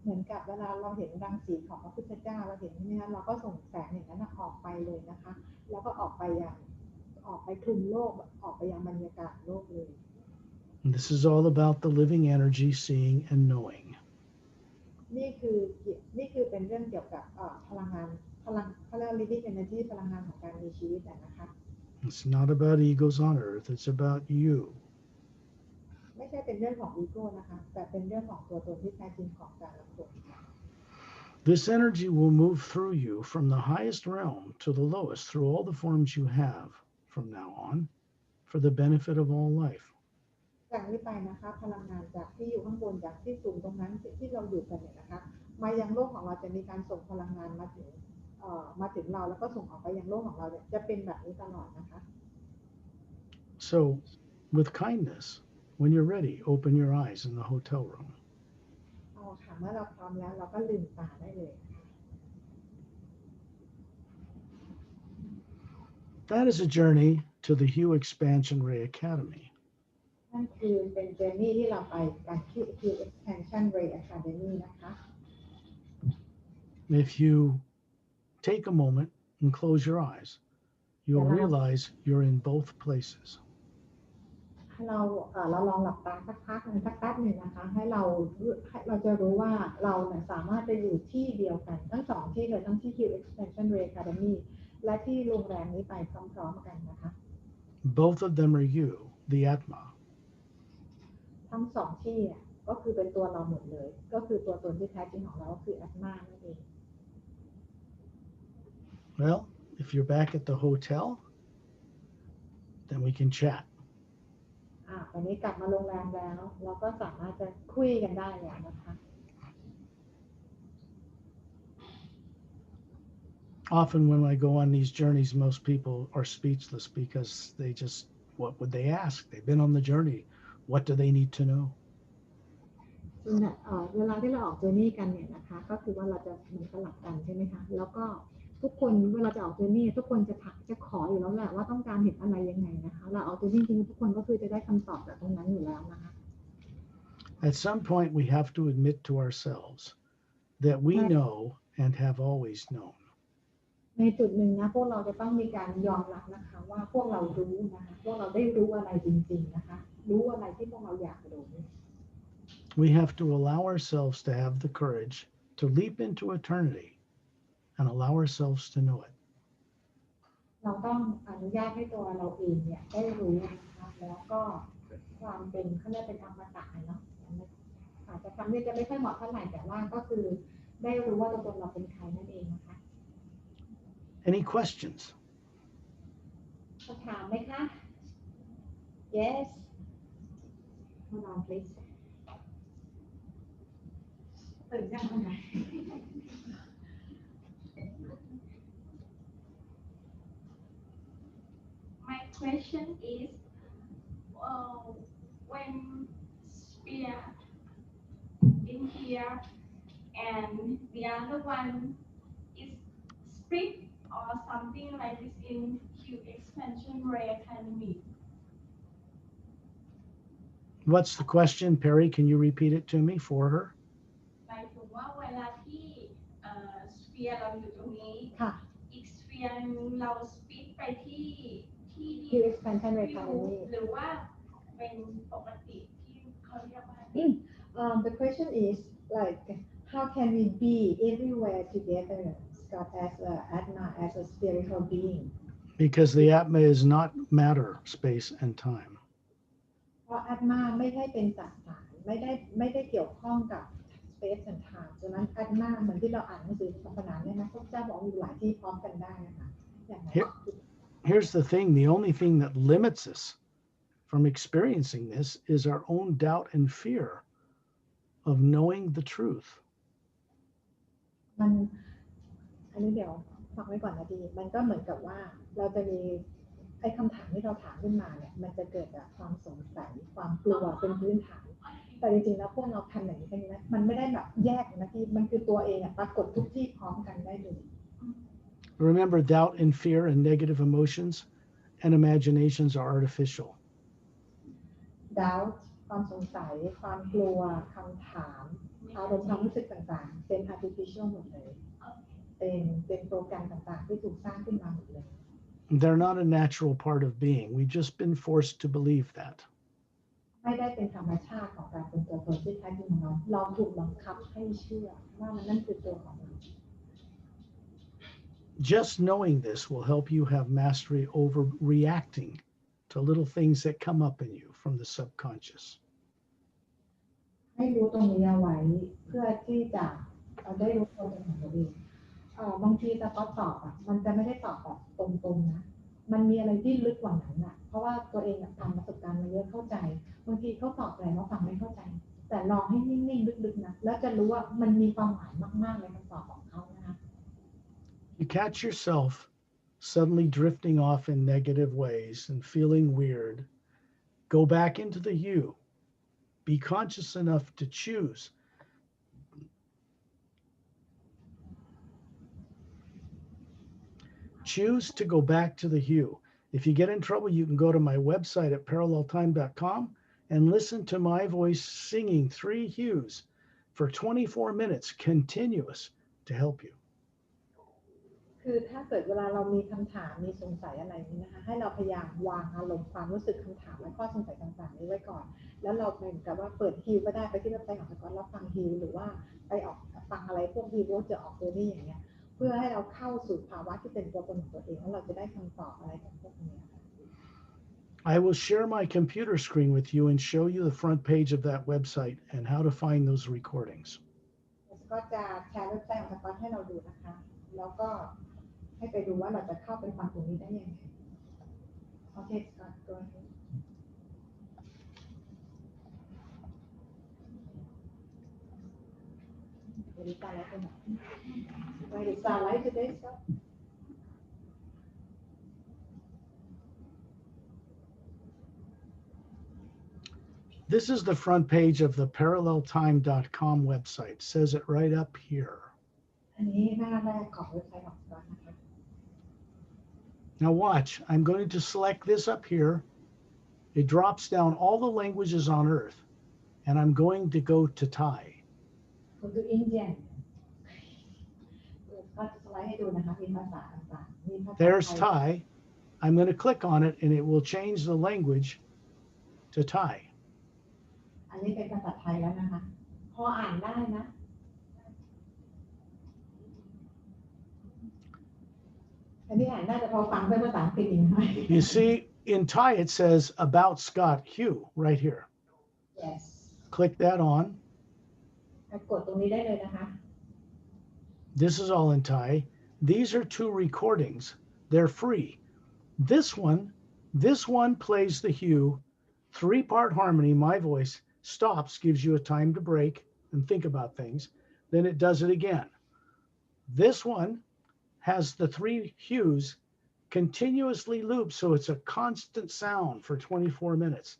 เหมือนกับเวลาเราเห็นรังสีของพระพุทธเจ้าเราเห็นใช่ไหมคะเราก็ส่งแสงอย่างนั้นออกไปเลยนะคะแล้วก็ออกไปคลุมโลกออกไปยังบรรยากาศโลกเลย And this is all about the living energy, seeing and knowing. นี่คือเป็นเรื่องเกี่ยวกับพลังงานเขาเรียก living energy พลังงานของการมีชีวิตนะคะ It's not about egos on earth, it's about you. ไม่ใช่เป็นเรื่องของอีโก้นะคะแต่เป็นเรื่องของตัวตนที่แท้จริงของแต่ละคน This energy will move through you from the highest realm to the lowest through all the forms you have from now on for the benefit of all life. จากนี้ไปนะคะพลังงานจากที่อยู่ข้างบนจากที่สูงตรงนั้นที่เราอยู่กันเนี่ยนะคะมายังโลกของเราจะมีการส่งพลังงานมาถึง มาถึงเราแล้วก็ส่งออกไปยังโลกของเราเนี่ยจะเป็นแบบนี้ตลอดนะคะ So, with kindness, when you're ready, open your eyes in the hotel room. เอาค่ะเมื่อเราพร้อมแล้วเราก็ลืมตาได้เลย That is a journey to the Hue Expansion Ray Academy. นั่นคือเป็นเจอร์นี่ที่เราไปการที่ Expansion Ray Academy นะคะ If you take a moment and close your eyes, you'll realize you're in both places. ให้เราลองหลับตาสักพักหนึ่งสักแป๊บหนึ่งนะคะให้เราจะรู้ว่าเราเนี่ยสามารถจะอยู่ที่เดียวกันทั้งสองที่เลยทั้งที่ Hill Expansion Ray Academy และที่โรงแรมนี้ไปพร้อมๆกันนะคะ Both of them are you, the Atma. ทั้งสองที่เนี่ยก็คือเป็นตัวเราหมดเลยก็คือตัวตนที่แท้จริงของเราก็คือ Atma นั่นเอง Well, if you're back at the hotel, then we can chat. วันนี้กลับมาโรงแรมแล้วเราก็สามารถจะคุยกันได้แล้วนะคะ Often when I go on these journeys, most people are speechless because they just, what would they ask? They've been on the journey. What do they need to know? เวลาที่เราออกเจอร์นี่กันเนี่ยนะคะก็คือว่าเราจะเหมือนสลับกันใช่ไหมคะแล้วก็ทุกคนเวลาจะออกเจอร์นี่ทุกคนจะขออยู่แล้วแหละว่าต้องการเห็นอะไรยังไงนะคะเราออกเจอร์นี่จริงๆทุกคนก็คือจะได้คำตอบจากตรงนั้นอยู่แล้วนะคะ At some point, we have to admit to ourselves that we know and have always known. ในจุดหนึ่งนะพวกเราจะต้องมีการยอมรับนะคะว่าพวกเรารู้นะคะพวกเราได้รู้อะไรจริงๆนะคะรู้อะไรที่พวกเราอยากรู้ We have to allow ourselves to have the courage to leap into eternity and allow ourselves to know it. เราต้องอนุญาตให้ตัวเราเองเนี่ยได้รู้นะคะแล้วก็ความเป็นเขาเรียกเป็นอมตะเนาะอาจจะคำนี้จะไม่ค่อยเหมาะเท่าไหร่แต่ว่าก็คือได้รู้ว่าตัวตนเราเป็นใครนั่นเองนะคะ Any questions? คำถามไหมคะ Yes Hold on please ตื่นยังไง My question is, when sphere in here and the other one is split or something like this in Q Expansion Ray Academy. What's the question, Perry? Can you repeat it to me for her? หมายถึงว่าเวลาที่สเฟียร์เราอยู่ตรงนี้อีกสเฟียร์เราสปิดไปที่ Q Expansion Ray Academy หรือว่าเป็นปกติที่เขาเรียกว่า The question is like how can we be everywhere together Scott as a Atma as a spiritual being Because the Atma is not matter, space, and time. เพราะ Atma ไม่ได้เป็นสสารไม่ได้เกี่ยวข้องกับ space and time ฉะนั้น Atma เหมือนที่เราอ่านหนังสือศาสนาเนี่ยนะพระเจ้าบอกอยู่หลายที่พร้อมกันได้นะคะอย่างไร Here's the thing, the only thing that limits us from experiencing this is our own doubt and fear of knowing the truth. อันนี้เดี๋ยวฟังไว้ก่อนนะดีมันก็เหมือนกับว่าเราจะมีไอ้คำถามที่เราถามขึ้นมาเนี่ยมันจะเกิดจากความสงสัยความกลัวเป็นพื้นฐานแต่จริงๆแล้วพวกเราทำอย่างนี้กันนะมันไม่ได้แบบแยกนะที่มันคือตัวเองปรากฏทุกที่พร้อมกันได้เลย Remember, doubt and fear and negative emotions and imaginations are artificial. doubt ความสงสัยความกลัวคำถามอารมณ์ความรู้สึกต่างๆเป็น artificial หมดเลยเป็นโปรแกรมต่างๆที่ถูกสร้างขึ้นมาหมดเลย They're not a natural part of being. We've just been forced to believe that. ไม่ได้เป็นธรรมชาติของการเป็นตัวตนที่แท้จริงของเราเราถูกบังคับให้เชื่อว่ามันนั่นคือตัวของเรา Just knowing this will help you have mastery over reacting to little things that come up in you from the subconscious. ให้รู้ตรงนี้เอาไว้เพื่อที่จะได้รู้ตัวตนของตัวเองบางทีแต่ก็ตอบมันจะไม่ได้ตอบแบบตรงๆนะมันมีอะไรที่ลึกกว่านั้นเพราะว่าตัวเองทำประสบการณ์มาเยอะเข้าใจบางทีเขาตอบอะไรเราฟังไม่เข้าใจแต่ลองให้นิ่งๆลึกๆนะแล้วจะรู้ว่ามันมีความหมายมากๆในคำตอบของเขานะคะ You catch yourself suddenly drifting off in negative ways and feeling weird. Go back into the you. Be conscious enough to choose. Choose to go back to the hue. If you get in trouble, you can go to my website at paralleltime.com and listen to my voice singing three hues for 24 minutes continuous to help you. คือถ้าเกิดเวลาเรามีคำถามมีสงสัยอะไรนี้นะคะให้เราพยายามวางอารมณ์ความรู้สึกคำถามและข้อสงสัยต่างๆนี้ไว้ก่อนแล้วเราเหมือนกับว่าเปิดฮิวก็ได้ไปที่เว็บไซต์ของสกอตแล้วฟังฮิวหรือว่าไปออกฟังอะไรพวกฮิวจะออกตัวนี้อย่างเงี้ยเพื่อให้เราเข้าสู่ภาวะที่เป็นตัวตนของตัวเองแล้วเราจะได้คำตอบอะไรจากพวกนี้ I will share my computer screen with you and show you the front page of that website and how to find those recordings. สกอตจะแชร์เว็บไซต์ของสกอตให้เราดูนะคะแล้วก็ให้ไปดูว่าเราจะเข้าไปฟังตรงนี้ได้ยังไงโอเคสกอตตัวนี้วันนี้ตาไลฟ์เป็นแบบวันนี้ตาไลฟ์จะได้สกอตThis is the front page of the paralleltime.com website. It says it right up here. อันนี้หน้าแรกของเว็บไซต์ของสกอตนะคะ Now watch, I'm going to select this up here. It drops down all the languages on earth, and I'm going to go to Thai. ผมดูอินเดียนก็จะสไลด์ให้ดูนะคะมีภาษาต่างๆมีภาษา There's ไทย Thai. I'm going to click on it, and it will change the language to Thai. อันนี้เป็นภาษาไทยแล้วนะคะพออ่านได้นะอันนี้อ่านได้แต่พอฟังเป็นภาษาอังกฤษอีกนะคะ You see, in Thai, it says about Scott Hugh right here. yes Click that on. กดตรงนี้ได้เลยนะคะ This is all in Thai. These are two recordings. They're free. This one plays the hue, 3-part harmony, my voice, stops, gives you a time to break and think about things. Then it does it again. This one has the 3 hues continuously looped, so it's a constant sound for 24 minutes.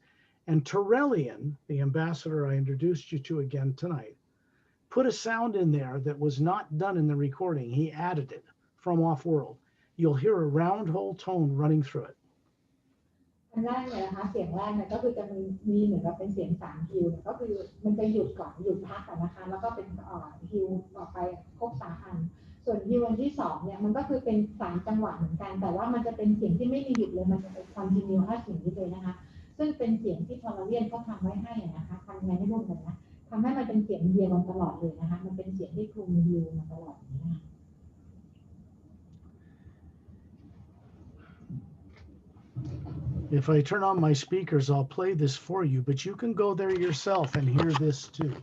And Turalyon, the ambassador I introduced you to again tonight, put a sound in there that was not done in the recording. He added it from off-world. You'll hear a round hole tone running through it. อันแรกเลยนะคะเสียงแรกเนี่ยก็คือจะมีเหมือนกับเป็นเสียง3ฮิวก็คือมันจะหยุดก่อนหยุดพักกันนะคะแล้วก็เป็นฮิวต่อไปครบ3อันส่วนฮิวอันที่2เนี่ยมันก็คือเป็น3จังหวะเหมือนกันแต่ว่ามันจะเป็นเสียงที่ไม่มีหยุดเลยมันจะเป็น continuous อย่างนี้เลยนะคะซึ่งเป็นเสียงที่ทอร์เรียนเขาทำไว้ให้นะคะทำงานให้ร่วมกันนะทำให้มันเป็นเสียงเดียวกันตลอดเลยนะคะมันเป็นเสียงที่คลุมฮิวมาตลอดนี้นะคะ If I turn on my speakers, I'll play this for you, but you can go there yourself and hear this too.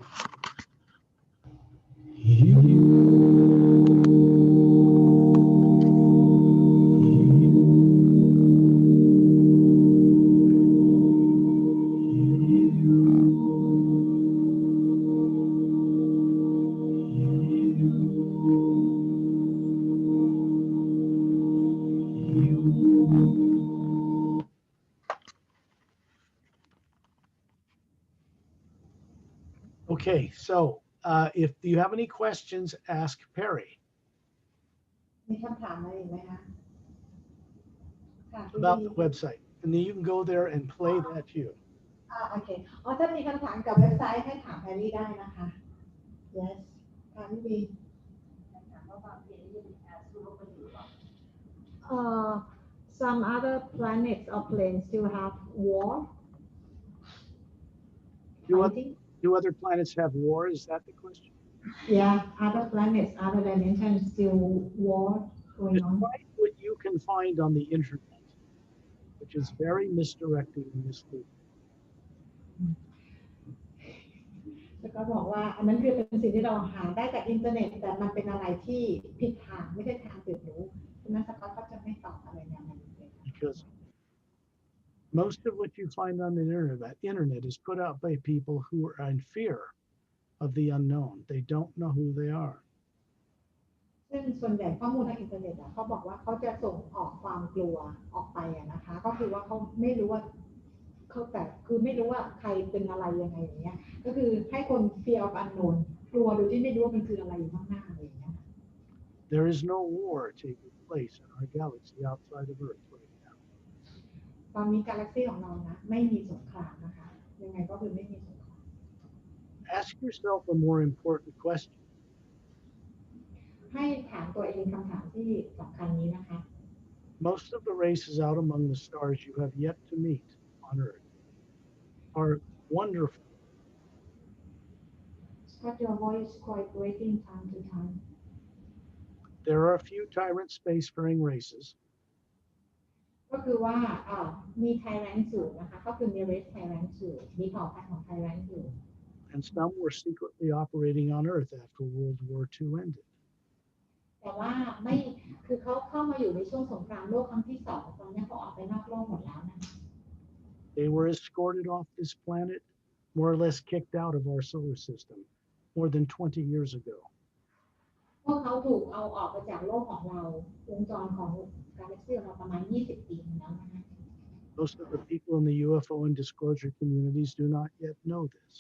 Okay, so if you have any questions, ask Perry มีคำถามอะไรอีกไหมคะค่ะ about the website. And then you can go there and play that too. โอเคถ้ามีคำถามกับเว็บไซต์ให้ถามแพรรี่ได้นะคะ yes ค่ะพี่บีsome other planets or planes still have war Do other planets have war? Is that the question? yeah other planets other dimensions still war going on Despite what you can find on the internet, which is very misdirecting and misleading. แล้วก็บอกว่าอันนั้นคือเป็นสิ่งที่เราหาได้จากอินเทอร์เน็ตแต่มันเป็นอะไรที่ผิดทางไม่ใช่ทางตื่นรู้ฉะนั้นสกอตก็จะไม่ตอบอะไรแนวนั้นเลย Because most of what you find on the internet is put out by people who are in fear of the unknown. They don't know who they are. ใช่ ซึ่งส่วนใหญ่ข้อมูลทางอินเทอร์เน็ตเขาบอกว่าเขาจะส่งออกความกลัวออกไปนะคะก็คือว่าเขาไม่รู้ว่าเขาแต่คือไม่รู้ว่าใครเป็นอะไรยังไงอย่างเงี้ยก็คือให้คน fear of unknown กลัวโดยที่ไม่รู้ว่ามันคืออะไรอยู่ข้างหน้าอะไรอย่างเงี้ย There is no war taking place in our galaxy outside of Earth right now. ตอนนี้กาแล็กซี่ของเรานะไม่มีสงครามนะคะยังไงก็คือไม่มีสงคราม Ask yourself a more important question. ให้ถามตัวเองคำถามที่สำคัญนี้นะคะ Most of the races out among the stars you have yet to meet on Earth are wonderful. Scott, your voice quite breaking time to time. There are a few tyrant spacefaring races, ก็คือว่ามีไทแรนสูนะคะก็คือมีเรสไทแรนสูมีเผ่าพันธุ์ของไทแรนสู and some were secretly operating on Earth after World War II ended. แต่ว่าไม่คือเขาเข้ามาอยู่ในช่วงสงครามโลกครั้งที่สองตอนนี้เขาออกไปนอกโลกหมดแล้วนะ They were escorted off this planet, more or less kicked out of our solar system, more than 20 years ago. พวกเขาถูกเอาออกไปจากโลกของเราวงจรของกาแล็กซี่ของเราประมาณ20 ปีแล้วนะคะ Most of the people in the UFO and disclosure communities do not yet know this.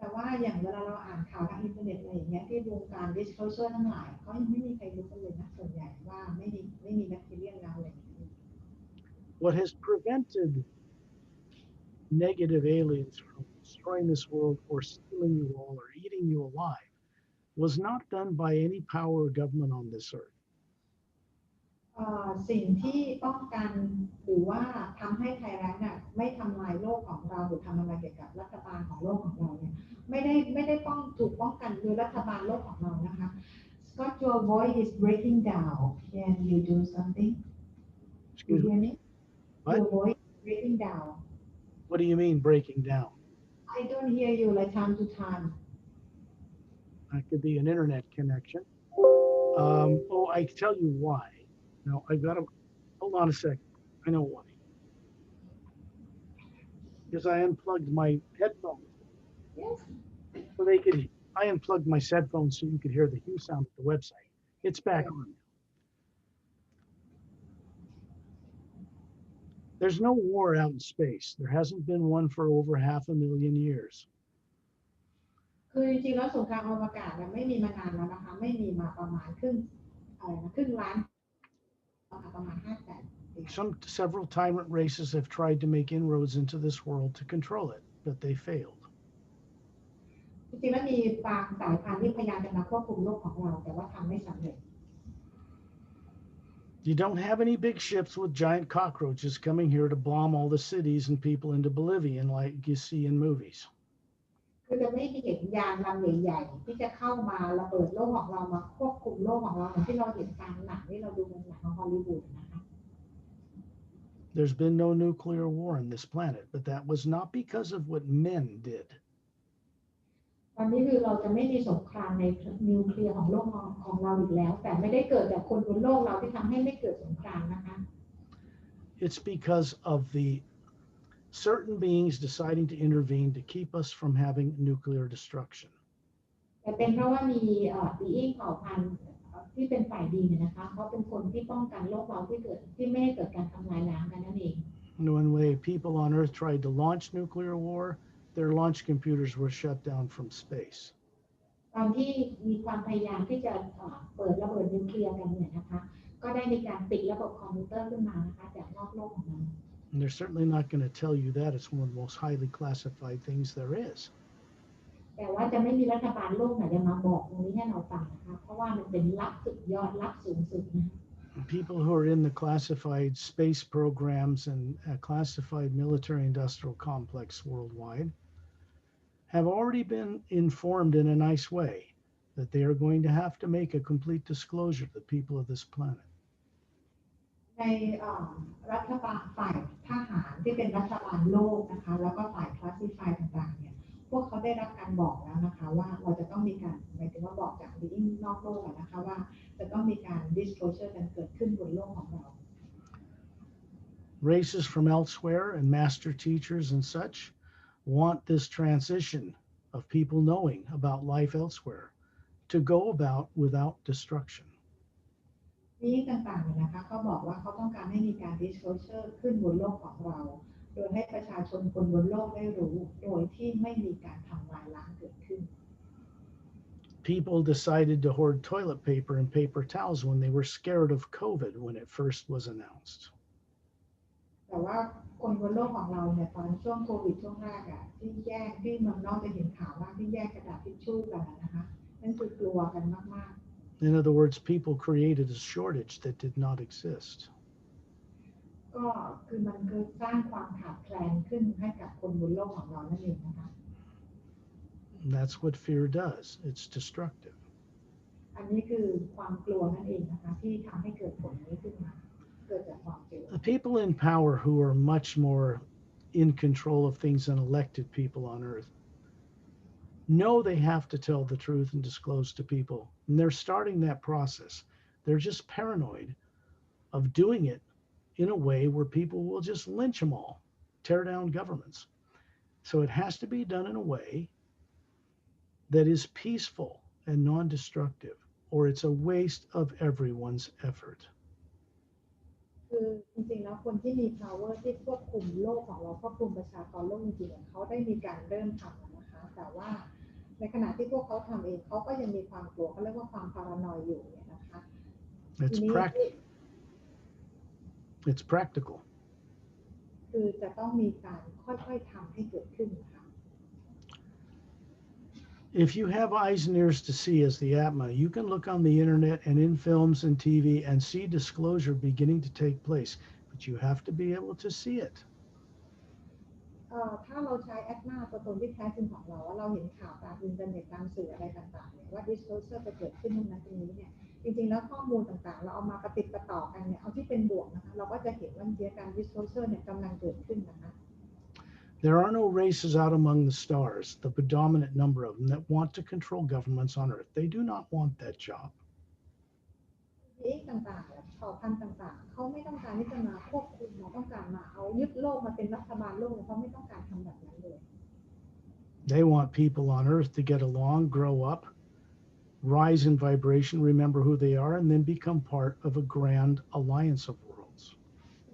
แต่ว่าอย่างเวลาเราอ่านข่าวทางอินเทอร์เน็ตอะไรอย่างเงี้ยที่วงการ disclosure ทั้งหลายเขายังไม่มีใครรู้กันเลยนะส่วนใหญ่ว่าไม่มีแบคทีเรียแล้วอะไรอย่างเงี้ย What has prevented negative aliens from destroying this world or stealing you all or eating you alive was not done by any power or government on this earth. สิ่งที่ป้องกันหรือว่าทำให้ไทยแลนด์ไม่ทำลายโลกของเราหรือทำอะไรเกี่ยวกับรัฐบาลของโลกของเราเนี่ยไม่ได้ถูกป้องกันโดยรัฐบาลโลกของเรานะคะ Scott, your voice is breaking down. Can you do something? Excuse You hear me? What? Your voice is breaking down. What do you mean breaking down? I don't hear you like time to time. That could be an internet connection. I tell you why. Now I've got to hold on a second. I know why. Because I unplugged my headphones. Yes. So I unplugged my headphones so you could hear the hue sound at the website. It's back on now. There's no war out in space. There hasn't been one for over 500,000 years. คือจริงๆแล้วสงครามอวกาศไม่มีมานานแล้วนะคะไม่มีมาประมาณครึ่งล้านประมาณSeveral tyrant races have tried to make inroads into this world to control it, but they failed. จริงๆแล้วมีบางสายพันธุ์ที่พยายามจะมาควบคุมโลกของเราแต่ว่าทำไม่สำเร็จ You don't have any big ships with giant cockroaches coming here to bomb all the cities and people into Bolivia like you see in movies. คือจะไม่เห็นยานลำใหญ่ๆที่จะเข้ามาระเบิดโลกของเรามาควบคุมโลกของเราเหมือนที่เราเห็นตามหนังที่เราดูในหนังของฮอลลีวูดนะคะ There's been no nuclear war on this planet, but that was not because of what men did. ตอนนี้คือเราจะไม่มีสงครามในนิวเคลียร์ของโลกของเราอีกแล้วแต่ไม่ได้เกิดจากคนบนโลกเราที่ทำให้ไม่เกิดสงครามนะคะ It's because of the certain beings deciding to intervene to keep us from having nuclear destruction. แต่เป็นเพราะว่ามีbeing เผ่าพันธุ์ที่เป็นฝ่ายดีเนี่ยนะคะเขาเป็นคนที่ป้องกันโลกเราที่ไม่ให้เกิดการทำลายล้างกันนั่นเอง When people on Earth tried to launch nuclear war, their launch computers were shut down from space. ตอนที่มีความพยายามที่จะเปิดระเบิดนิวเคลียร์กันเนี่ยนะคะก็ได้มีการปิดระบบคอมพิวเตอร์ขึ้นมานะคะจากนอกโลกของเรา And they're certainly not going to tell you that. It's one of the most highly classified things there is. แต่ว่าจะไม่มีรัฐบาลโลกไหนจะมาบอกตรงนี้ให้เราฟังนะคะเพราะว่ามันเป็นลับสุดยอดลับสูงสุดนะ People who are in the classified space programs and classified military industrial complex worldwide have already been informed in a nice way that they are going to have to make a complete disclosure to the people of this planet. ในรัฐบาลฝ่ายทหารที่เป็นรัฐบาลโลกนะคะแล้วก็ฝ่ายคลาสสิฟายต่างๆเนี่ยพวกเขาได้รับการบอกแล้วนะคะว่าเราจะต้องมีการหมายถึงว่าบอกจากที่นอกโลกนะคะว่าจะต้องมีการ disclosure กันเกิดขึ้นบนโลกของเรา Races from elsewhere and master teachers and such want this transition of people knowing about life elsewhere to go about without destruction. นี้ต่างๆเนี่ยนะคะเขาบอกว่าเขาต้องการให้มีการ disclosure ขึ้นบนโลกของเรา โดยให้ประชาชนคนบนโลกได้รู้โดยที่ไม่มีการทำลายล้างเกิดขึ้น People decided to hoard toilet paper and paper towels when they were scared of COVID when it first was announced. แต่ว่าคนบนโลกของเราเนี่ยตอนช่วงโควิดช่วงแรกอะที่แยกที่เมืองนอกจะเห็นข่าวว่าที่แยกกระดาษทิชชู่กันนะคะนั่นคือกลัวกันมากๆ In other words, people created a shortage that did not exist. ก็คือมันคือสร้างความขาดแคลนขึ้นให้กับคนบนโลกของเรานั่นเองนะคะ That's what fear does. It's destructive. อันนี้คือความกลัวนั่นเองนะคะที่ทำให้เกิดผลนี้ขึ้นมาเกิดจากความกลัว The people in power who are much more in control of things than elected people on earth know they have to tell the truth and disclose to people. And they're starting that process. They're just paranoid of doing it in a way where people will just lynch them all, tear down governments. So it has to be done in a way that is peaceful and non-destructive, or it's a waste of everyone's effort. คือจริงๆแล้วคนที่มี power ที่ควบคุมโลกของเราควบคุมประชากรโลกจริงๆเขาได้มีการเริ่มทำนะคะแต่ว่าในขณะที่พวกเขาทำเองเขาก็ยังมีความกลัวเขาเรียกว่าความพารานอยอยู่เนี่ยนะคะ It's practical. คือจะต้องมีการค่อยๆทำให้เกิดขึ้นนะคะ If you have eyes and ears to see as the Atma, you can look on the internet and in films and TV and see disclosure beginning to take place, but you have to be able to see it. ถ้าเราใช้แอดมาตัวตนที่แท้จริงของเราว่าเราเห็นข่าวตามอินเทอร์เน็ตตามสื่ออะไรต่างๆเนี่ยว่า disclosure จะเกิดขึ้นตรงนั้นตรงนี้เนี่ยจริงๆแล้วข้อมูลต่างๆเราเอามาประติดประต่อกันเนี่ยเอาที่เป็นบวกนะคะเราก็จะเห็นว่าการ disclosure เนี่ยกำลังเกิดขึ้นนะคะ There are no races out among the stars, the predominant number of them, that want to control governments on Earth. They do not want that job. ต่างๆเผ่าพันธุ์ต่างๆเขาไม่ต้องการที่จะมาควบคุมเราต้องการมาเอายึดโลกมาเป็นรัฐบาลโลกเขาไม่ต้องการทำแบบนั้นเลย They want people on Earth to get along, grow up, rise in vibration, remember who they are, and then become part of a grand alliance of worlds.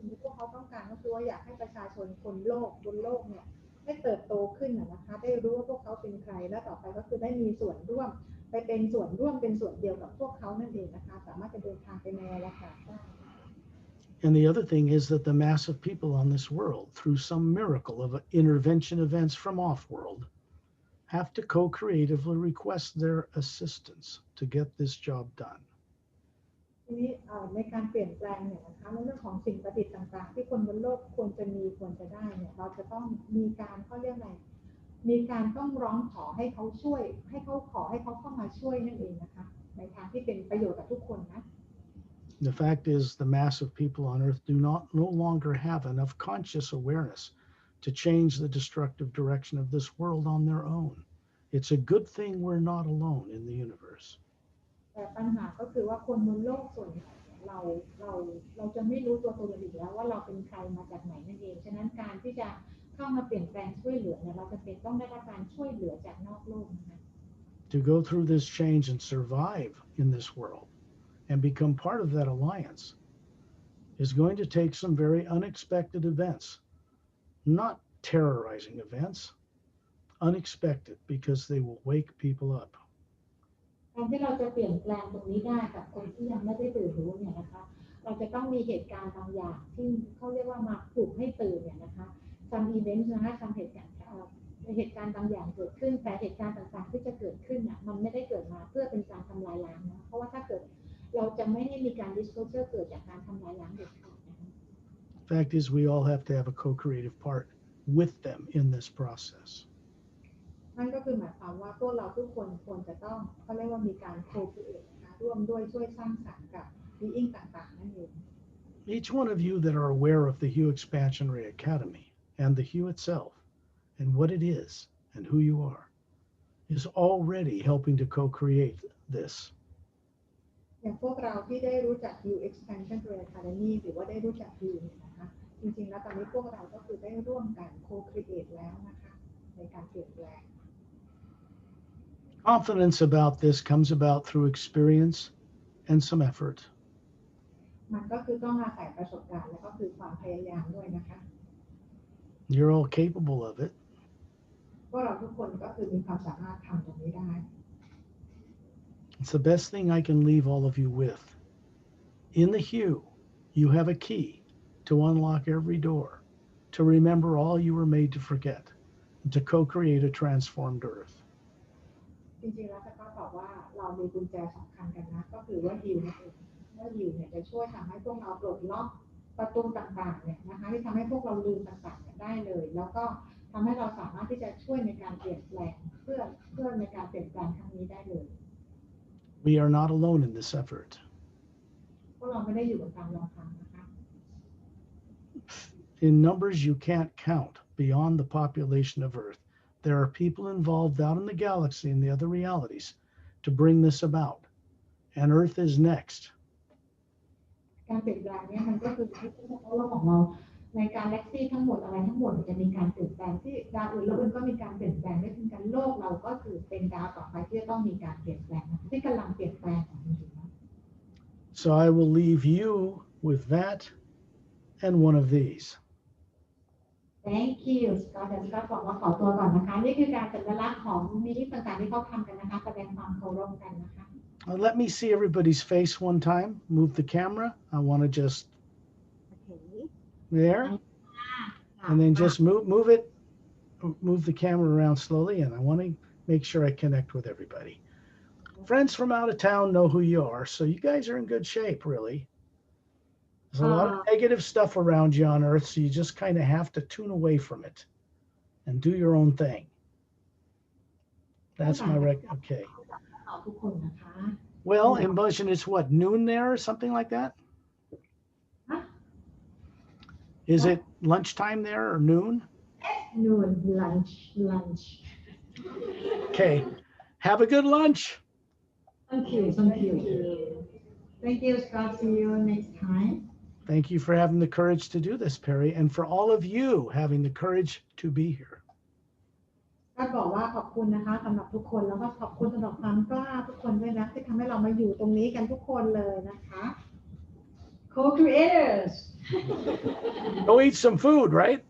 ที่พวกเขาต้องการก็คือว่าอยากให้ประชาชนคนโลกบนโลกเนี่ยได้เติบโตขึ้นนะคะได้รู้ว่าพวกเขาเป็นใครและต่อไปก็คือได้มีส่วนร่วมไปเป็นส่วนร่วมเป็นส่วนเดียวกับพวกเขานั่นเองนะคะสามารถจะเดินทางไปในอวกาศได้ And the other thing is that the mass of people on this world, through some miracle of intervention events from off-world, have to co-creatively request their assistance to get this job done. ทีนี้ในการเปลี่ยนแปลงเนี่ยนะคะในเรื่องของสิ่งประดิษฐ์ต่างๆที่คนบนโลกควรจะมีควรจะได้เนี่ยเราจะต้องมีการเขาเรียกอะไรมีการต้องร้องขอให้เขาช่วยให้เขาขอให้เขาเข้ามาช่วยนั่นเองนะคะในทางที่เป็นประโยชน์กับทุกคนนะ The fact is the mass of people on Earth do not no longer have enough conscious awareness to change the destructive direction of this world on their own. It's a good thing we're not alone in the universe. แต่ปัญหาก็คือว่าคนบนโลกส่วนใหญ่เราจะไม่รู้ตัวตนอีกแล้วว่าเราเป็นใครมาจากไหนนั่นเองฉะนั้นการที่จะเข้ามาเปลี่ยนแปลงช่วยเหลือเนี่ยเราจะเป็นต้องได้รับการช่วยเหลือจากนอกโลกนะคะ To go through this change and survive in this world and become part of that alliance is going to take some very unexpected events, not terrorizing events, unexpected because they will wake people up. การที่เราจะเปลี่ยนแปลงตรงนี้ได้กับคนที่ยังไม่ได้ตื่นรู้เนี่ยนะคะเราจะต้องมีเหตุการณ์บางอย่างที่เขาเรียกว่ามาปลุกให้ตื่นเนี่ยนะคะ some events นะคะ some เหตุการณ์บางอย่างเกิดขึ้นแต่เหตุการณ์ต่างๆที่จะเกิดขึ้นน่ะมันไม่ได้เกิดมาเพื่อเป็นการทำลายล้างนะเพราะว่าถ้าเกิดเราจะไม่ให้มีการ disclosure เกิดจากการทำลายล้างเด็ดขาดนะคะ Fact is, we all have to have a co-creative part with them in this process. นั่นก็คือหมายความว่าพวกเราทุกคนควรจะต้องเขาเรียกว่ามีการ co-create นะคะร่วมด้วยช่วยสร้างสรรค์กับ being ต่างๆนั่นเอง Each one of you that are aware of the Hue Expansionary Academy and the Hue itself and what it is and who you are is already helping to co-create this. อย่างพวกเราที่ได้รู้จัก Hue Expansionary Academy หรือว่าได้รู้จัก Hue เนี่ยนะคะจริงๆแล้วตอนนี้พวกเราก็คือได้ร่วมกัน co-create แล้วนะคะในการเปลี่ยนแปลง Confidence about this comes about through experience and some effort. มันก็คือต้องอาศัยประสบการณ์และก็คือความพยายามด้วยนะคะ You're all capable of it. พวกเราทุกคนก็คือมีความสามารถทำตรงนี้ได้ It's the best thing I can leave all of you with. In the hue, you have a key to unlock every door, to remember all you were made to forget, and to co-create a transformed earth. จริงๆแล้วก็บอกว่าเรามีกุญแจสำคัญกันนะก็คือว่าฮิวนั่นเองว่าฮิวเนี่ยจะช่วยทำให้พวกเราปลดล็อกประตูต่างๆเนี่ยนะคะที่ทำให้พวกเราลืมต่างๆได้เลยแล้วก็ทำให้เราสามารถที่จะช่วยในการเปลี่ยนแปลงเพื่อในการเปลี่ยนแปลงครั้งนี้ได้เลย We are not alone in this effort. พวกเราไม่ได้อยู่กับการลองทำนะคะ In numbers you can't count beyond the population of Earth, there are people involved out in the galaxy and the other realities to bring this about. And Earth is next. การเปลี่ยนแปลงเนี่ยมันก็คือที่โลกของเราในกาแล็กซี่ทั้งหมดอะไรทั้งหมดจะมีการเปลี่ยนแปลงที่ดาวอื่นโลกอื่นก็มีการเปลี่ยนแปลงไม่เป็นการโลกเราก็คือเป็นดาวต่อไปที่จะต้องมีการเปลี่ยนแปลงนะคะที่กำลังเปลี่ยนแปลงของมันอยู่นะ So I will leave you with that and one of these. Thank you ก็เดี๋ยวก็บอกว่าขอตัวก่อนนะคะนี่คือการสัญลักษณ์ของมินิต่างๆที่เขาทำกันนะคะแสดงความเคารพกันนะคะ Let me see everybody's face one time. Move the camera. I want to just there, and then just move it. Move the camera around slowly, and I want to make sure I connect with everybody. Friends from out of town know who you are, so you guys are in good shape, really. There's a lot of negative stuff around you on Earth, so you just kind of have to tune away from it and do your own thing. That's my okay. Well, in Malaysian, it's what, noon there or something like that? Is it lunchtime there or noon? Noon, lunch. Okay. Have a good lunch. Thank you. Thank you, Scott. See you next time. Thank you for having the courage to do this, Perry, and for all of you having the courage to be here. ก็บอกว่าขอบคุณนะคะสำหรับทุกคนแล้วก็ขอบคุณสำหรับความกล้าทุกคนด้วยนะที่ทำให้เรามาอยู่ตรงนี้กันทุกคนเลยนะคะ Co-creators Go eat some food, right?